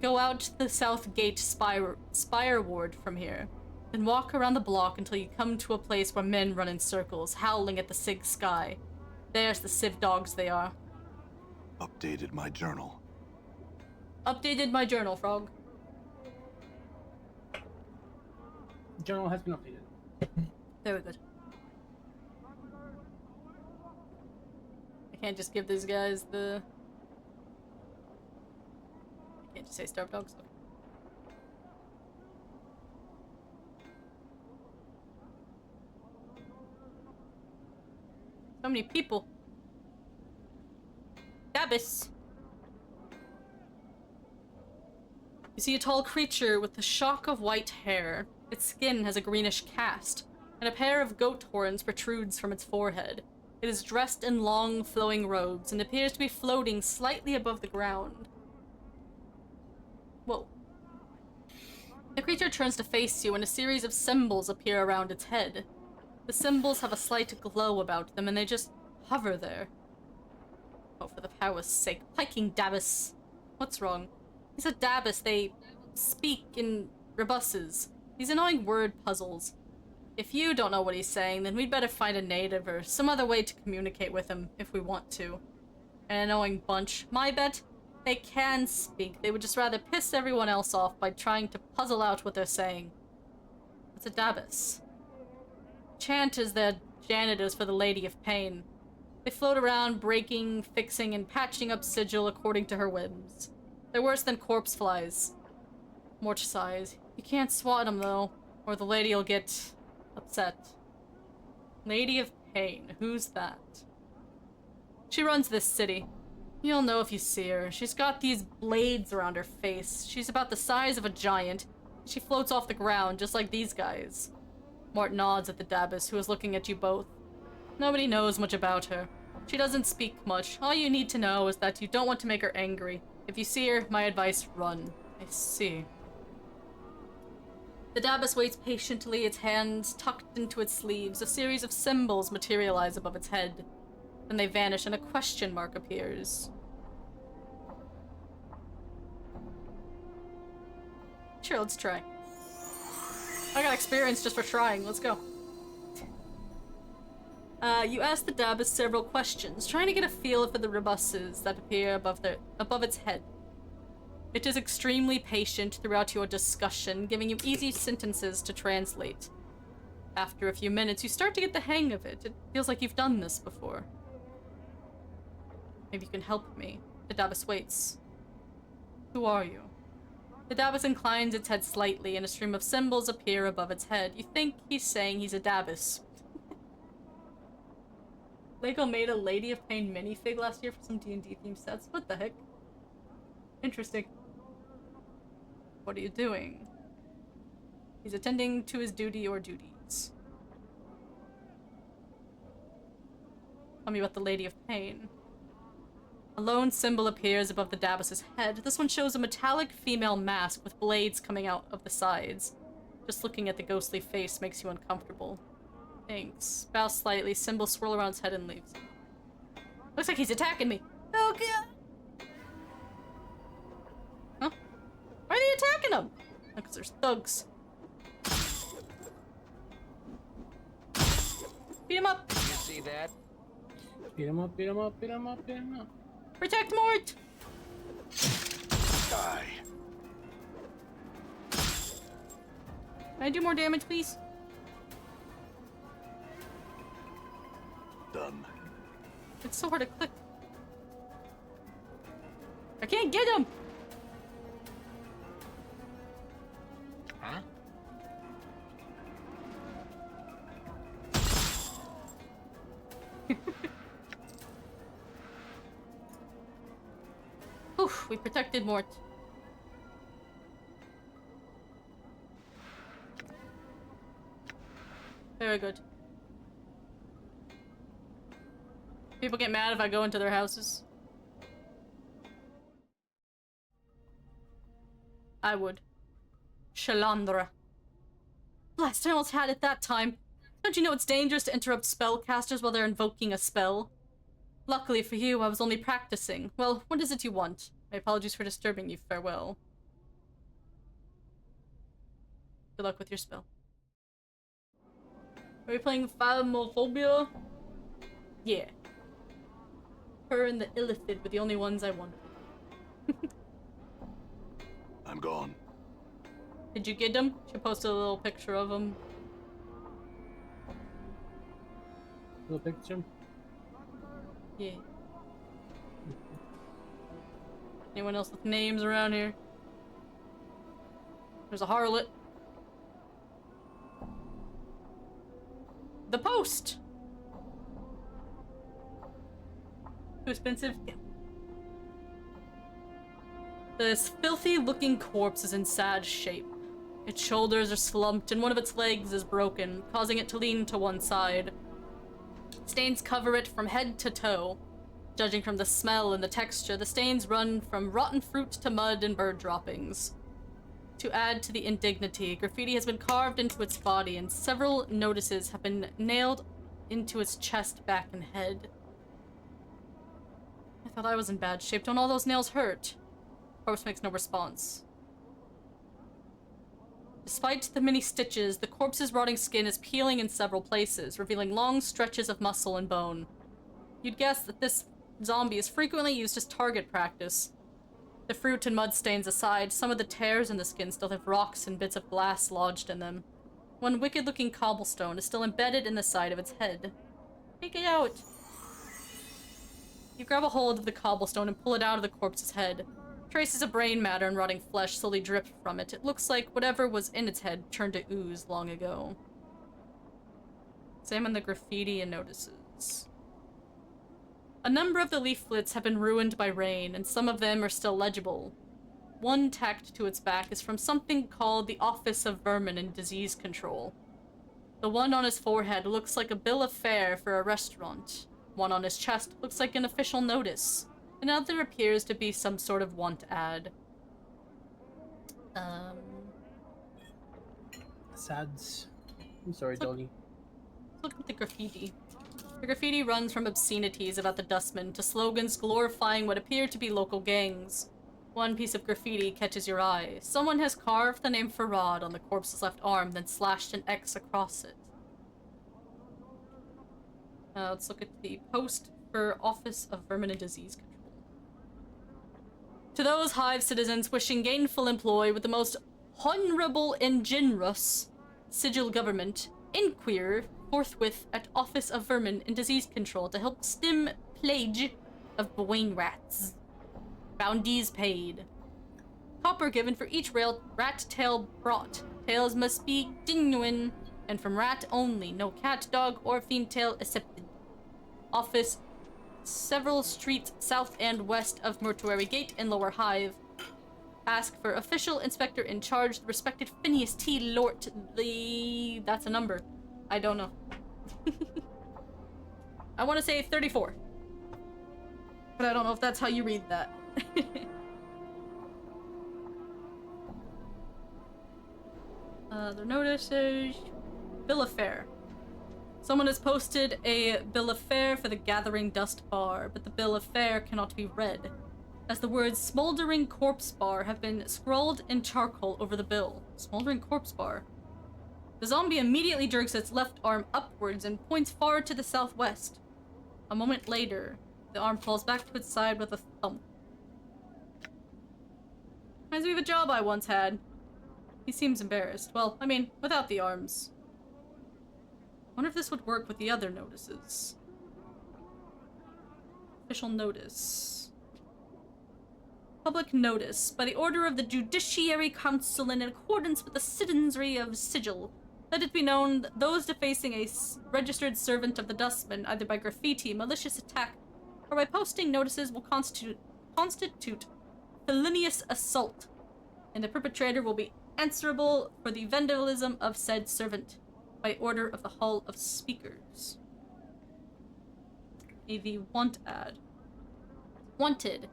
Go out to the south gate spire ward from here. Then walk around the block until you come to a place where men run in circles, howling at the sig sky. There's the civ dogs they are. Updated my journal. Updated my journal, Frog. Journal has been updated. Very good. I can't just give these guys the... I can't just say starved dogs. Okay. So many people. Dabbis. You see a tall creature with a shock of white hair. Its skin has a greenish cast, and a pair of goat horns protrudes from its forehead. It is dressed in long, flowing robes and appears to be floating slightly above the ground. Whoa. The creature turns to face you, and a series of symbols appear around its head. The symbols have a slight glow about them, and they just hover there. Oh, for the power's sake. Piking Dabbis. What's wrong? These are Dabbis. They speak in rebusses. These annoying word puzzles. If you don't know what he's saying, then we'd better find a native or some other way to communicate with him if we want to. An annoying bunch. My bet? They can speak. They would just rather piss everyone else off by trying to puzzle out what they're saying. It's a Dabbis. Chant is their janitors for the Lady of Pain. They float around, breaking, fixing, and patching up Sigil according to her whims. They're worse than corpse flies. Mort sighs. You can't swat them, though, or the lady'll get upset. Lady of Pain. Who's that? She runs this city. You'll know if you see her. She's got these blades around her face. She's about the size of a giant. She floats off the ground, just like these guys. Mort nods at the Dabbis, who is looking at you both. Nobody knows much about her. She doesn't speak much. All you need to know is that you don't want to make her angry. If you see her, my advice, run. I see. The Dabbis waits patiently, its hands tucked into its sleeves. A series of symbols materialize above its head. Then they vanish and a question mark appears. Sure, let's try. I got experience just for trying. Let's go. You ask the Dabbis several questions, trying to get a feel for the rebusses that appear above its head. It is extremely patient throughout your discussion, giving you easy sentences to translate. After a few minutes, you start to get the hang of it. It feels like you've done this before. Maybe you can help me. The Dabbis waits. Who are you? The Dabbis inclines its head slightly, and a stream of symbols appear above its head. You think he's saying he's a Dabbis. Lego made a Lady of Pain minifig last year for some D&D themed sets. What the heck? Interesting. What are you doing? He's attending to his duty or duties. Tell me about the Lady of Pain. A lone symbol appears above the Dabbis' head. This one shows a metallic female mask with blades coming out of the sides. Just looking at the ghostly face makes you uncomfortable. Thanks. Bow slightly, symbol swirl around his head and leaves. Looks like he's attacking me. Oh god! Huh? Why are they attacking him? Because there's thugs. Beat him up! You see that? Beat him up, beat him up, beat him up, beat him up. Protect Mort! Die. Can I do more damage, please? Done. It's so hard to click. I can't get him! Huh? Oof, we protected Mort. Very good. People get mad if I go into their houses. I would. Shalandra. Blast, I almost had it that time. Don't you know it's dangerous to interrupt spellcasters while they're invoking a spell? Luckily for you, I was only practicing. Well, what is it you want? My apologies for disturbing you. Farewell. Good luck with your spell. Are we playing Phasmophobia? Yeah. Her and the Illithid were the only ones I wanted. I'm gone. Did you get them? She posted a little picture of them. Little picture. Yeah. Anyone else with names around here? There's a harlot. The post! Too expensive? Yeah. This filthy-looking corpse is in sad shape. Its shoulders are slumped and one of its legs is broken, causing it to lean to one side. Stains cover it from head to toe. Judging from the smell and the texture, the stains run from rotten fruit to mud and bird droppings. To add to the indignity, graffiti has been carved into its body and several notices have been nailed into its chest, back, and head. I thought I was in bad shape. Don't all those nails hurt? Corpse makes no response. Despite the many stitches, the corpse's rotting skin is peeling in several places, revealing long stretches of muscle and bone. You'd guess that this zombie is frequently used as target practice. The fruit and mud stains aside, some of the tears in the skin still have rocks and bits of glass lodged in them. One wicked-looking cobblestone is still embedded in the side of its head. Take it out! You grab a hold of the cobblestone and pull it out of the corpse's head. Traces of brain matter and rotting flesh slowly drip from it. It looks like whatever was in its head turned to ooze long ago. Examine the graffiti and notices. A number of the leaflets have been ruined by rain, and some of them are still legible. One tacked to its back is from something called the Office of Vermin and Disease Control. The one on his forehead looks like a bill of fare for a restaurant. One on his chest looks like an official notice. Another appears to be some sort of want ad. Sads. I'm sorry, Dolly. Look at the graffiti. The graffiti runs from obscenities about the dustman to slogans glorifying what appear to be local gangs. One piece of graffiti catches your eye. Someone has carved the name Farad on the corpse's left arm, then slashed an X across it. Let's look at the post for Office of Vermin and Disease Control. To those hive citizens wishing gainful employ with the most honorable and generous sigil government, inquire forthwith at Office of Vermin and Disease Control to help stem plague of brain rats. Bounties paid. Copper given for each rat tail brought. Tails must be genuine and from rat only. No cat, dog, or female accepted. Office several streets south and west of Mortuary Gate and Lower Hive. Ask for official inspector in charge, the respected Phineas T. Lort. That's a number. I don't know. I want to say 34. But I don't know if that's how you read that. The notices. Bill of fare. Someone has posted a bill of fare for the Gathering Dust Bar, but the bill of fare cannot be read, as the words Smoldering Corpse Bar have been scrawled in charcoal over the bill. Smoldering Corpse Bar. The zombie immediately jerks its left arm upwards and points far to the southwest. A moment later, the arm falls back to its side with a thump. Reminds me of a job I once had. He seems embarrassed. Well, I mean, without the arms. Wonder if this would work with the other notices. Official notice. Public notice. By the order of the Judiciary Council and in accordance with the citizenry of Sigil, let it be known that those defacing a registered servant of the Dustman, either by graffiti, malicious attack, or by posting notices will constitute felonious assault, and the perpetrator will be answerable for the vandalism of said servant by order of the Hall of Speakers. AV want ad. Wanted.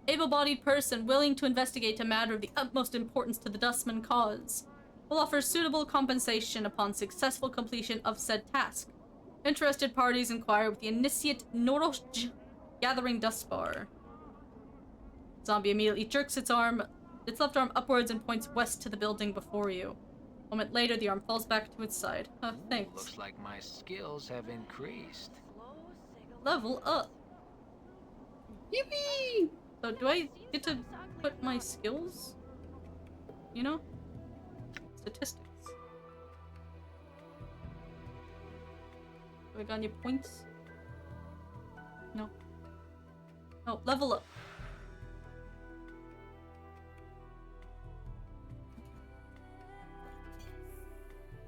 Able-bodied person willing to investigate a matter of the utmost importance to the Dustman cause. Will offer suitable compensation upon successful completion of said task. Interested parties inquire with the Initiate Noroj Gathering Dust Bar. Zombie immediately jerks its left arm upwards and points west to the building before you. A moment later, the arm falls back to its side. Thanks. Looks like my skills have increased. Level up. Yippee! So do I get to put my skills? You know? Statistics. Do I got any points? No. Oh, level up.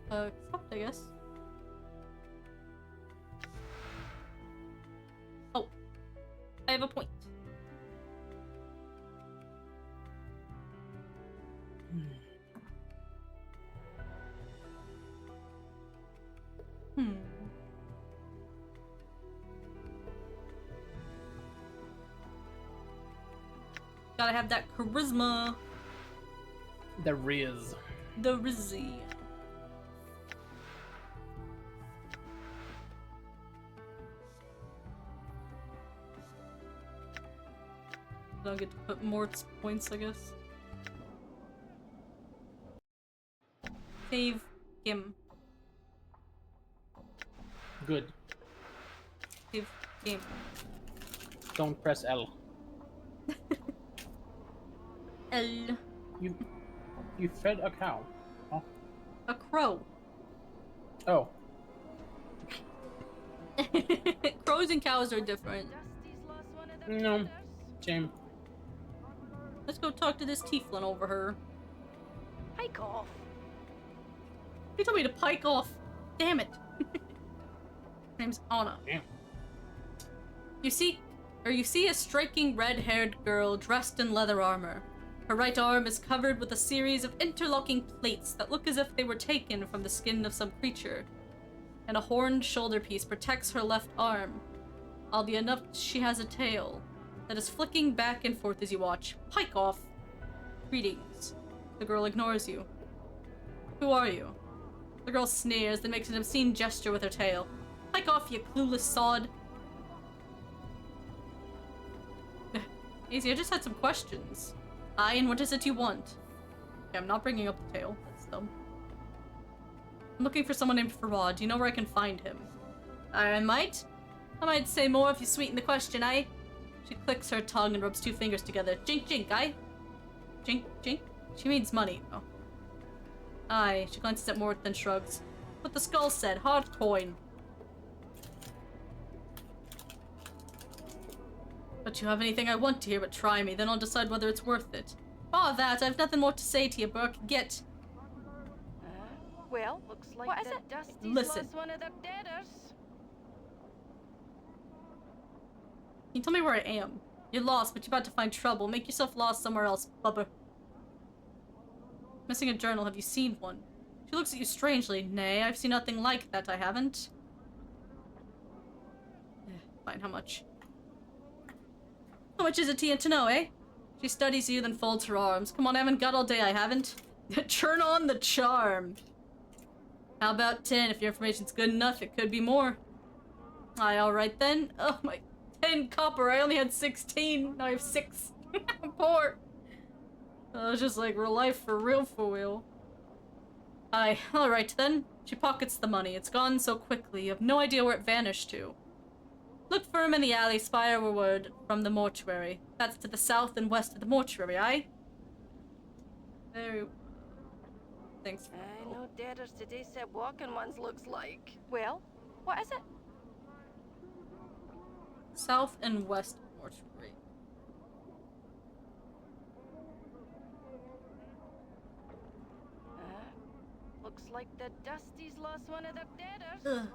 Accept, I guess. Oh. I have a point. Hmm. Gotta have that charisma. The Riz. The Rizzy. I'll get to put more points, I guess. Save game. Good. Save game. Don't press L. L. You fed a cow. Oh. A crow. Oh. Crows and cows are different. No. Same. Let's go talk to this tieflin over her. Hike off. You told me to pike off. Damn it. Her name's Anna. Damn. You see a striking red-haired girl dressed in leather armor. Her right arm is covered with a series of interlocking plates that look as if they were taken from the skin of some creature. And a horned shoulder piece protects her left arm. Oddly enough, she has a tail that is flicking back and forth as you watch. Pike off. Greetings. The girl ignores you. Who are you? The girl sneers, then makes an obscene gesture with her tail. Pike off, you clueless sod. Easy, I just had some questions. Aye, and what is it you want? Okay, I'm not bringing up the tail. That's dumb. I'm looking for someone named Farad. Do you know where I can find him? I might say more if you sweeten the question, aye? She clicks her tongue and rubs two fingers together. Jink, jink, aye? Jink, jink? She means money, though. Aye, she glances at Mort, then shrugs. What the skull said, hard coin. But you have anything I want to hear but try me, then I'll decide whether it's worth it. Bar that, I've nothing more to say to you, Burke. Get. Well, looks like What is the it? Dusty's Listen. lost one of their deaders. Can you tell me where I am? You're lost, but you're about to find trouble. Make yourself lost somewhere else, bubba. Missing a journal. Have you seen one? She looks at you strangely. Nay, I've seen nothing like that. I haven't. Fine, how much? How much is it to know, eh? She studies you, then folds her arms. Come on, I haven't got all day, I haven't. Turn on the charm. How about 10? If your information's good enough, it could be more. Aye, alright then. Oh my, 10 copper. I only had 16. Now I have 6. I'm poor. It's just like real life for real. Aye, alright then. She pockets the money. It's gone so quickly, you have no idea where it vanished to. Look for him in the alley, spireward from the mortuary. That's to the south and west of the mortuary, aye? Very... Thanks. I know deaders today said walking ones looks like. Well, what is it? South and west mortuary. Looks like the Dusty's lost one of their deaders. Ugh.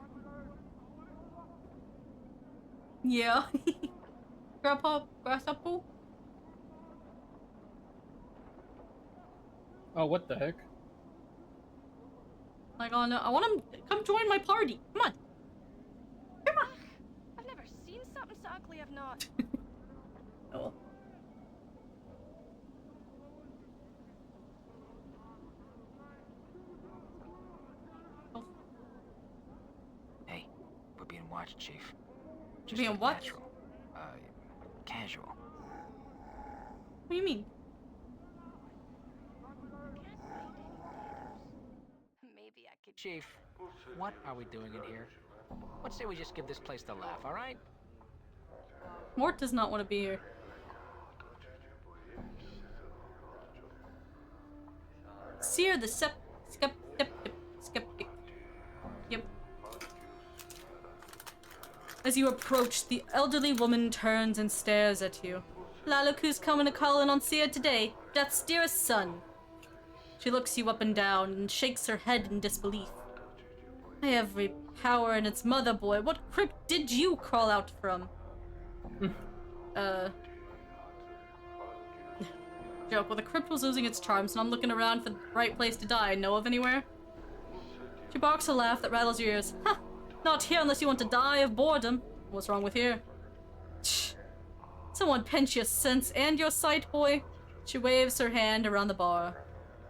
Yeah. Grasshopper? Oh, what the heck? Like, oh no, I want him to come join my party. Come on. Come on. I've never seen something so ugly, I've not. Oh. Hey, we're being watched, Chief. Just Being look watched? natural. Casual. What do you mean? Maybe I could. Chief, what are we doing in here? Let's say we just give this place the laugh, all right? Mort does not want to be here. Seer the skeptic. Yep. As you approach, the elderly woman turns and stares at you. La, look who's coming to call in on Seer today. Death's dearest son. She looks you up and down and shakes her head in disbelief. Every power in its mother, boy. What crypt did you crawl out from? Joke. Well, the crypt was losing its charms, and I'm looking around for the right place to die. Know of anywhere? She barks a laugh that rattles your ears. Ha! Not here unless you want to die of boredom. What's wrong with here? Tch. Someone pinch your sense and your sight, boy. She waves her hand around the bar.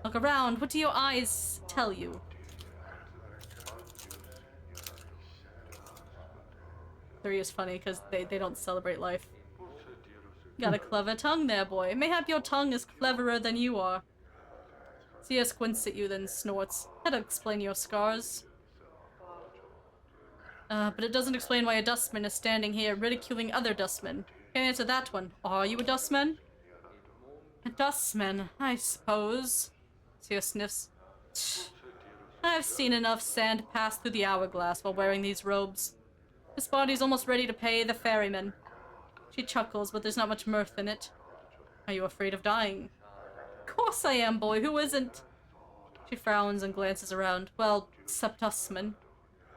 Look around. What do your eyes tell you? Three is funny because they don't celebrate life. Got a clever tongue there, boy. Mayhap your tongue is cleverer than you are. Sia squints at you, then snorts. That'll explain your scars. But it doesn't explain why a dustman is standing here ridiculing other dustmen. Can't answer that one. Are you a dustman? A dustman, I suppose. Sia sniffs. I've seen enough sand pass through the hourglass while wearing these robes. This body's almost ready to pay the ferryman. She chuckles, but there's not much mirth in it. Are you afraid of dying? Of course I am, boy. Who isn't? She frowns and glances around. Well, except dustmen.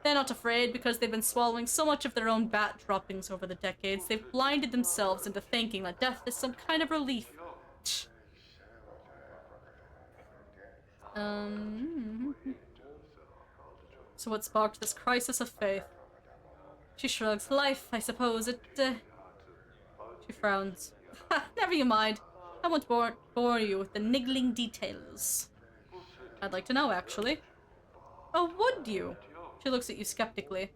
They're not afraid because they've been swallowing so much of their own bat droppings over the decades. They've blinded themselves into thinking that death is some kind of relief. So what sparked this crisis of faith? She shrugs. Life, I suppose. She frowns. Never you mind. I won't bore you with the niggling details. I'd like to know, actually. Oh, would you? She looks at you skeptically.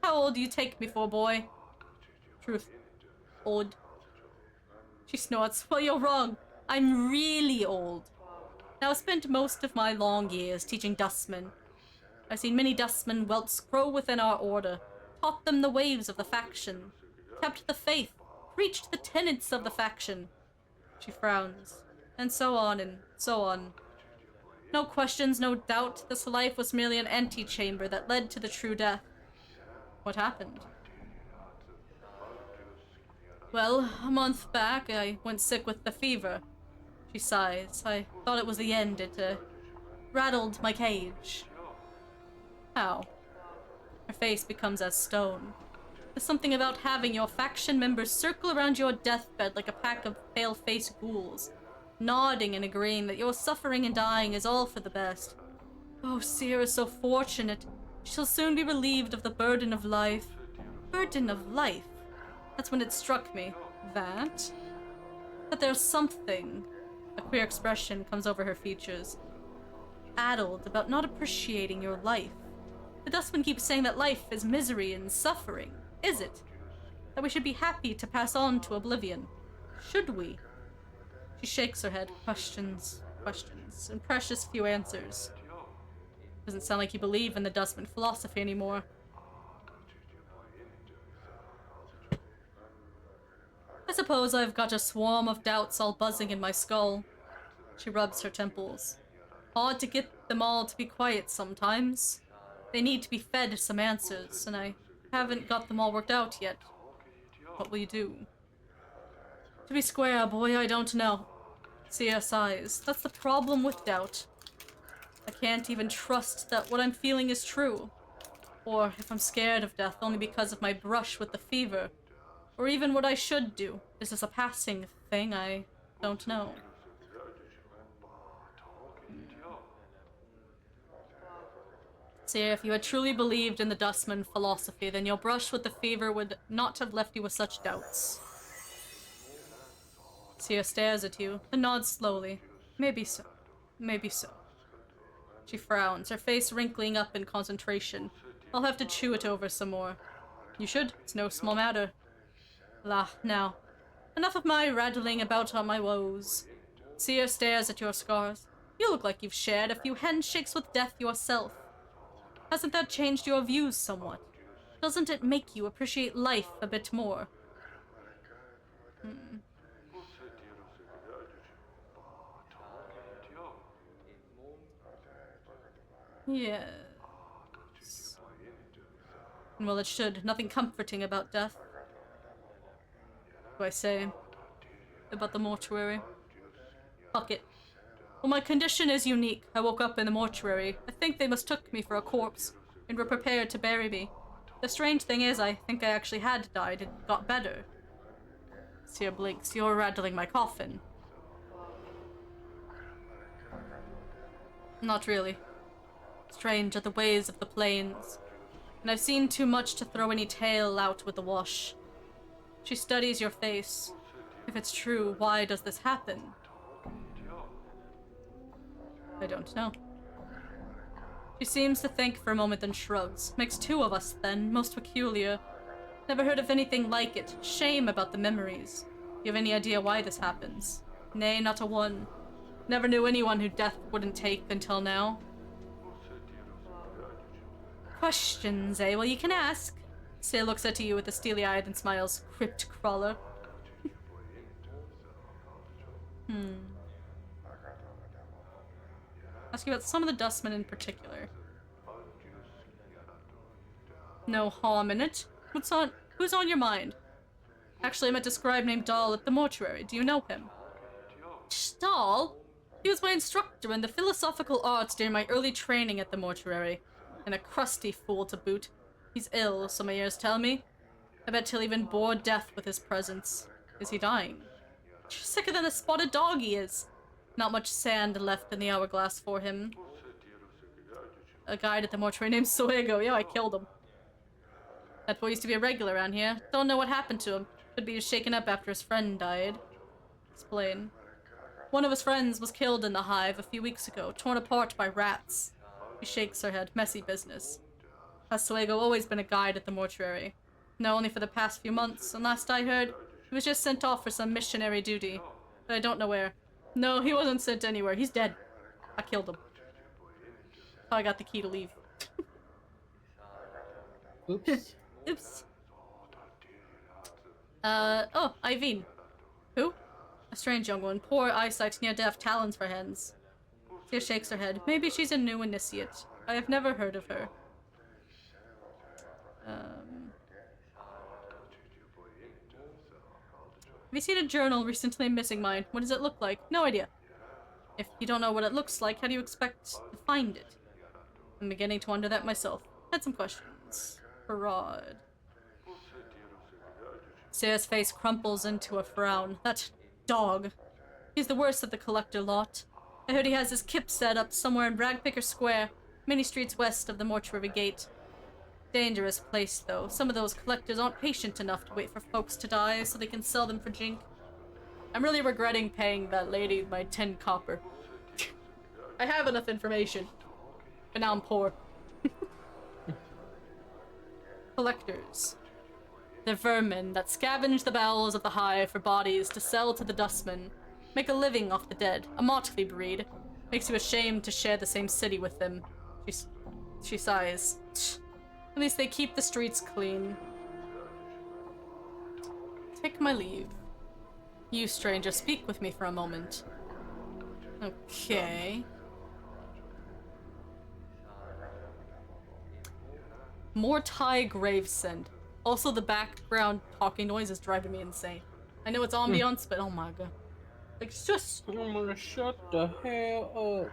How old do you take me for, boy? Truth. Old. She snorts. Well, you're wrong. I'm really old. Now, I've spent most of my long years teaching dustmen. I've seen many dustmen whelps grow within our order, taught them the ways of the faction, kept the faith, preached the tenets of the faction. She frowns. And so on and so on. No questions, no doubt, this life was merely an antechamber that led to the true death. What happened? Well, a month back, I went sick with the fever. She sighs. I thought it was the end. It, rattled my cage. How? Her face becomes as stone. There's something about having your faction members circle around your deathbed like a pack of pale-faced ghouls, nodding and agreeing that your suffering and dying is all for the best. Oh, Sierra is so fortunate. She'll soon be relieved of the burden of life. Burden of life? That's when it struck me. That there's something. A queer expression comes over her features. Addled about not appreciating your life. The dustman keeps saying that life is misery and suffering. Is it? That we should be happy to pass on to oblivion. Should we? She shakes her head. Questions, and precious few answers. Doesn't sound like you believe in the dustman philosophy anymore. I suppose I've got a swarm of doubts all buzzing in my skull. She rubs her temples. Hard to get them all to be quiet sometimes. They need to be fed some answers, and I haven't got them all worked out yet. What will you do? To be square, boy, I don't know. Sia sighs. That's the problem with doubt. I can't even trust that what I'm feeling is true. Or if I'm scared of death only because of my brush with the fever. Or even what I should do. Is this a passing thing? I don't know. Sia, if you had truly believed in the dustman philosophy, then your brush with the fever would not have left you with such doubts. Sia stares at you, then nods slowly. Maybe so. Maybe so. She frowns, her face wrinkling up in concentration. I'll have to chew it over some more. You should. It's no small matter. La, now. Enough of my rattling about on my woes. Sia stares at your scars. You look like you've shared a few handshakes with death yourself. Hasn't that changed your views somewhat? Doesn't it make you appreciate life a bit more? Yes. Well, it should. Nothing comforting about death. What do I say? About the mortuary? Fuck it. Well, my condition is unique. I woke up in the mortuary. I think they mistook me for a corpse and were prepared to bury me. The strange thing is, I think I actually had died and got better. Seer blinks. You're rattling my coffin. Not really. Strange are the ways of the plains, and I've seen too much to throw any tale out with the wash. She studies your face. If it's true, why does this happen? I don't know. She seems to think for a moment, then shrugs. Makes two of us, then. Most peculiar. Never heard of anything like it. Shame about the memories. You have any idea why this happens? Nay, not a one. Never knew anyone who death wouldn't take until now. Questions, eh? Well, you can ask. Say looks at you with a steely eye and smiles. Crypt crawler. Ask you about some of the dustmen in particular. No harm in it. Who's on your mind? Actually, I met a scribe named Dahl at the mortuary. Do you know him? Dahl? He was my instructor in the philosophical arts during my early training at the mortuary. And a crusty fool to boot. He's ill, so my ears tell me. I bet he'll even bore death with his presence. Is he dying? Sicker than a spotted dog he is. Not much sand left in the hourglass for him. A guide at the mortuary named Suego. Yeah, I killed him. That boy used to be a regular around here. Don't know what happened to him. Could be he was shaken up after his friend died. Explain. One of his friends was killed in the hive a few weeks ago, torn apart by rats. She shakes her head. Messy business. Has Suego always been a guide at the mortuary? No, only for the past few months, and last I heard, he was just sent off for some missionary duty. But I don't know where. No, he wasn't sent anywhere. He's dead. I killed him. Oh, I got the key to leave. Oops. Oops. Oh, Iveen. Who? A strange young one. Poor eyesight, near deaf, talons for hands. Tia shakes her head. Maybe she's a new initiate. I have never heard of her. Have you seen a journal recently missing mine? What does it look like? No idea. If you don't know what it looks like, how do you expect to find it? I'm beginning to wonder that myself. Had some questions. Fraud. Sarah's face crumples into a frown. That dog. He's the worst of the collector lot. I heard he has his kip set up somewhere in Ragpicker Square, many streets west of the mortuary gate. Dangerous place, though. Some of those collectors aren't patient enough to wait for folks to die so they can sell them for jink. I'm really regretting paying that lady my 10 copper. I have enough information, but now I'm poor. Collectors. They're vermin that scavenge the bowels of the hive for bodies to sell to the dustmen. Make a living off the dead. A motley breed. Makes you ashamed to share the same city with them. She sighs. At least they keep the streets clean. Take my leave. You, stranger, speak with me for a moment. Okay. More Thai Gravesend. Also, the background talking noise is driving me insane. I know it's ambiance, but oh my god. Like, it's just... I'm gonna shut the hell up.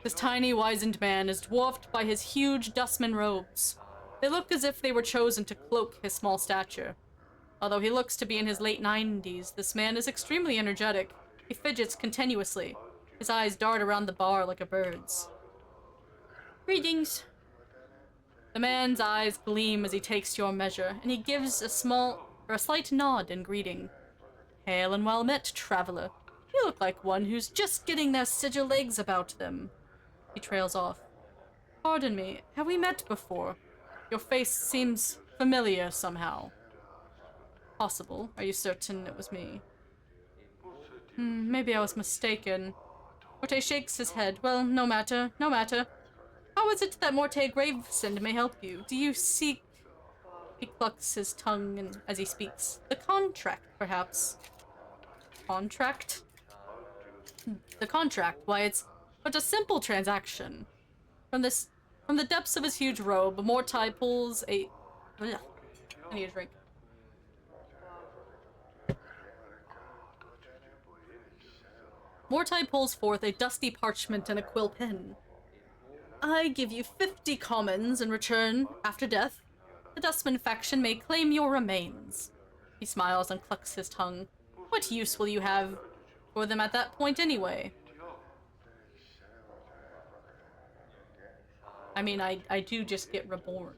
This tiny, wizened man is dwarfed by his huge dustman robes. They look as if they were chosen to cloak his small stature. Although he looks to be in his late 90s, this man is extremely energetic. He fidgets continuously. His eyes dart around the bar like a bird's. Greetings. The man's eyes gleam as he takes your measure, and he gives a slight nod in greeting. Hail and well met, traveler. You look like one who's just getting their sigil legs about them. He trails off. Pardon me, have we met before? Your face seems familiar somehow. Possible. Are you certain it was me? Maybe I was mistaken. Morte shakes his head. Well, no matter, no matter. How is it that Morte Gravesend may help you? Do you seek... He clucks his tongue as he speaks. The contract, perhaps. Contract? The contract, why it's but a simple transaction. From the depths of his huge robe, Mortai pulls a... Ugh, I need a drink. Mortai pulls forth a dusty parchment and a quill pen. I give you 50 commons in return after death. The Dustman faction may claim your remains. He smiles and clucks his tongue. What use will you have for them at that point anyway? I mean, I do just get reborn.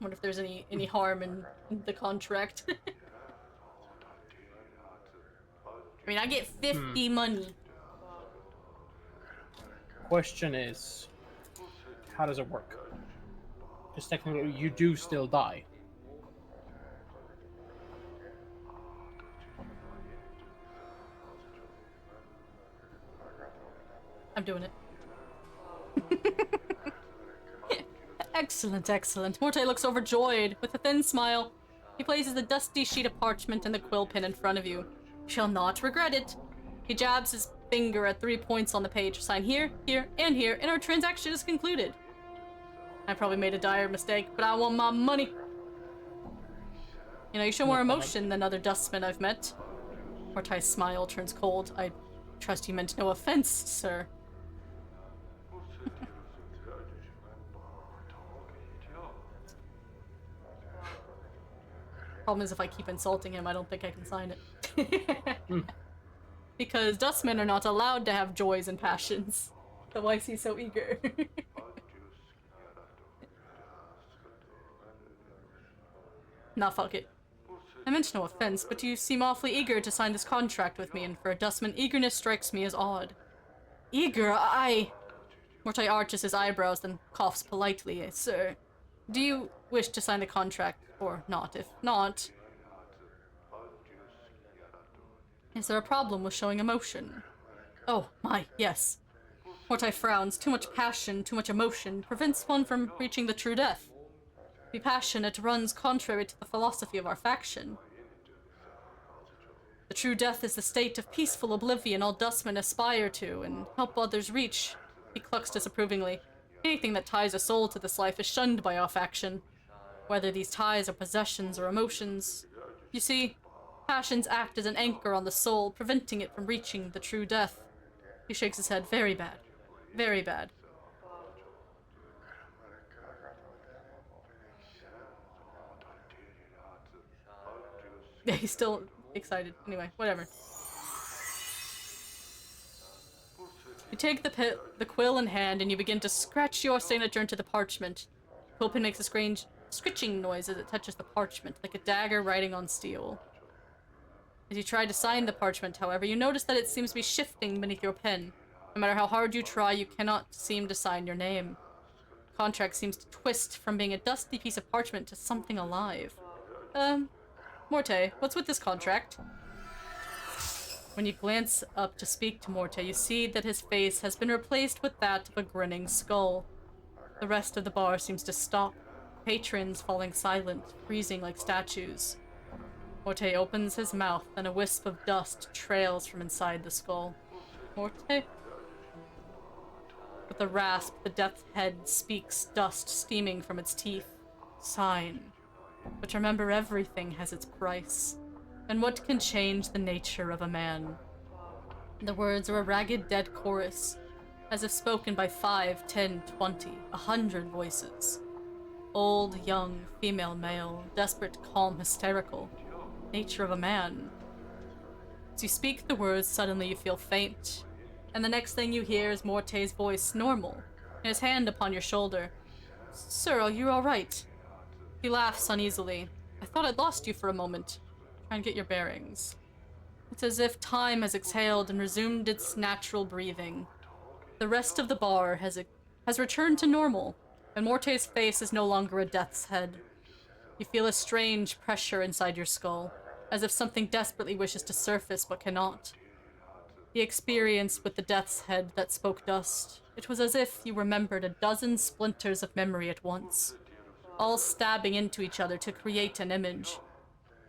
Wonder if there's any harm in the contract. I mean, I get 50 money. Question is, how does it work? Because technically, you do still die. I'm doing it. Excellent, excellent. Morte looks overjoyed. With a thin smile, he places the dusty sheet of parchment and the quill pen in front of you. You shall not regret it. He jabs his finger at 3 points on the page. Sign here, here, and here, and our transaction is concluded. I probably made a dire mistake, but I want my money. You know, you show more emotion than other dustmen I've met. Morte's smile turns cold. I trust you meant no offense, sir. Problem is, if I keep insulting him, I don't think I can sign it. Because dustmen are not allowed to have joys and passions. But why is he so eager? Nah, fuck it. I meant no offense, but you seem awfully eager to sign this contract with me, and for a dustman, eagerness strikes me as odd. Eager? Morte arches his eyebrows, then coughs politely. Sir, do you wish to sign the contract, or not? If not... Is there a problem with showing emotion? Oh, my, yes. Morte frowns. Too much passion, too much emotion, prevents one from reaching the true death. To be passionate runs contrary to the philosophy of our faction. The true death is the state of peaceful oblivion all dustmen aspire to and help others reach. He clucks disapprovingly. Anything that ties a soul to this life is shunned by our faction. Whether these ties are possessions or emotions. You see, passions act as an anchor on the soul, preventing it from reaching the true death. He shakes his head. Very bad. Very bad. Yeah, he's still excited. Anyway, whatever. You take the quill in hand and you begin to scratch your signature into the parchment. The quill pen makes a strange scritching noise as it touches the parchment, like a dagger writing on steel. As you try to sign the parchment, however, you notice that it seems to be shifting beneath your pen. No matter how hard you try, you cannot seem to sign your name. The contract seems to twist from being a dusty piece of parchment to something alive. Morte, what's with this contract? When you glance up to speak to Morte, you see that his face has been replaced with that of a grinning skull. The rest of the bar seems to stop, patrons falling silent, freezing like statues. Morte opens his mouth, and a wisp of dust trails from inside the skull. Morte? With a rasp, the death's head speaks, dust steaming from its teeth. Sign. But remember, everything has its price. And what can change the nature of a man? The words are a ragged, dead chorus, as if spoken by 5, 10, 20, 100 voices. Old, young, female, male, desperate, calm, hysterical. Nature of a man. As you speak the words, suddenly you feel faint, and the next thing you hear is Morte's voice, normal, and his hand upon your shoulder. Sir, are you alright? He laughs uneasily. I thought I'd lost you for a moment. Try and get your bearings. It's as if time has exhaled and resumed its natural breathing. The rest of the bar has returned to normal, and Morte's face is no longer a death's head. You feel a strange pressure inside your skull, as if something desperately wishes to surface but cannot. The experience with the death's head that spoke dust, it was as if you remembered a dozen splinters of memory at once, all stabbing into each other to create an image.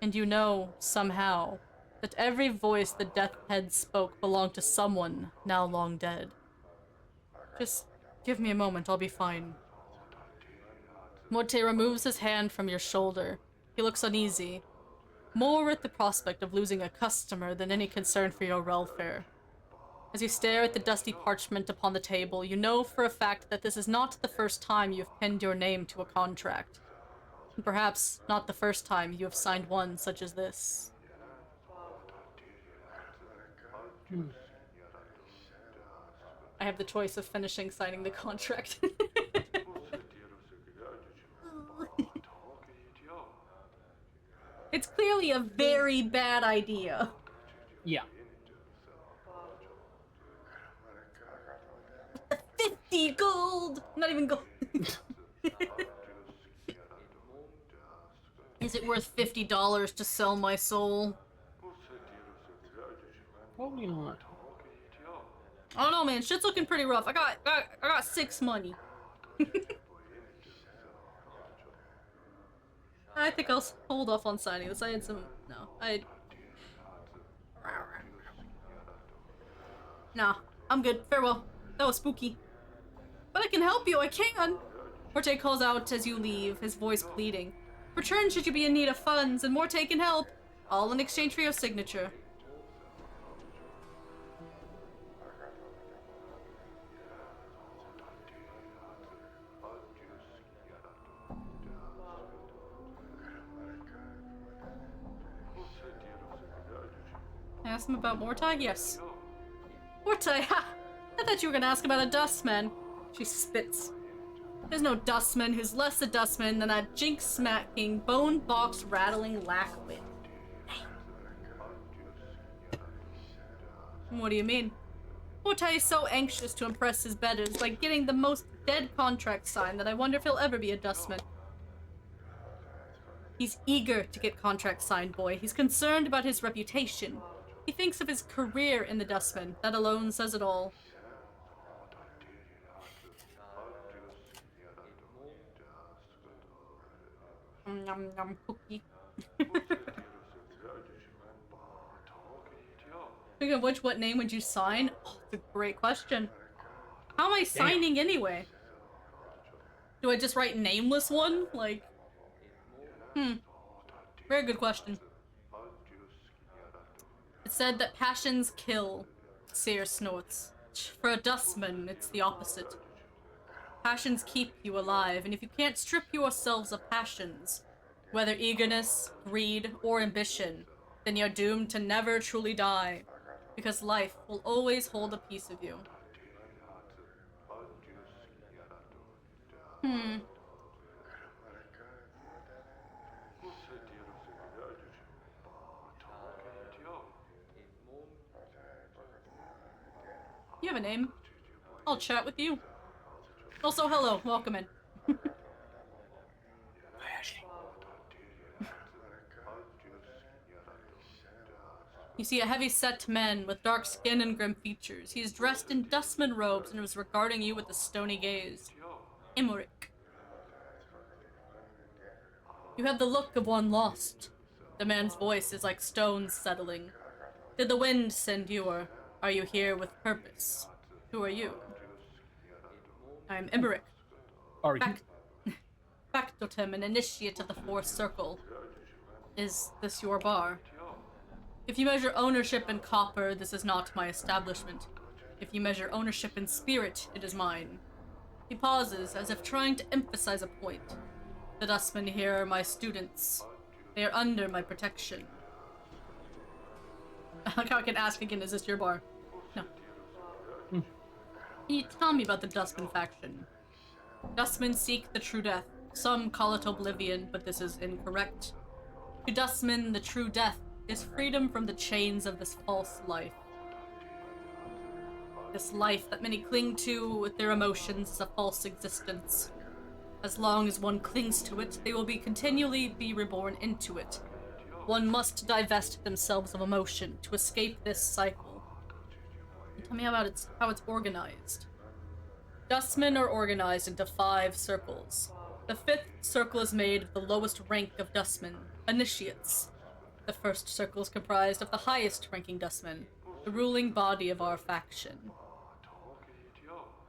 And you know, somehow, that every voice the death's head spoke belonged to someone now long dead. Just give me a moment, I'll be fine. Morte removes his hand from your shoulder. He looks uneasy, more at the prospect of losing a customer than any concern for your welfare. As you stare at the dusty parchment upon the table, you know for a fact that this is not the first time you've pinned your name to a contract. Perhaps not the first time you have signed one such as this. I have the choice of finishing signing the contract. It's clearly a very bad idea. Yeah. 50 gold! Not even gold. Is it worth $50 to sell my soul? Probably not. I don't know, man. Shit's looking pretty rough. I got 6 money. I think I'll hold off on signing this. I had some... No. Nah. I'm good. Farewell. That was spooky. But I can help you. I can! Morte calls out as you leave, his voice pleading. Return should you be in need of funds, and Morte can help. All in exchange for your signature. I asked him about Morte? Yes. Morte, ha! I thought you were gonna ask about a dustman. She spits. There's no dustman who's less a dustman than that jinx-smacking, bone-box-rattling lackwit. What do you mean? Morte is so anxious to impress his betters by getting the most dead contract signed that I wonder if he'll ever be a dustman. He's eager to get contracts signed, boy. He's concerned about his reputation. He thinks of his career in the dustman. That alone says it all. Nom nom cookie. Speaking of which, what name would you sign? Oh, that's a great question. How am I signing anyway? Do I just write nameless one? Like, very good question. It said that passions kill, Seer snorts. For a dustman, it's the opposite. Passions keep you alive, and if you can't strip yourselves of passions, whether eagerness, greed, or ambition, then you're doomed to never truly die, because life will always hold a piece of you. You have a name. I'll chat with you. Also, hello. Welcome in. You see a heavy-set man with dark skin and grim features. He is dressed in dustman robes and is regarding you with a stony gaze. Emmerich. You have the look of one lost. The man's voice is like stones settling. Did the wind send you, or are you here with purpose? Who are you? I'm Emmerich. Are you? Factotum, an initiate of the Fourth Circle. Is this your bar? If you measure ownership in copper, this is not my establishment. If you measure ownership in spirit, it is mine. He pauses, as if trying to emphasize a point. The dustmen here are my students. They are under my protection. I like how I can ask again, is this your bar? No. Can you tell me about the Dustman faction? Dustmen seek the true death. Some call it oblivion, but this is incorrect. To Dustmen, the true death is freedom from the chains of this false life. This life that many cling to with their emotions is a false existence. As long as one clings to it, they will continually be reborn into it. One must divest themselves of emotion to escape this cycle. Tell me about how it's organized. Dustmen are organized into 5 circles. The 5th circle is made of the lowest rank of dustmen, initiates. The 1st circle is comprised of the highest ranking dustmen, the ruling body of our faction.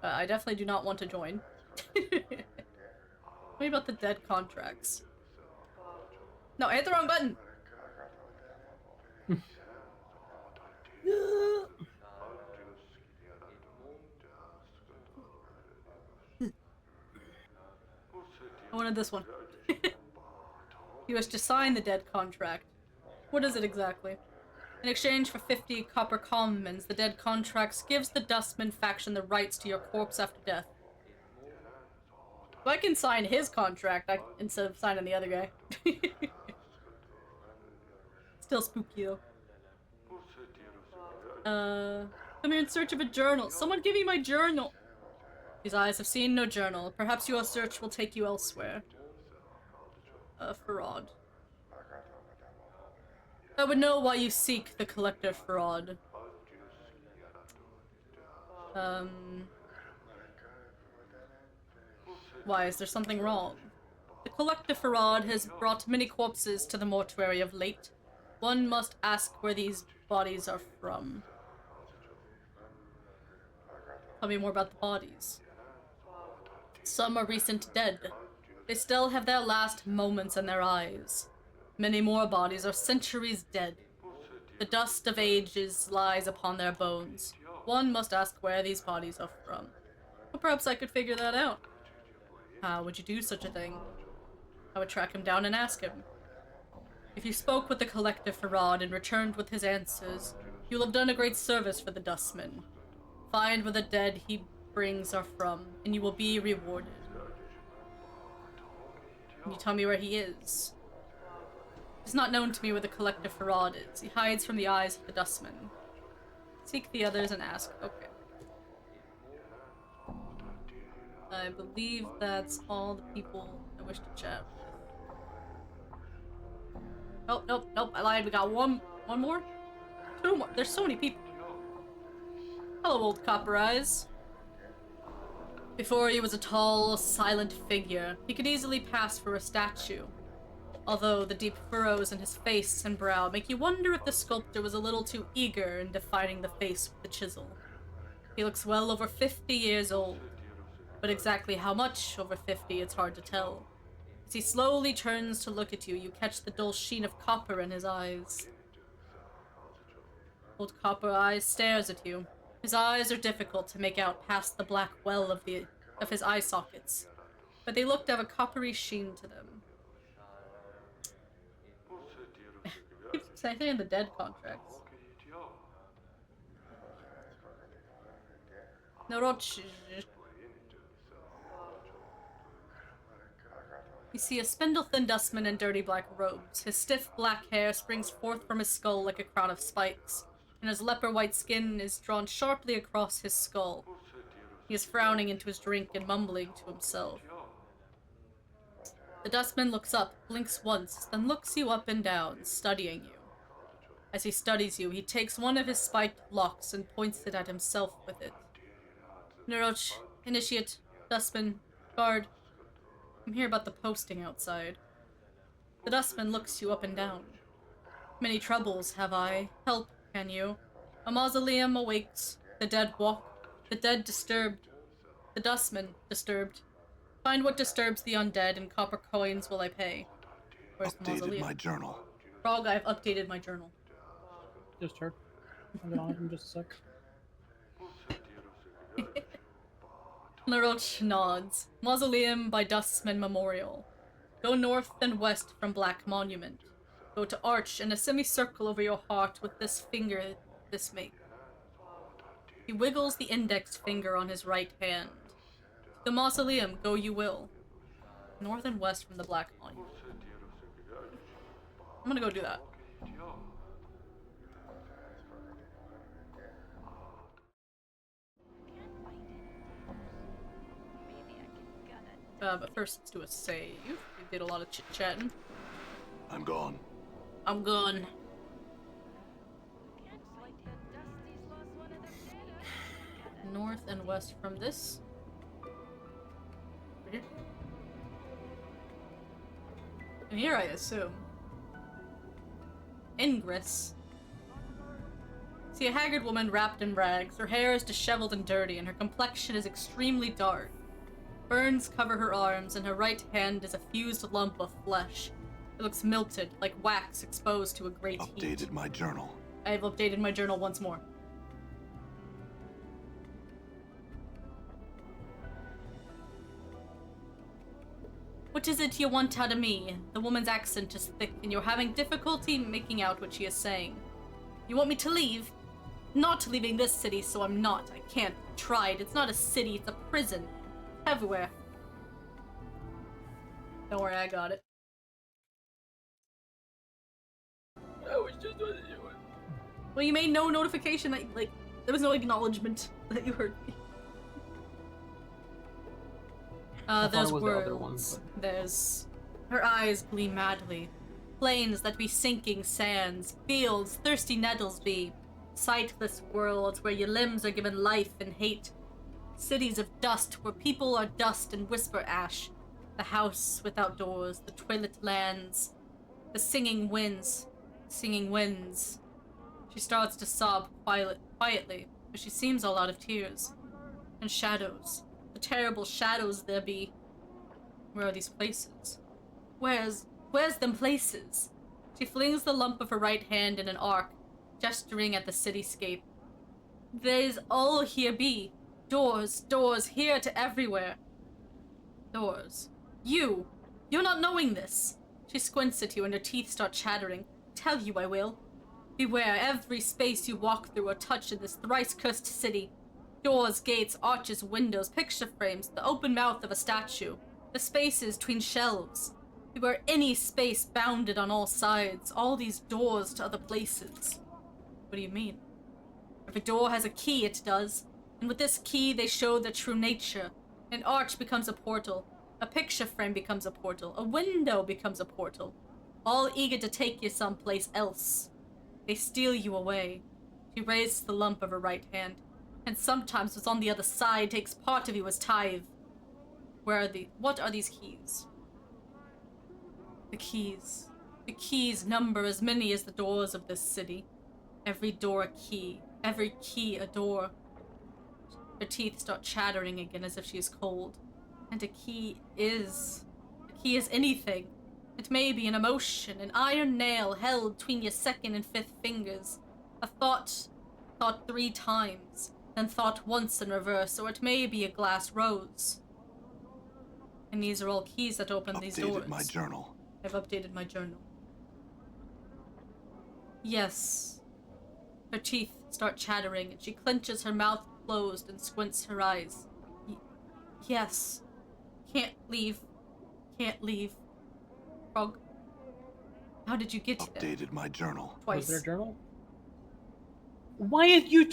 I definitely do not want to join. Tell me about the dead contracts. No, I hit the wrong button! I wanted this one. You wish to sign the dead contract. What is it exactly? In exchange for 50 copper commons, the dead contracts gives the Dustman faction the rights to your corpse after death. If I can sign his contract instead of signing the other guy. Still spooky though. Come here in search of a journal. Someone give me my journal. These eyes have seen no journal. Perhaps your search will take you elsewhere. Fraud. I would know why you seek the collector fraud. Why, is there something wrong? The collector fraud has brought many corpses to the mortuary of late. One must ask where these bodies are from. Tell me more about the bodies. Some are recent dead. They still have their last moments in their eyes. Many more bodies are centuries dead. The dust of ages lies upon their bones. One must ask where these bodies are from. Well, perhaps I could figure that out. How would you do such a thing? I would track him down and ask him. If you spoke with the collector Farad and returned with his answers, you'll have done a great service for the Dustman. Find where the dead he brings are from, and you will be rewarded. Can you tell me where he is? It's not known to me where the collector Farad is. He hides from the eyes of the Dustman. Seek the others and ask. Okay. I believe that's all the people I wish to chat with. Oh, nope, I lied. We got one more? Two more. There's so many people. Hello, old Copper Eyes. Before he was a tall, silent figure. He could easily pass for a statue. Although the deep furrows in his face and brow make you wonder if the sculptor was a little too eager in defining the face with the chisel. He looks well over 50 years old. But exactly how much over 50, it's hard to tell. As he slowly turns to look at you, you catch the dull sheen of copper in his eyes. Old Copper Eyes stares at you. His eyes are difficult to make out past the black well of his eye sockets, but they look to have a coppery sheen to them. Keeps saying the dead contracts. Noroch. You see a spindle-thin dustman in dirty black robes. His stiff black hair springs forth from his skull like a crown of spikes, and his leper-white skin is drawn sharply across his skull. He is frowning into his drink and mumbling to himself. The dustman looks up, blinks once, then looks you up and down, studying you. As he studies you, he takes one of his spiked locks and points it at himself with it. Noroch, Initiate, Dustman, Guard. I'm here about the posting outside. The Dustman looks you up and down. Many troubles have I. Help, can you? A mausoleum awakes. The dead walk. The dead disturbed. The Dustman disturbed. Find what disturbs the undead, and copper coins will I pay. Where's the mausoleum? Updated my journal. Frog, I've updated my journal. Just heard. I'll get on it in just a sec. Noroch nods. Mausoleum by Dustman Memorial. Go north and west from Black Monument. Go to Arch in a semicircle over your heart with this finger this make. He wiggles the index finger on his right hand. To the mausoleum go you will. North and west from the Black Monument. I'm gonna go do that. But first, let's do a save. We did a lot of chit-chatting. I'm gone. I'm gone. North and west from this. Right here. And here, I assume. Ingress. See a haggard woman wrapped in rags. Her hair is disheveled and dirty, and her complexion is extremely dark. Burns cover her arms, and her right hand is a fused lump of flesh. It looks melted, like wax exposed to a great heat. Updated my journal. I have updated my journal once more. What is it you want out of me? The woman's accent is thick, and you're having difficulty making out what she is saying. You want me to leave? Not leaving this city, so I'm not. I can't. I tried. It's not a city, it's a prison. Everywhere. Don't worry, I got it. I was just doing it. Well, you made no notification that, like, there was no acknowledgement that you heard me. There's worlds. There's... Her eyes gleam madly. Plains that be sinking sands. Fields thirsty nettles be. Sightless worlds where your limbs are given life and hate. Cities of dust where people are dust and whisper ash. The house without doors. The twilit lands. The singing winds. Singing winds. She starts to sob quietly, but she seems all out of tears. And shadows. The terrible shadows there be. Where are these places? Where's them places? She flings the lump of her right hand in an arc, gesturing at the cityscape. There's all here be. Doors, doors, here to everywhere. Doors. You're not knowing this. She squints at you and her teeth start chattering. Tell you I will. Beware every space you walk through or touch in this thrice-cursed city. Doors, gates, arches, windows, picture frames, the open mouth of a statue, the spaces between shelves. Beware any space bounded on all sides, all these doors to other places. What do you mean? Every door has a key, it does, and with this key they show their true nature. An arch becomes a portal, a picture frame becomes a portal, a window becomes a portal, all eager to take you someplace else. They steal you away. She raises the lump of her right hand, and sometimes what's on the other side takes part of you as tithe. What are these keys? The keys. The keys number as many as the doors of this city. Every door a key. Every key a door. Her teeth start chattering again as if she is cold. And a key is anything. It may be an emotion, an iron nail held between your second and fifth fingers. A thought 3 times, then thought once in reverse, or it may be a glass rose. And these are all keys that open these doors. Updated my journal. I've updated my journal. Yes. Her teeth start chattering, and she clenches her mouth closed and squints her eyes. Yes. Can't leave. Can't leave. Frog. How did you get there? Updated my journal. Was Twice. there a journal? Wyatt, you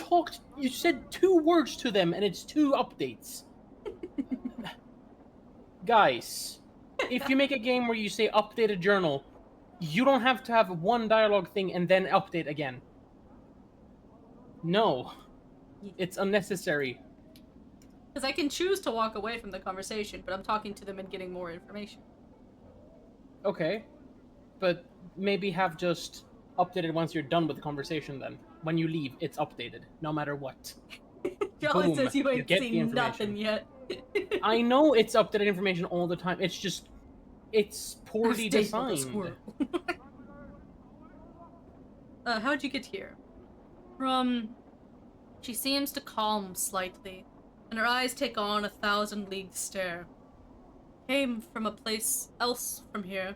said 2 words to them, and it's 2 updates. Guys, if you make a game where you say update a journal, you don't have to have 1 dialogue thing and then update again. No. It's unnecessary. Because I can choose to walk away from the conversation, but I'm talking to them and getting more information. Okay. But maybe have just updated once you're done with the conversation then. When you leave, it's updated, no matter what. Jolly Boom, says you you ain't get the seen nothing information. yet. I know it's updated information all the time. It's just, it's poorly I've stapled a designed. squirrel. How'd you get here? She seems to calm slightly, and her eyes take on a 1,000-league stare. Came from a place else from here,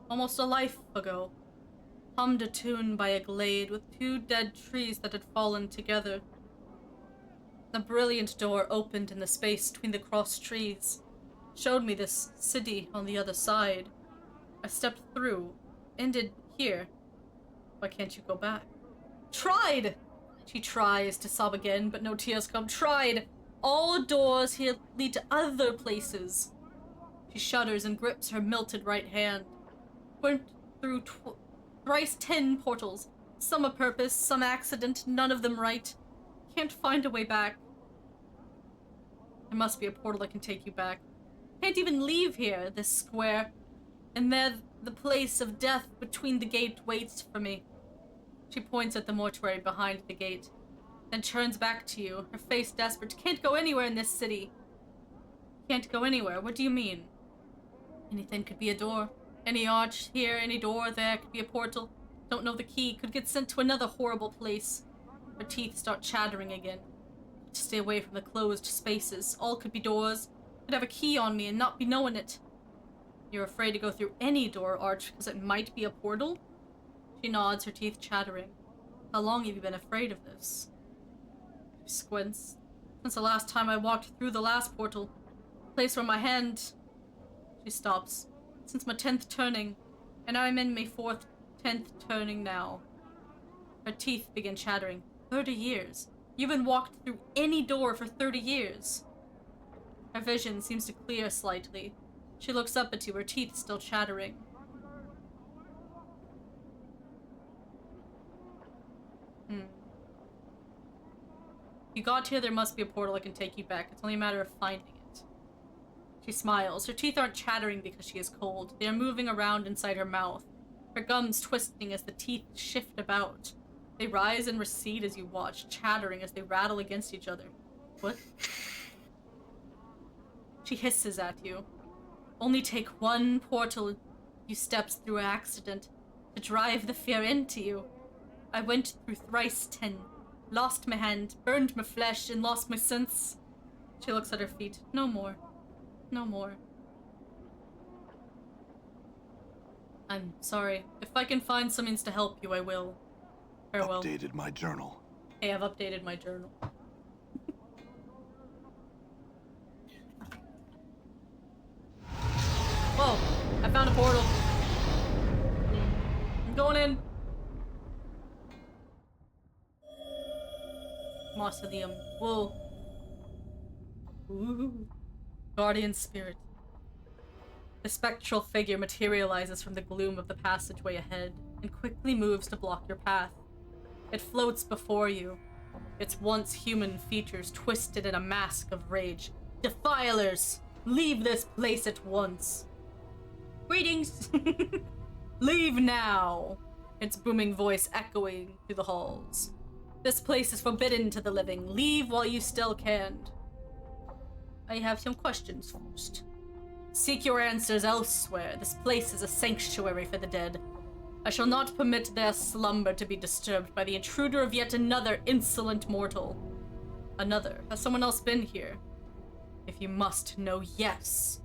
almost a life ago. Hummed a tune by a glade with 2 dead trees that had fallen together. The brilliant door opened in the space between the crossed trees, showed me this city on the other side. I stepped through, ended here. Why can't you go back? Tried! She tries to sob again, but no tears come. Tried! All doors here lead to other places. She shudders and grips her melted right hand. Went through thrice 10 portals. Some a purpose, some accident, none of them right. Can't find a way back. There must be a portal that can take you back. Can't even leave here, this square. And there, the place of death between the gate waits for me. She points at the mortuary behind the gate, then turns back to you, her face desperate. Can't go anywhere in this city. Can't go anywhere. What do you mean? Anything could be a door. Any arch here, any door there, could be a portal. Don't know the key. Could get sent to another horrible place. Her teeth start chattering again. To stay away from the closed spaces. All could be doors. Could have a key on me and not be knowing it. You're afraid to go through any door arch because it might be a portal? She nods, her teeth chattering. How long have you been afraid of this? She squints. Since the last time I walked through the last portal. Place where my hand... She stops. Since my 10th turning. And I'm in my 10th turning now. Her teeth begin chattering. 30 years. You haven't walked through any door for 30 years. Her vision seems to clear slightly. She looks up at you, her teeth still chattering. You got here, there must be a portal that can take you back. It's only a matter of finding it. She smiles. Her teeth aren't chattering because she is cold. They are moving around inside her mouth. Her gums twisting as the teeth shift about. They rise and recede as you watch, chattering as they rattle against each other. What? She hisses at you. Only take one portal you steps through accident to drive the fear into you. I went through thrice 10. Lost my hand, burned my flesh, and lost my sense. She looks at her feet. No more. No more. I'm sorry. If I can find some means to help you, I will. Farewell. Updated my journal. Hey, I've updated my journal. Whoa! I found a portal. I'm going in. Mausoleum. Whoa. Ooh. Guardian spirit. The spectral figure materializes from the gloom of the passageway ahead and quickly moves to block your path. It floats before you, its once human features twisted in a mask of rage. Defilers! Leave this place at once! Greetings! Leave now! Its booming voice echoing through the halls. This place is forbidden to the living. Leave while you still can. I have some questions first. Seek your answers elsewhere. This place is a sanctuary for the dead. I shall not permit their slumber to be disturbed by the intruder of yet another insolent mortal. Another? Has someone else been here? If you must know, yes.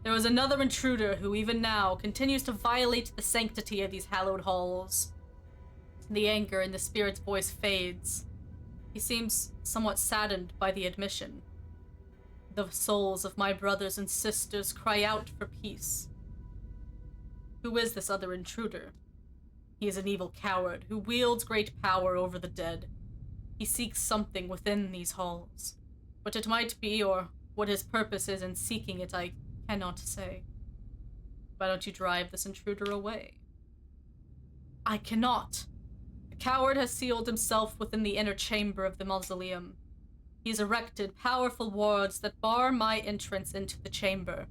There was another intruder who even now continues to violate the sanctity of these hallowed halls. The anger in the spirit's voice fades. He seems somewhat saddened by the admission. The souls of my brothers and sisters cry out for peace. Who is this other intruder? He is an evil coward who wields great power over the dead. He seeks something within these halls. What it might be, or what his purpose is in seeking it, I cannot say. Why don't you drive this intruder away? I cannot. The coward has sealed himself within the inner chamber of the mausoleum. He has erected powerful wards that bar my entrance into the chamber.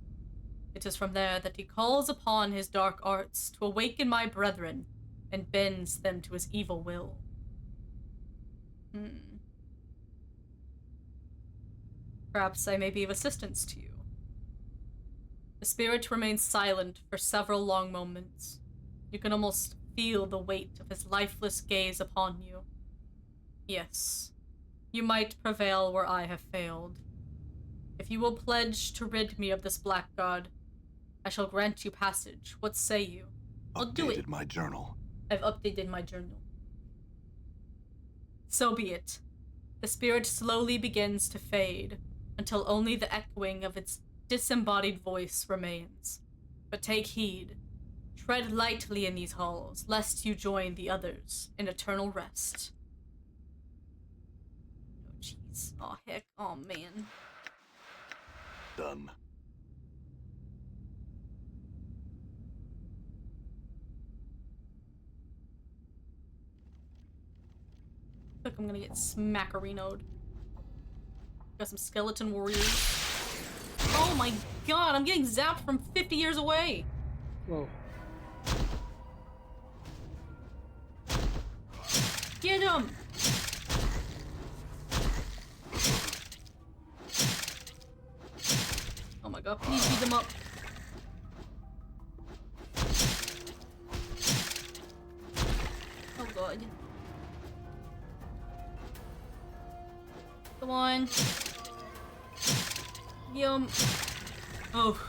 It is from there that he calls upon his dark arts to awaken my brethren and bends them to his evil will. Perhaps I may be of assistance to you. The spirit remains silent for several long moments. You can almost feel the weight of his lifeless gaze upon you. Yes, you might prevail where I have failed. If you will pledge to rid me of this blackguard, I shall grant you passage. What say you? I'll do it. Updated my journal. I've updated my journal. So be it. The spirit slowly begins to fade, until only the echoing of its disembodied voice remains. But take heed. Tread lightly in these halls, lest you join the others in eternal rest. Oh, jeez. Oh, heck. Oh, man. Done. Look, I'm gonna get smackarinoed. Got some skeleton warriors. Oh my god, I'm getting zapped from 50 years away! Whoa. Get him! Oh my god, please beat them up. Oh god. Come on. Yum. Oh.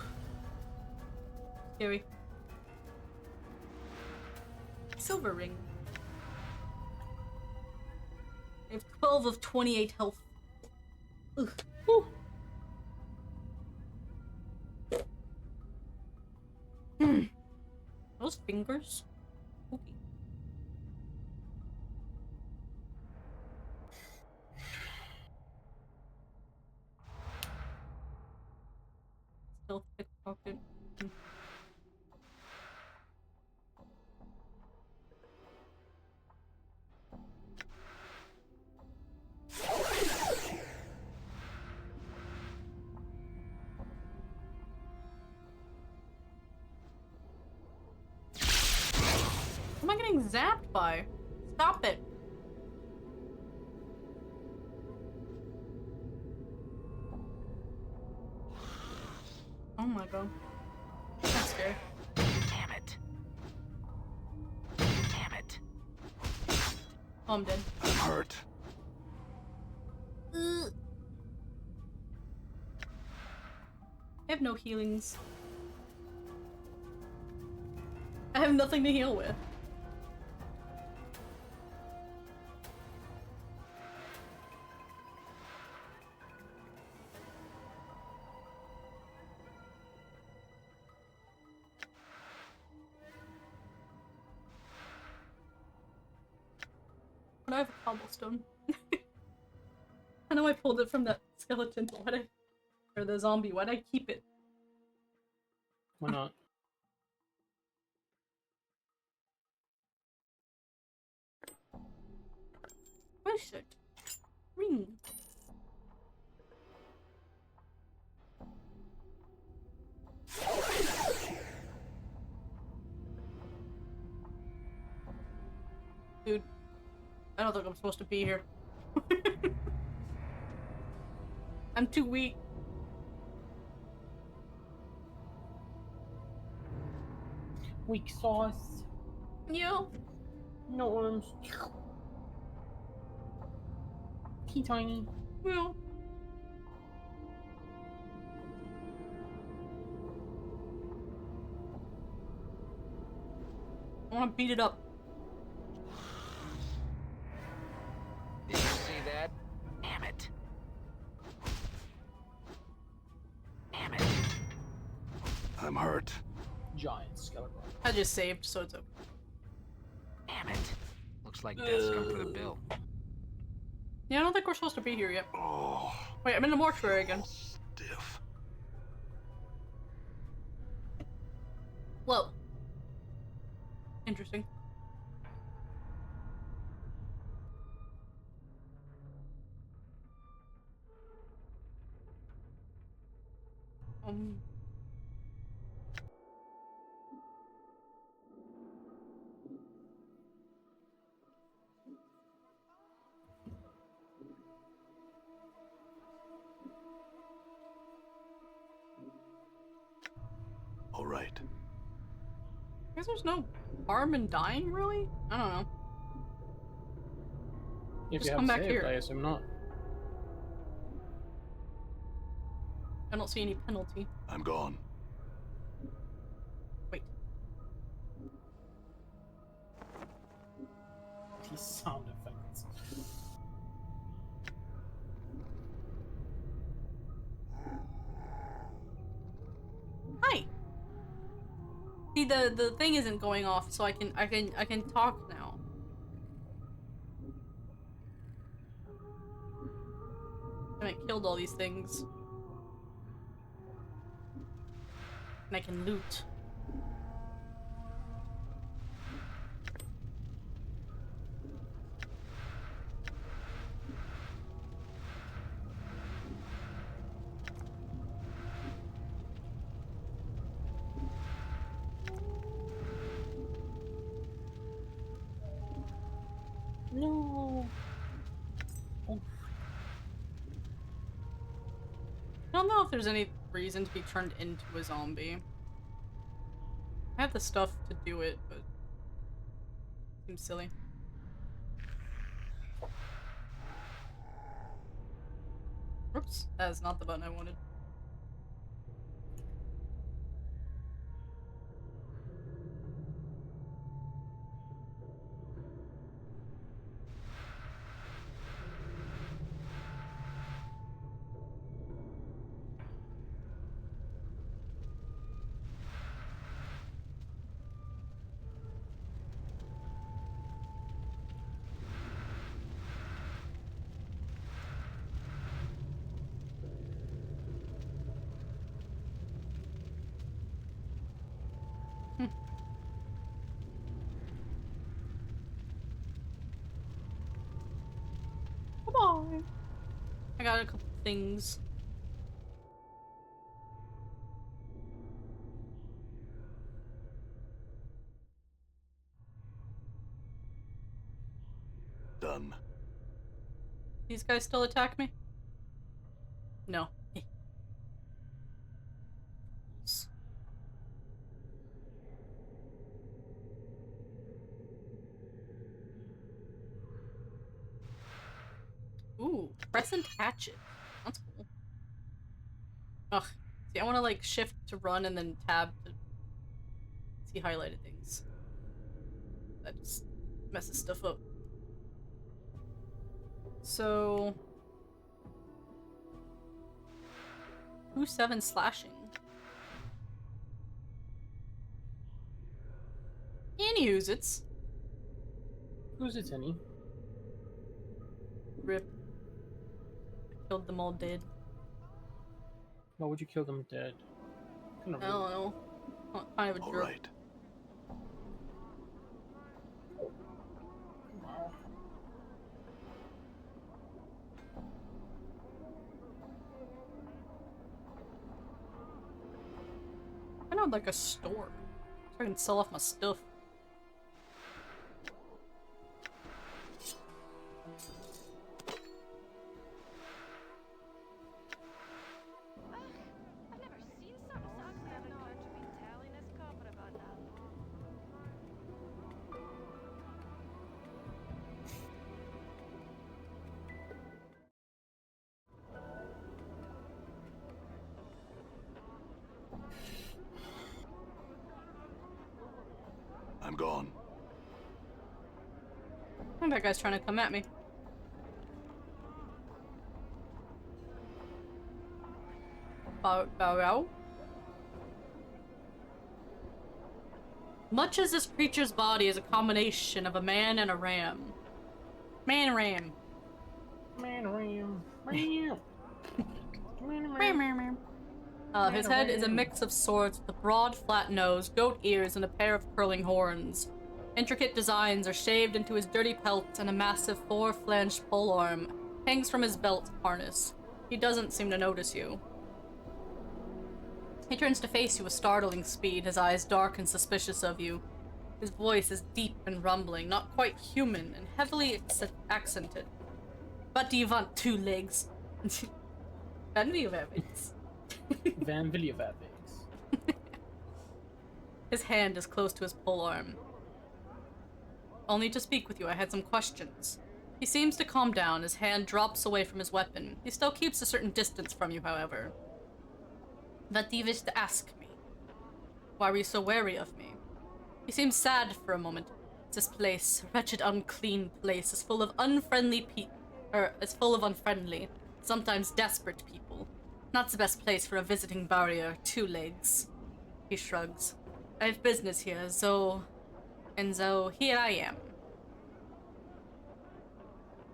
scary. Silver ring. I have 12 of 28 health. Ugh. Whew. Those fingers? Spooky. Stealth pickpocket. What am I getting zapped by? Stop it. Oh my god. That's scary. Damn it. Damn it. Oh, I'm dead. I'm hurt. I have no healings. I have nothing to heal with. But I have a cobblestone. I know I pulled it from that skeleton, but why'd I... or the zombie, why'd I keep it? Why not? Where's it? Ring. Dude, I don't think I'm supposed to be here. I'm too weak. Weak sauce. Yeah. No arms. Tea tiny. Well. I want to beat it up. Did you see that? Damn it. Damn it. I'm hurt. Giant skeleton. I just saved, so it's okay. Damn it. Looks like death's come for the bill. Yeah, I don't think we're supposed to be here yet. Oh, Wait, I'm in the mortuary again. stiff. Whoa. Interesting. Um. All right. I guess there's no harm in dying, really? I don't know. If Just you have come back saved, here. I assume not. I don't see any penalty. I'm gone. Wait. These sound effects. Hi. See, the thing isn't going off, so I can talk now. I haven't killed all these things. And I can loot. No. Oh. I don't know if there's any reason to be turned into a zombie. I have the stuff to do it, but seems silly. Oops, that is not the button I wanted. I got a couple things. Done. These guys still attack me? No. Ooh, crescent hatchet. That's cool. Ugh. See, I want to like shift to run and then tab to see highlighted things. That just messes stuff up. So 2-7 slashing. Anywho's it's Who's it, any? rip. Killed them all dead. Why would you kill them dead? Kind of I don't know. Kind of a All jerk. right. Wow. I know like a store. So I can sell off my stuff. I've never seen some socks that know how to be telling us copper about that. I'm gone. I think that guy's trying to come at me. Bow bow. Much as this creature's body is a combination of a man and a ram. Man ram. Man, ram. Ram. His head is a mix of swords with a broad, flat nose, goat ears, and a pair of curling horns. Intricate designs are shaved into his dirty pelt, and a massive four-flanged polearm hangs from his belt harness. He doesn't seem to notice you. He turns to face you with startling speed, his eyes dark and suspicious of you. His voice is deep and rumbling, not quite human, and heavily accented. What do you want, two legs? Van Viljevaviks. Van Viljevaviks. His hand is close to his polearm. Only to speak with you, I had some questions. He seems to calm down, his hand drops away from his weapon. He still keeps a certain distance from you, however. What do you wish to ask me? Why were you so wary of me? He seems sad for a moment. This place, wretched, unclean place, is full of unfriendly sometimes desperate people. Not the best place for a visiting barrier, two legs. He shrugs. I have business here, so here I am.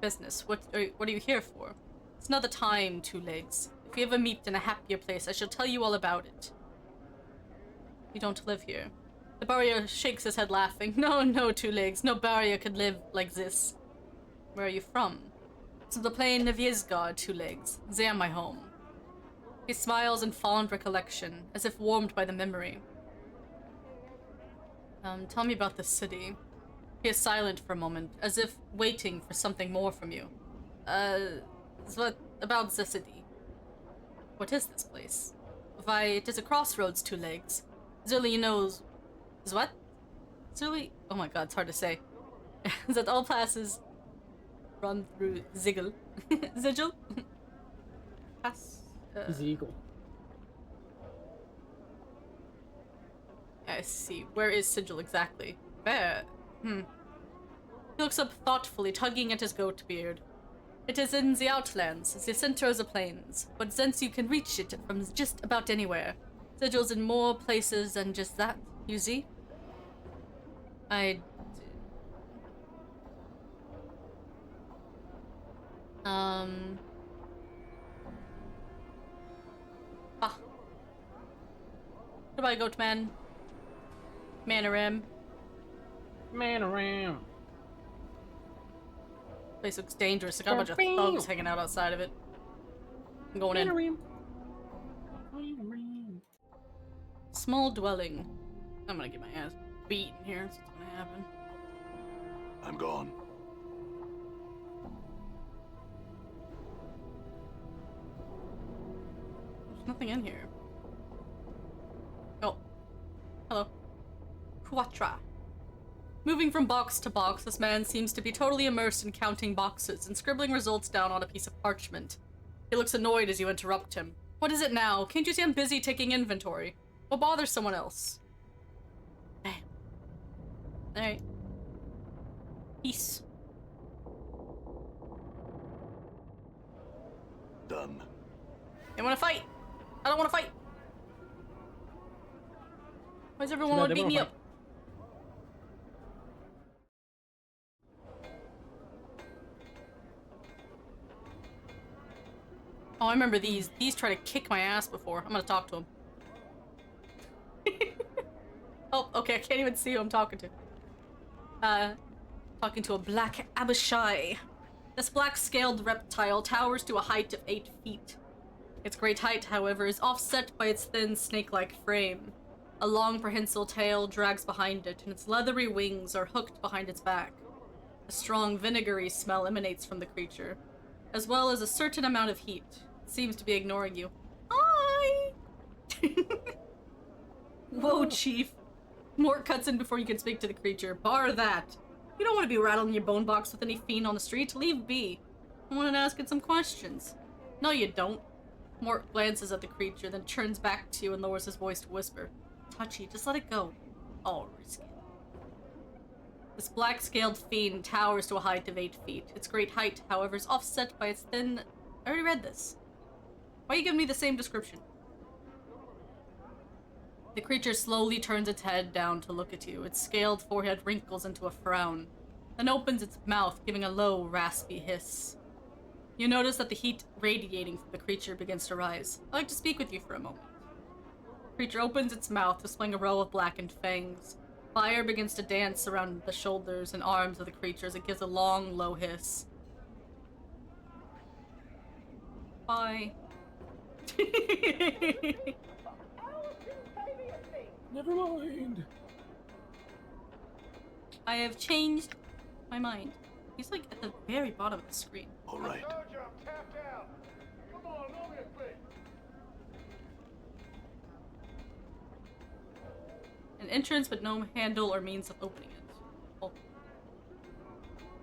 Business, what are you here for? It's not the time, two legs. If we ever meet in a happier place, I shall tell you all about it. You don't live here. The barrier shakes his head, laughing. No, two legs. No barrier could live like this. Where are you from? To the plain of Yizgard, two legs. They are my home. He smiles in fond recollection, as if warmed by the memory. Tell me about the city. He is silent for a moment, as if waiting for something more from you. What about the city? What is this place? Why, it is a crossroads, two legs. Zuli knows... What? Zuli? Oh my god, it's hard to say. That all passes run through Ziggle. Ziggle? Pass... Zeagle. I see. Where is Sigil exactly? Where? He looks up thoughtfully, tugging at his goat beard. It is in the outlands, the center of the plains, but since you can reach it from just about anywhere. Sigil's in more places than just that, you see? Goodbye, goat man. Manoram. Manoram. Place looks dangerous. I got a bunch of thugs hanging out outside of it. I'm going in. Ream. Small dwelling. I'm gonna get my ass beaten here. That's what's gonna happen. I'm gone. There's nothing in here. Oh. Hello. Quatra. Moving from box to box, this man seems to be totally immersed in counting boxes and scribbling results down on a piece of parchment. He looks annoyed as you interrupt him. What is it now? Can't you see I'm busy taking inventory? What bothers someone else? Hey. Alright. Peace. Done. You wanna fight? I don't wanna fight! Why does everyone No, want to they beat wanna me fight. up? Oh, I remember these. These try to kick my ass before. I'm gonna talk to him. Oh, okay, I can't even see who I'm talking to. Talking to a black Abishai. This black-scaled reptile towers to a height of 8 feet. Its great height, however, is offset by its thin, snake-like frame. A long, prehensile tail drags behind it, and its leathery wings are hooked behind its back. A strong, vinegary smell emanates from the creature, as well as a certain amount of heat. It seems to be ignoring you. Hi! Whoa, Chief. Mort cuts in before you can speak to the creature. Bar that. You don't want to be rattling your bone box with any fiend on the street. Leave be. I wanted to ask it some questions. No, you don't. Mort glances at the creature, then turns back to you and lowers his voice to whisper. Touchy, just let it go. I'll risk it. This black-scaled fiend towers to a height of 8 feet. Its great height, however, is offset by its thin... I already read this. Why are you giving me the same description? The creature slowly turns its head down to look at you. Its scaled forehead wrinkles into a frown, then opens its mouth, giving a low, raspy hiss. You notice that the heat radiating from the creature begins to rise. I'd like to speak with you for a moment. The creature opens its mouth, displaying a row of blackened fangs. Fire begins to dance around the shoulders and arms of the creature as it gives a long, low hiss. Bye. Never mind. I have changed my mind. He's like at the very bottom of the screen. All right. An entrance but no handle or means of opening it. Oh.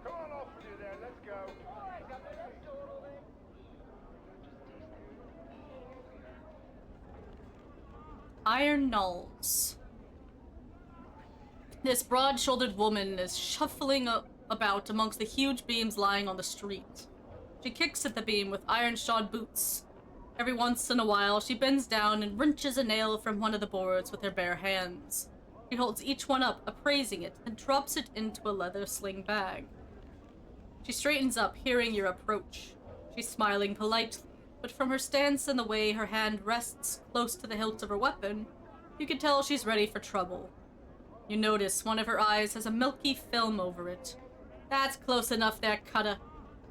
Come on off with you there, let's go. Iron Knolls. This broad-shouldered woman is shuffling about amongst the huge beams lying on the street. She kicks at the beam with iron-shod boots. Every once in a while, she bends down and wrenches a nail from one of the boards with her bare hands. She holds each one up, appraising it, and drops it into a leather sling bag. She straightens up, hearing your approach. She's smiling politely, but from her stance and the way her hand rests close to the hilt of her weapon, you can tell she's ready for trouble. You notice one of her eyes has a milky film over it. That's close enough there, Cutter.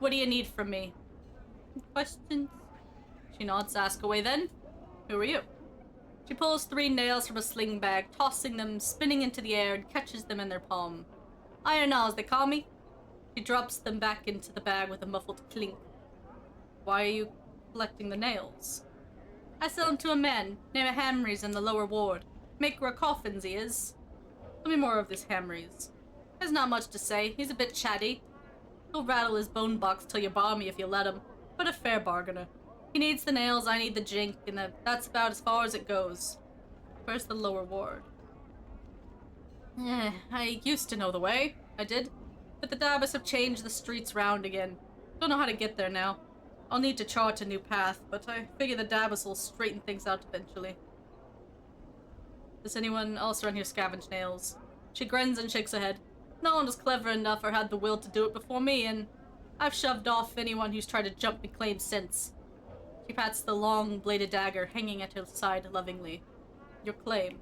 What do you need from me? Questions? She nods. Ask away then. Who are you? She pulls 3 nails from a sling bag, tossing them, spinning into the air, and catches them in their palm. Iron Knolls, they call me. She drops them back into the bag with a muffled clink. Why are you collecting the nails? I sell them to a man named Hamrys in the lower ward. Maker of coffins, he is. Tell me more of this Hamrys. There's not much to say. He's a bit chatty. He'll rattle his bone box till you bar me if you let him, but a fair bargainer. He needs the nails, I need the jink, and that's about as far as it goes. Where's the lower ward? I used to know the way. I did. But the Dabbas have changed the streets round again. Don't know how to get there now. I'll need to chart a new path, but I figure the Dabbas will straighten things out eventually. Does anyone else around here scavenge nails? She grins and shakes her head. No one was clever enough or had the will to do it before me, and I've shoved off anyone who's tried to jump me claim since. She pats the long, bladed dagger hanging at her side lovingly. Your claim.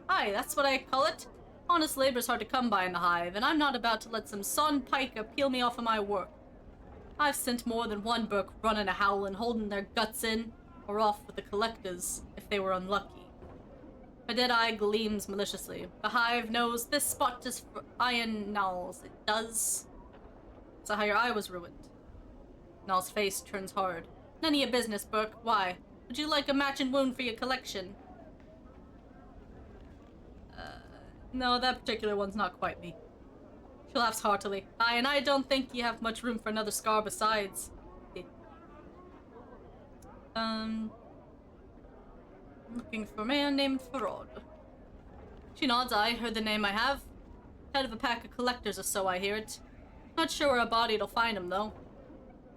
Aye, that's what I call it. Honest labor's hard to come by in the hive, and I'm not about to let some son piker peel me off of my work. I've sent more than one book running a howlin', holding their guts in, or off with the collectors if they were unlucky. A dead eye gleams maliciously. The hive knows this spot is for iron gnolls. It does. So how your eye was ruined. Null's face turns hard. None of your business, book. Why? Would you like a matching wound for your collection? No, that particular one's not quite me. She laughs heartily. Aye, and I don't think you have much room for another scar besides. Looking for a man named Farod. She nods. I heard the name I have. Head of a pack of collectors or so, I hear it. Not sure where a body'll find him, though.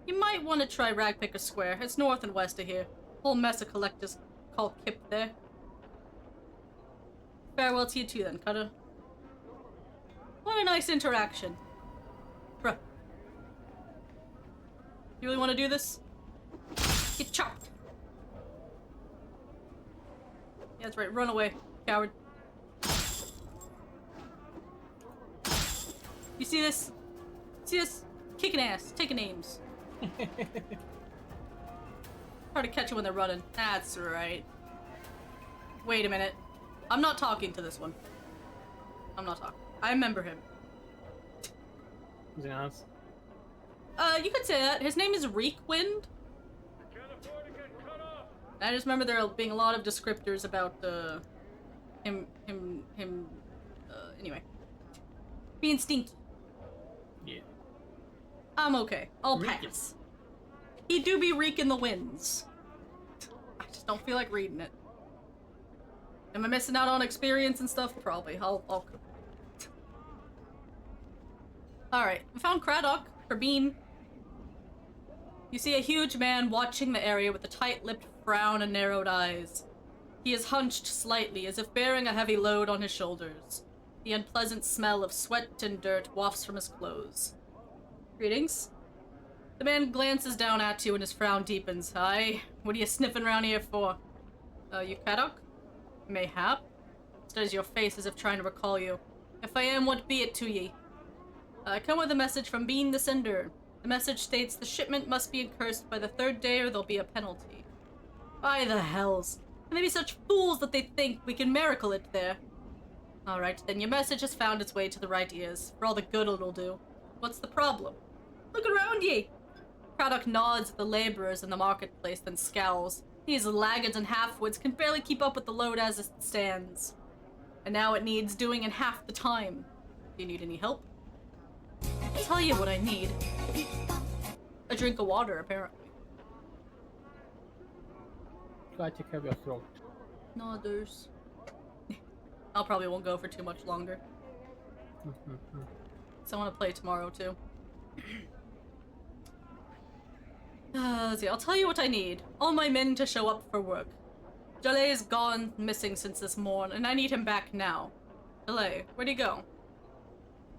You might want to try Ragpicker Square. It's north and west of here. Whole mess of collectors called Kip there. Farewell to you too, then, Cutter. What a nice interaction. Bruh. You really want to do this? Get chopped. Yeah, that's right. Run away, coward. You see this? See this? Kicking ass, taking names. Hard to catch you when they're running. That's right. Wait a minute. I'm not talking to this one. I'm not talking. I remember him. Is he honest? You could say that. His name is Reekwind. I just remember there being a lot of descriptors about him anyway. Being stinky. Yeah. I'm okay. I'll pass. He do be reeking the winds. I just don't feel like reading it. Am I missing out on experience and stuff? Probably. I'll Alright, we found Craddock, for Bean. You see a huge man watching the area with a tight-lipped frown and narrowed eyes. He is hunched slightly, as if bearing a heavy load on his shoulders. The unpleasant smell of sweat and dirt wafts from his clothes. Greetings. The man glances down at you and his frown deepens. Aye, what are you sniffing around here for? You Craddock? Mayhap? Studies your face as if trying to recall you. If I am, what be it to ye? I come with a message from Bean the Sender. The message states the shipment must be accursed by the third day or there'll be a penalty. By the hells. And they be such fools that they think we can miracle it there. Alright, then your message has found its way to the right ears, for all the good it'll do. What's the problem? Look around ye! Craddock nods at the laborers in the marketplace, then scowls. These laggards and half-wits can barely keep up with the load as it stands. And now it needs doing in half the time. Do you need any help? I'll tell you what I need. A drink of water, apparently. Gotta take care of your throat. No, there's... I probably won't go for too much longer. So I want to play tomorrow, too. Let's see, I'll tell you what I need. All my men to show up for work. Jalais is gone missing since this morn, and I need him back now. Jalais, where'd he go?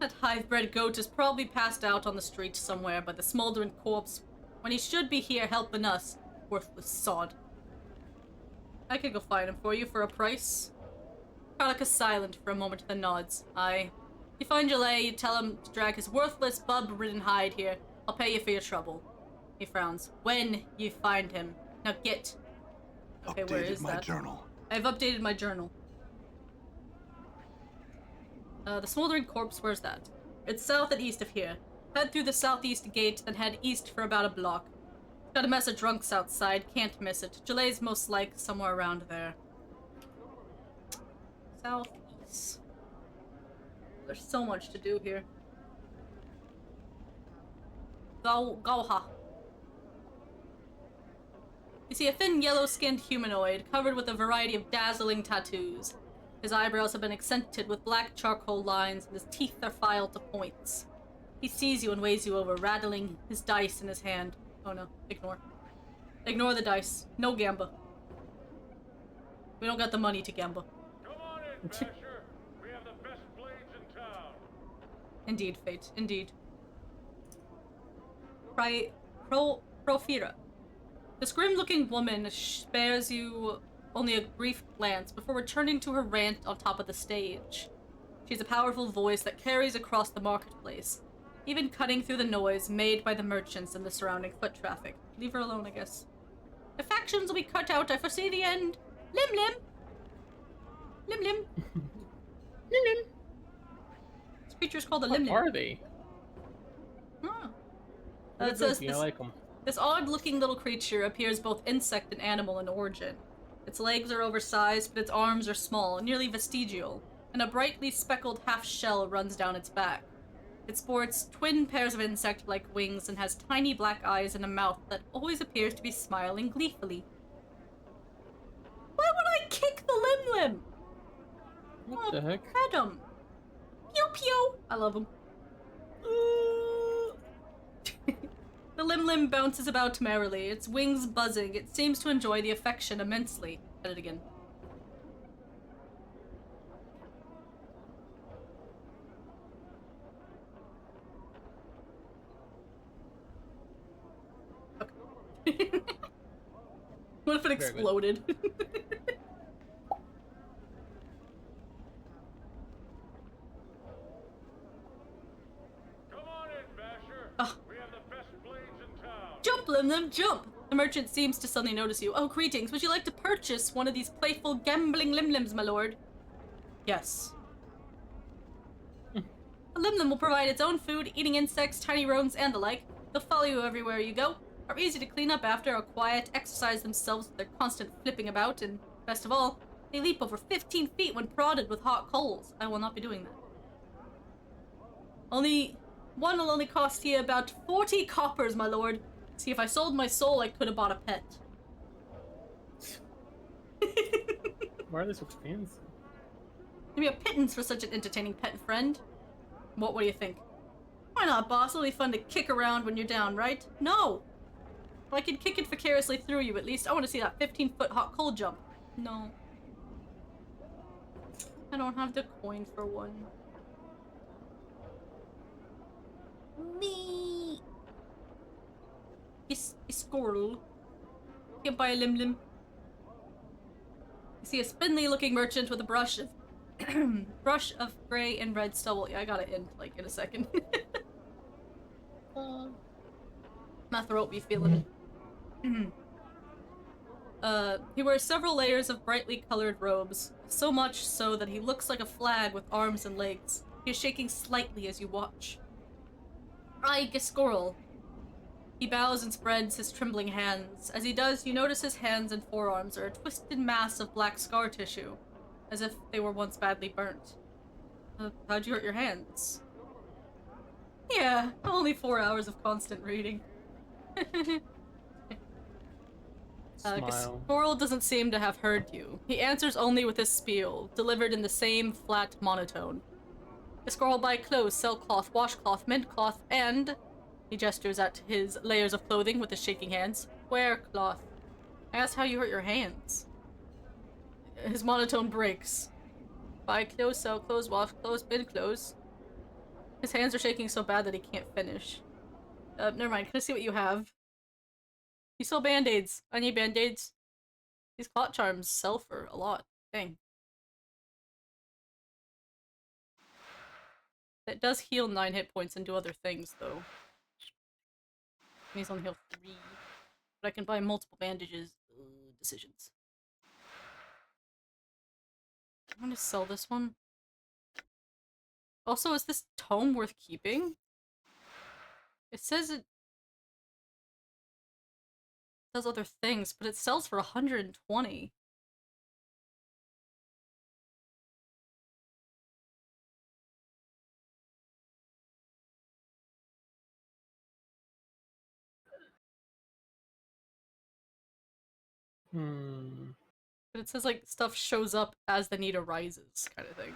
That hive-bred goat is probably passed out on the street somewhere by the smoldering corpse, when he should be here helping us. Worthless sod. I could go find him for you for a price. Craddock is silent for a moment, then nods. Aye. You find Jalais, you tell him to drag his worthless, bub-ridden hide here. I'll pay you for your trouble. He frowns. When you find him. Now get. Okay, where is my that? journal. I've updated my journal. The smoldering corpse, where's that? It's south and east of here. Head through the southeast gate, then head east for about a block. Got a mess of drunks outside, can't miss it. Jalais most like somewhere around there. Southeast. There's so much to do here. Gauha. You see a thin, yellow-skinned humanoid covered with a variety of dazzling tattoos. His eyebrows have been accented with black charcoal lines, and his teeth are filed to points. He sees you and weighs you over, rattling his dice in his hand. Oh no, ignore. Ignore the dice. No gamba. We don't got the money to gamba. Come on in, Basher. We have the best blades in town. Indeed, Fate. Indeed. Profira. This grim-looking woman spares you only a brief glance before returning to her rant on top of the stage. She's a powerful voice that carries across the marketplace. even cutting through the noise made by the merchants and the surrounding foot traffic. Leave her alone, I guess. The factions will be cut out. I foresee the end. Lim Lim! Lim Lim! Lim Lim. This creature's called a What Lim Lim. are they? Oh. They're It says goofy, I like them. this odd-looking little creature appears both insect and animal in origin. Its legs are oversized, but its arms are small, nearly vestigial, and a brightly speckled half-shell runs down its back. It sports twin pairs of insect-like wings and has tiny black eyes and a mouth that always appears to be smiling gleefully. Why would I kick the Lim Lim? What the heck? Pet him. Pew pew! I love him. The Lim Lim bounces about merrily, its wings buzzing. It seems to enjoy the affection immensely. At it again. Okay. What if it exploded? Come on in, Basher. Oh. We have the best blades in town. Jump, Lim Lim, jump! The merchant seems to suddenly notice you. Oh, greetings. Would you like to purchase one of these playful, gambling Lim Lims, my lord? Yes. A Lim Lim will provide its own food, eating insects, tiny rodents, and the like. They'll follow you everywhere you go, are easy to clean up after, are quiet, exercise themselves with their constant flipping about, and, best of all, they leap over 15 feet when prodded with hot coals. I will not be doing that. One will only cost you about 40 coppers, my lord. See, if I sold my soul, I could have bought a pet. Why are they so fancy? Give me a pittance for such an entertaining pet friend. What do you think? Why not, boss? It'll be fun to kick around when you're down, right? No! Well, I can kick it vicariously through you, at least. I want to see that 15-foot hot coal jump. No. I don't have the coin for one. Me. It's a squirrel. Can't buy a Lim Lim. You see a spindly looking merchant with a brush of gray and red stubble. Yeah, I got it in a second. My throat be feeling it. He wears several layers of brightly colored robes, so much so that he looks like a flag with arms and legs. He is shaking slightly as you watch. I Giscorl. He bows and spreads his trembling hands. As he does, you notice his hands and forearms are a twisted mass of black scar tissue, as if they were once badly burnt. How'd you hurt your hands? Yeah, only 4 hours of constant reading. Smile. Giscorl doesn't seem to have heard you. He answers only with a spiel, delivered in the same flat monotone. Giscorl buy clothes, sell cloth, wash cloth, mend cloth, and... He gestures at his layers of clothing with his shaking hands. Wear cloth. I asked how you hurt your hands. His monotone breaks. Buy clothes, sell clothes, wash clothes, mend clothes. His hands are shaking so bad that he can't finish. Never mind. Can I see what you have? You sell band-aids. I need band-aids. These clot charms sell for a lot. Dang. That does heal 9 hit points and do other things, though. He's only heal 3. But I can buy multiple bandages. Decisions. I'm gonna sell this one. Also, is this tome worth keeping? It says it does other things, but it sells for 120. But it says, like, stuff shows up as the need arises, kind of thing.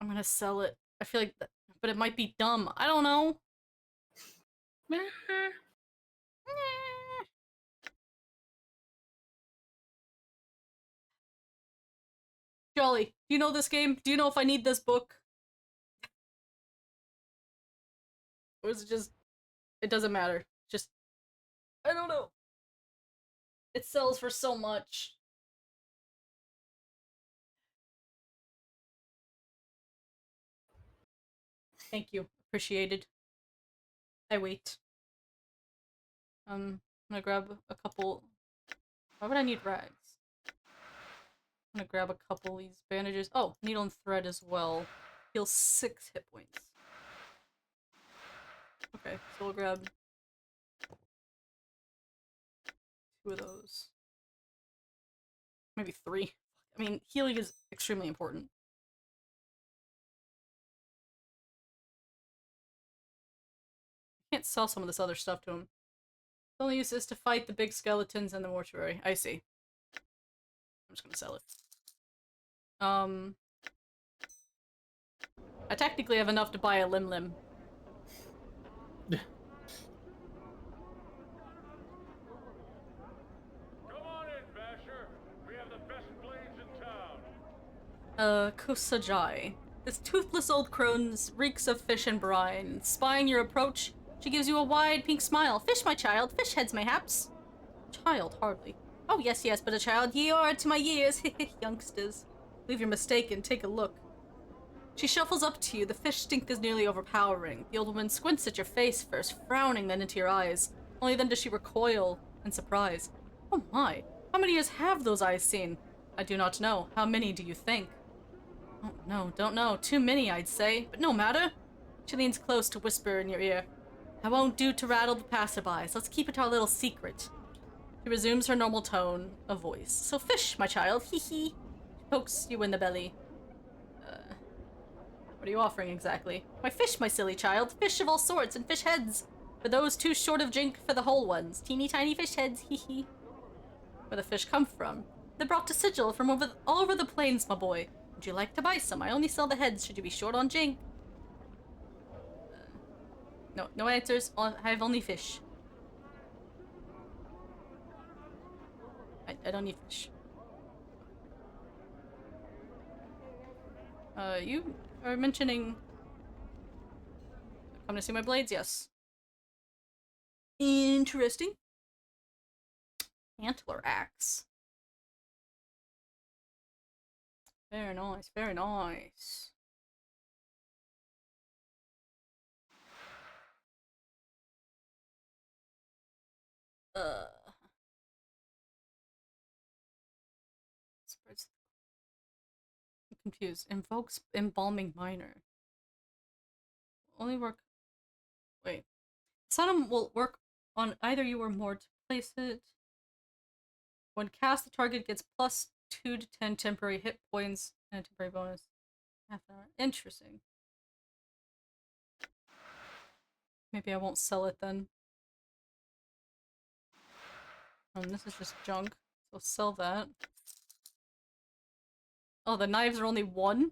I'm gonna sell it. I feel like that, but it might be dumb. I don't know. Jolly, do you know this game? Do you know if I need this book? Or is it just... It doesn't matter. Just... I don't know. It sells for so much. Thank you. Appreciated. I wait. I'm gonna grab a couple. Why would I need rags? I'm gonna grab a couple of these bandages. Oh, needle and thread as well. Heals 6 hit points. Okay, so we'll grab 2 of those. Maybe 3. I mean, healing is extremely important. I can't sell some of this other stuff to him. The only use is to fight the big skeletons in the mortuary. I see. I'm just gonna sell it. I technically have enough to buy a limb. Come on in, Basher. We have the best blades in town. Kusajai. This toothless old crone reeks of fish and brine. Spying your approach, she gives you a wide pink smile. Fish, my child. Fish heads, mayhaps. Child, hardly. Oh, yes, yes, but a child ye are to my years. Youngsters. Believe you're mistaken. Take a look. She shuffles up to you. The fish stink is nearly overpowering. The old woman squints at your face first, frowning then into your eyes. Only then does she recoil in surprise. Oh my, how many years have those eyes seen? I do not know. How many do you think? Oh no, don't know. Too many, I'd say, but no matter. She leans close to whisper in your ear. I won't do to rattle the passerbys. Let's keep it our little secret. She resumes her normal tone of voice. So fish, my child, hee hee. She pokes you in the belly. What are you offering exactly? My fish, my silly child. Fish of all sorts and fish heads. For those too short of drink for the whole ones. Teeny tiny fish heads, hee hee. Where the fish come from? They brought to Sigil from all over the plains, my boy. Would you like to buy some? I only sell the heads should you be short on drink. No answers. I have only fish. I don't need fish. You are mentioning... Come to see my blades? Yes. Interesting. Antler axe. Very nice, very nice. Spreads. I'm confused. Invokes embalming minor. Only work. Wait. Sunum will work on either you or more to place it. When cast, the target gets plus 2 to 10 temporary hit points and a temporary bonus. Half an hour. Interesting. Maybe I won't sell it then. This is just junk. So sell that. Oh, the knives are only 1?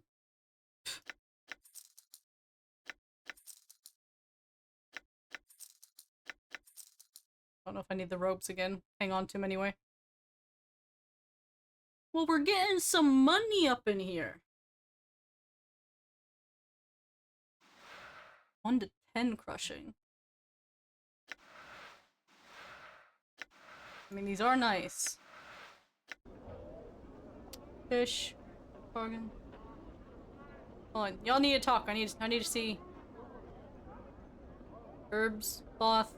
Don't know if I need the ropes again. Hang on to them anyway. Well, we're getting some money up in here. 1 to 10 crushing. I mean, these are nice. Fish. Bargain. Hold on. Y'all need to talk. I need to see. Herbs. Cloth.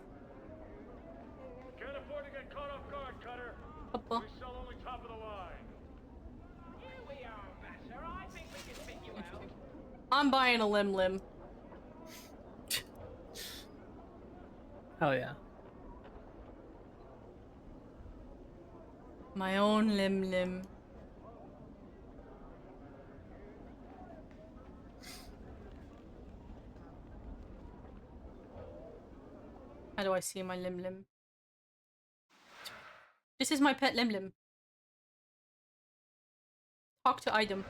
Can't afford to get caught off guard, Cutter. Couple. We sell only top of the line. Here we are, Basher. I think we can pick you out. I'm buying a limb. Hell yeah. My own limb. How do I see my limb? This is my pet limb. Talk to item.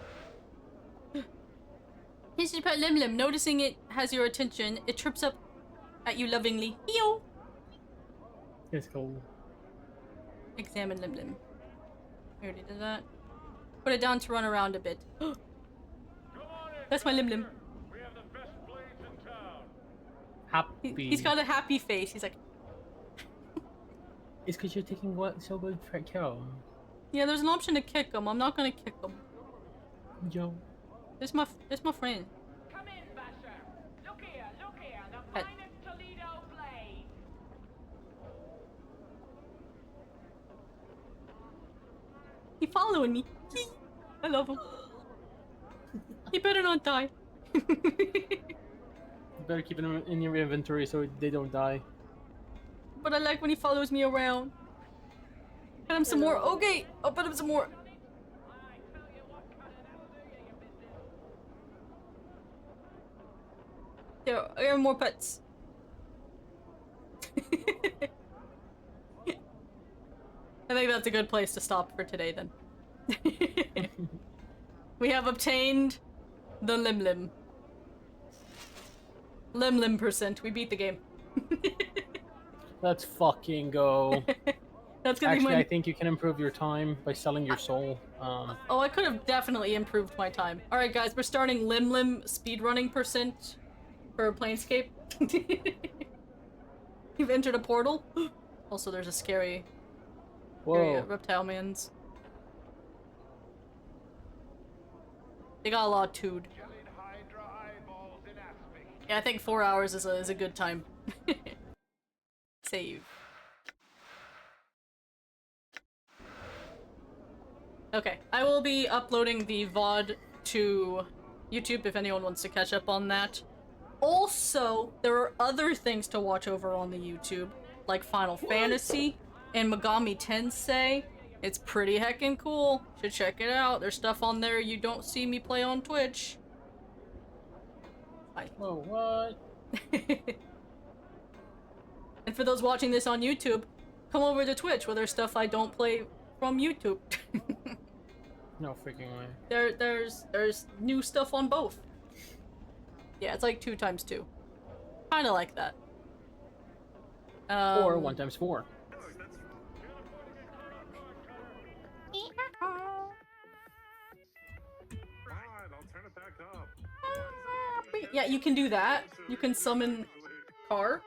Here's your pet limb. Noticing it has your attention, it trips up at you lovingly. Yo! It's cool. Examine limb. I already did that. Put it down to run around a bit. Come on in, That's my limb. Basher. We have the best blades in town. Happy. He's got a happy face. He's like, It's because you're taking what so good care of. yeah, there's an option to kick him. I'm not gonna kick him. Yo. This my friend. Come in, Basher. Look here. following me. I love him. He better not die. You better keep them in your inventory so they don't die. But I like when he follows me around. Pet him some more. Okay, I'll pet him some more. There are more pets. I think that's a good place to stop for today then. We have obtained the Lim Lim. Lim Lim %. We beat the game. Let's fucking go. That's gonna Actually, be my... I think you can improve your time by selling your soul. Oh, I could have definitely improved my time. Alright guys, we're starting Lim Lim speedrunning % for Planescape. You've entered a portal. Also, there's a scary reptile mans. They got a lot of tood. Yeah, I think 4 hours is a good time. Save. Okay, I will be uploading the VOD to YouTube if anyone wants to catch up on that. Also, there are other things to watch over on the YouTube, like Final Fantasy and Megami Tensei. It's pretty heckin' cool. Should check it out. There's stuff on there you don't see me play on Twitch. Hi. Whoa, what? And for those watching this on YouTube, come over to Twitch where there's stuff I don't play from YouTube. No freaking way. There's new stuff on both. Yeah, it's like 2 times 2. Kinda like that. Or 1 times 4. Yeah, you can do that. You can summon Car.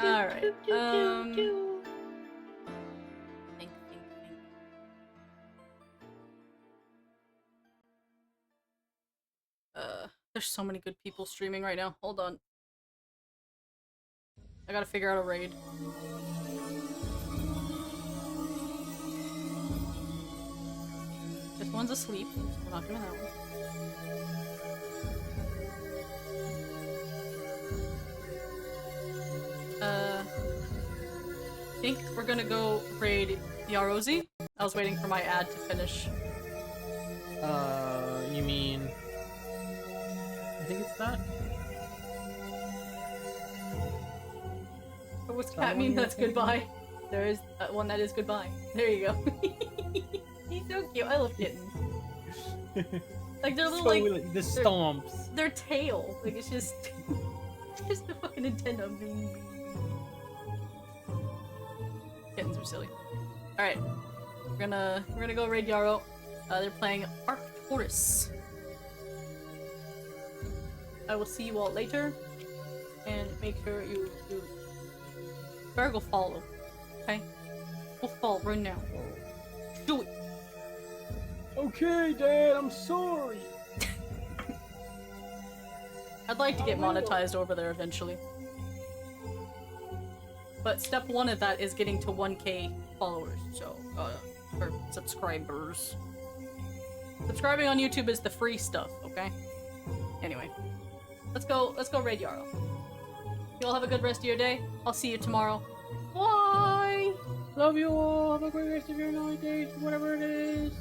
Alright, think. There's so many good people streaming right now. Hold on. I gotta figure out a raid. This one's asleep, so we're not doing that one. I think we're gonna go raid Yarozi. I was waiting for my ad to finish. You mean... I think it's that? But what's that mean? That's goodbye. There is one that is goodbye. There you go. He's so cute. I love kittens. Like they're little, so, like the stomps. Their tail, like it's just a fucking antenna. Kittens are silly. All right, we're gonna go raid Yarrow. They're playing Arcturus. I will see you all later, and make sure you better go follow. Okay, go follow right now. Do it. Okay, Dad, I'm sorry. I'd like to get monetized over there eventually. But step 1 of that is getting to 1K followers, so, or subscribers. Subscribing on YouTube is the free stuff, okay? Anyway. Let's go raid Yarrow. You all have a good rest of your day. I'll see you tomorrow. Bye! Love you all. Have a great rest of your night, day, whatever it is.